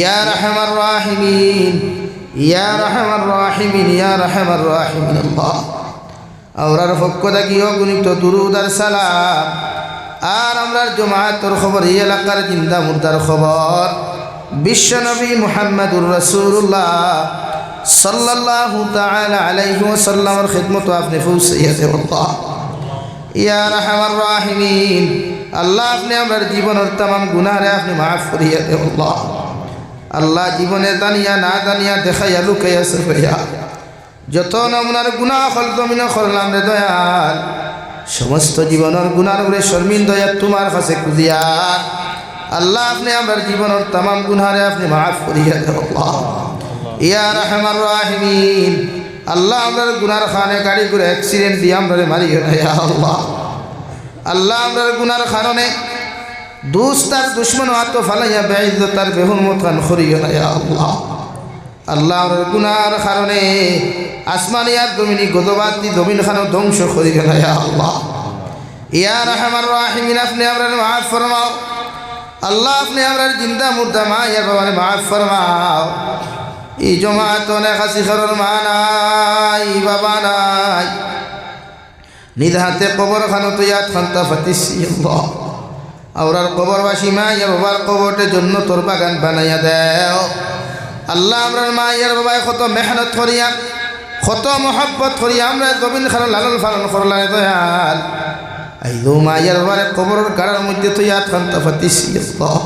يا أرحم الراحمين يا أرحم الراحمين يا أرحم الراحمين. الله আওরার পক্ষ থাকি অগণিত দুরুদ আর সালাম আর আমরার জমায়েতের খবর এই এলাকার জিন্দা মুর্দার খবর বিশ্বনবী মুহাম্মদুর রাসূলুল্লাহ সাল্লাল্লাহু তাআলা আলাইহি ওয়াসাল্লামের খিদমত আপনি পৌঁছাইয়া দেন আল্লাহ ইয়া আরহামার রাহিমিন। আল্লাহ আপনি আমার জীবনের तमाम গুনাহরে আপনি মাফ করিয়া দেন আল্লাহ। আল্লাহ জীবনে দানিয়া না দানিয়া দেখাইয়া লুকাইয়া সফাইয়া যত নমুনার গুনাহ হল জমিনে করলাম রে দয়াল, সমস্ত জীবনের গুনার উপরে শর্মিন্দা তোমার কাছে খুঁজিয়া আল্লাহ আপনি আমার জীবনের तमाम গুনাহরে আপনি মাফ করিয়া দেন আল্লাহ ইয়া আরহামার রাহিমিন। আল্লাহ আমরার গুনার খানে গাড়ি করে অ্যাক্সিডেন্ট দিয়ে আমরা মারিও না ইয়া আল্লাহ। আল্লাহ আমরার গুনার কারণে দুস্তার দুশ্মন আত ফালাইয়া বেইজ্জতার বেহুরমত খান করিও না ইয়া আল্লাহ। আল্লাহ আমরার গুনার কারণে আসমানি আর জমিনি গজবাতি জমিন খানো ধ্বংস করিও না ইয়া আল্লাহ ইয়া আরহামার রাহিমিন। আপনি আমরার মাফ ফরমাও আল্লাহ, আপনি আমরার জিন্দা মুর্দা মা ইয়া বাবারে মাফ ফরমাও। এই জমাত অনেক হাসি খরর মা নাই বাবা নাই, নিজ হাতে কবর খানো তো ইয়াদ খান্তা ফাতিসি আল্লাহ। আওরার কবরবাসী মা ইয়া বাবার কবরটে জন্য তোর বাগান বানাইয়া দেও আল্লাহ। আমরার মা ইয়ার বাবায় কত মেহনত করিয়া কত মহব্বত করিয়া আমরা জমিন খানো লালন পালন করলাম দয়াল। আইলো মা ইয়ার বাবারে কবরের গাড়ার মধ্যে তো ইয়াদ খান্তা ফাতিসি আল্লাহ।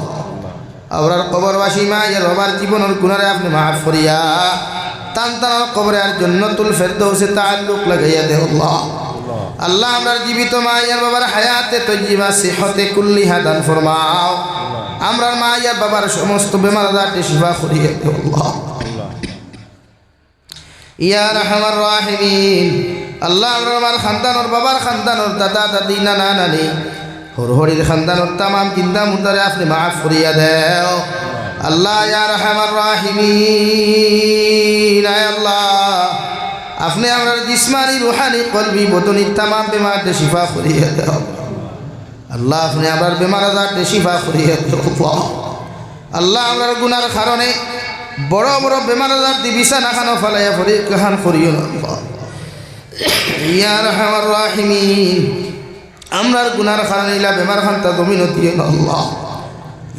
আওরার কবরবাসী মা ইয়ার বাবার জীবনের গুনারে আপনি মাফ করিয়া তান তানার কবরে আর জান্নাতুল ফেরদৌসে তাআল্লুক লাগাইয়া দে আল্লাহ। আল্লাহ আমরার জীবিত মা ইয়ার বাবার হায়াতে তজ্জিবা সিহতে কুল্লিহা দান ফরমাও। আমরার মা ইয়ার বাবার সমস্ত বেমার আজারতে শিফা করিয়া দে আল্লাহ ইয়া আরহামার রাহিমিন। আল্লাহ আমরার খানদানর বাবার খানদানর দাদা দাদি নানা নানি হরহরির খানদানর तमाम জিন্দা মুর্দারে আপনি মাফ করিয়া দেও আল্লাহ ইয়া আরহামার রাহিমিন। আয় আল্লাহ আপনি আমরার জিসমানি রুহানি কলবি বদনি तमाम বেমারতে শিফা করিয়া দেও আল্লাহ। আপনি আমরার বেমার আজারতে শিফা করিয়া দেও আল্লাহ। আমরার গুনার কারণে বড় বড় বেমার আজার দি বিছানা খানো ফালাইয়া পড়ি কাহান করিও না আল্লাহ ইয়া আরহামার রাহিমিন। আমরার গুনার কারণে ইলা বেমার খান্তা জমিন দিও না আল্লাহ।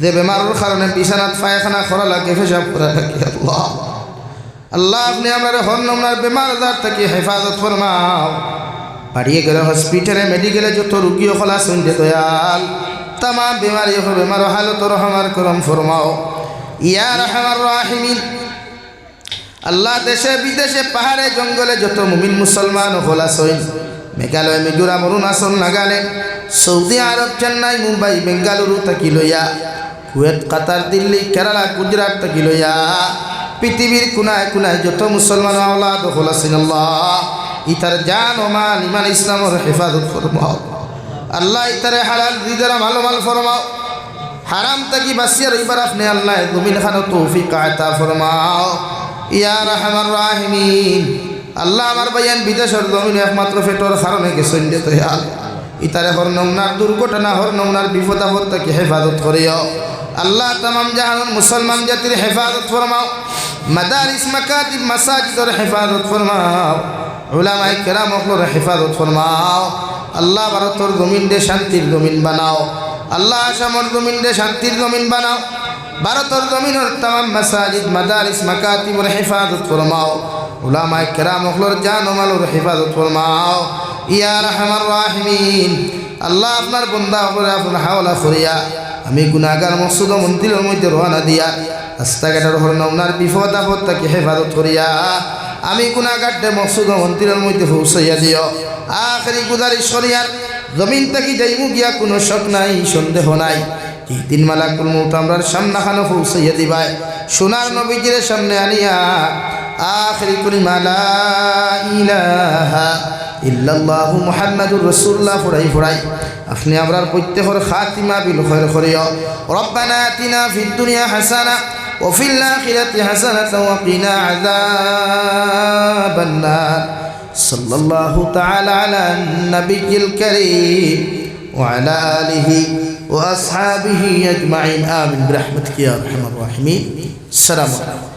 যে বেমারের কারণে বিছানাত পায়খানা করা লাগে পেশাব করা লাগে আল্লাহ। আল্লাহ আপনি আমার হর নমুনার বেমার আজার থেকে হেফাজত ফরমাও। বাড়িয়ে গেলে হসপিটালে মেডিকেলে যত রুগী খোলা শুনতে দয়াল तमाम বেমারি বেমার হালত রহমার করম ফরমাও ইয়া আরহামার রাহিমিন। আল্লাহ দেশে বিদেশে পাহাড়ে জঙ্গলে যত মুমিন মুসলমান খোলা সইন মেঘালয় মিজোরাম অরুণাচল নাগাল্যান্ড সৌদি আরব চেন্নাই মুম্বাই বেঙ্গালুরু থাকি লইয়া কুয়েত কাতার দিল্লি কেরালা গুজরাট থাকি লইয়া পৃথিবীর কোনায় কোনায় যত মুসলমান আওলাদ হল আছেন আল্লাহ ইতার জান ও মাল ইমান ইসলামের হেফাজত ফরমাও আল্লাহ। ইতারে হালাল রিজের ভালো মাল ফরমাও, হারাম থাকি বাঁচিয়ে রইবার আপনি আল্লাহ জমিন খানো তৌফিক আতা ফরমাও ইয়া আরহামার রাহিমিন। আল্লাহ আমার ভাইয়ান বিদেশের জমিনে একমাত্র ফেটোর কারণে গেছেন যে দয়াল ইতারে হর নমুনার দুর্ঘটনা হর নমুনার বিপদ আপদ থেকে হেফাজত করিও আল্লাহ। तमाम জাহানের মুসলমান জাতির হেফাজত ফরমাও, মাদারিস মাকাতিব মাসাজিদের হেফাজত ফরমাও, উলামায়ে কেরাম ওগুলোর হেফাজত ফরমাও আল্লাহ। ভারতের জমিন দে শান্তির জমিন বানাও আল্লাহ। আসামের জমিন দে শান্তির জমিন বানাও। ভারতের জমিনের तमाम মাসাজিদ মাদারিস মাকাতিবের হেফাজত ফরমাও, উলামায়ে কেরাম ওগুলোর জান ও মালের হেফাজত ফরমাও ইয়া আরহামার রাহিমিন। আল্লাহ আপনার বান্দা উপরে আপনি হাওলা করিয়া আমি গুনাহগার মসজিদ ও মন্দিরের মধ্যে রওনা দিয়া রাস্তাঘাটের হর নমুনার বিপদ আপদ থেকে হেফাজত করিয়া আমি গুনাহগারদের মসজিদ ও মন্দিরের মধ্যে পৌঁছাইয়া দিও। আখেরি গুজারিশ করিয়ার জমিন থেকে যাইমু গিয়া কোনো শক নাই সন্দেহ নাই এই দিন মালাকুল মউত আমরার সামনে খানো পৌঁছাইয়া দিবাই সোনার নবীজির সামনে আনিয়া আখেরি কলিমা লা ইলাহা ইল্লাল্লাহু মুহাম্মাদুর রাসূলুল্লাহ পড়াই পড়াই আপনি আমরার প্রত্যেকের খাতিমা বিল খায়র করিও। রব্বানা আতিনা ফিদ দুনিয়া হাসানা ওয়া ফিল আখিরাতি হাসানাতাও ওয়া কিনা আযাবান নার। সাল্লাল্লাহু তাআলা আলা নবিয়িল কারীম ওয়া আলা আলিহি ওয়া আসহাবিহি আজমাইন আমিন বিরহমাতিকা ইয়া আরহামার রাহিমিন। আসসালামু আলাইকুম।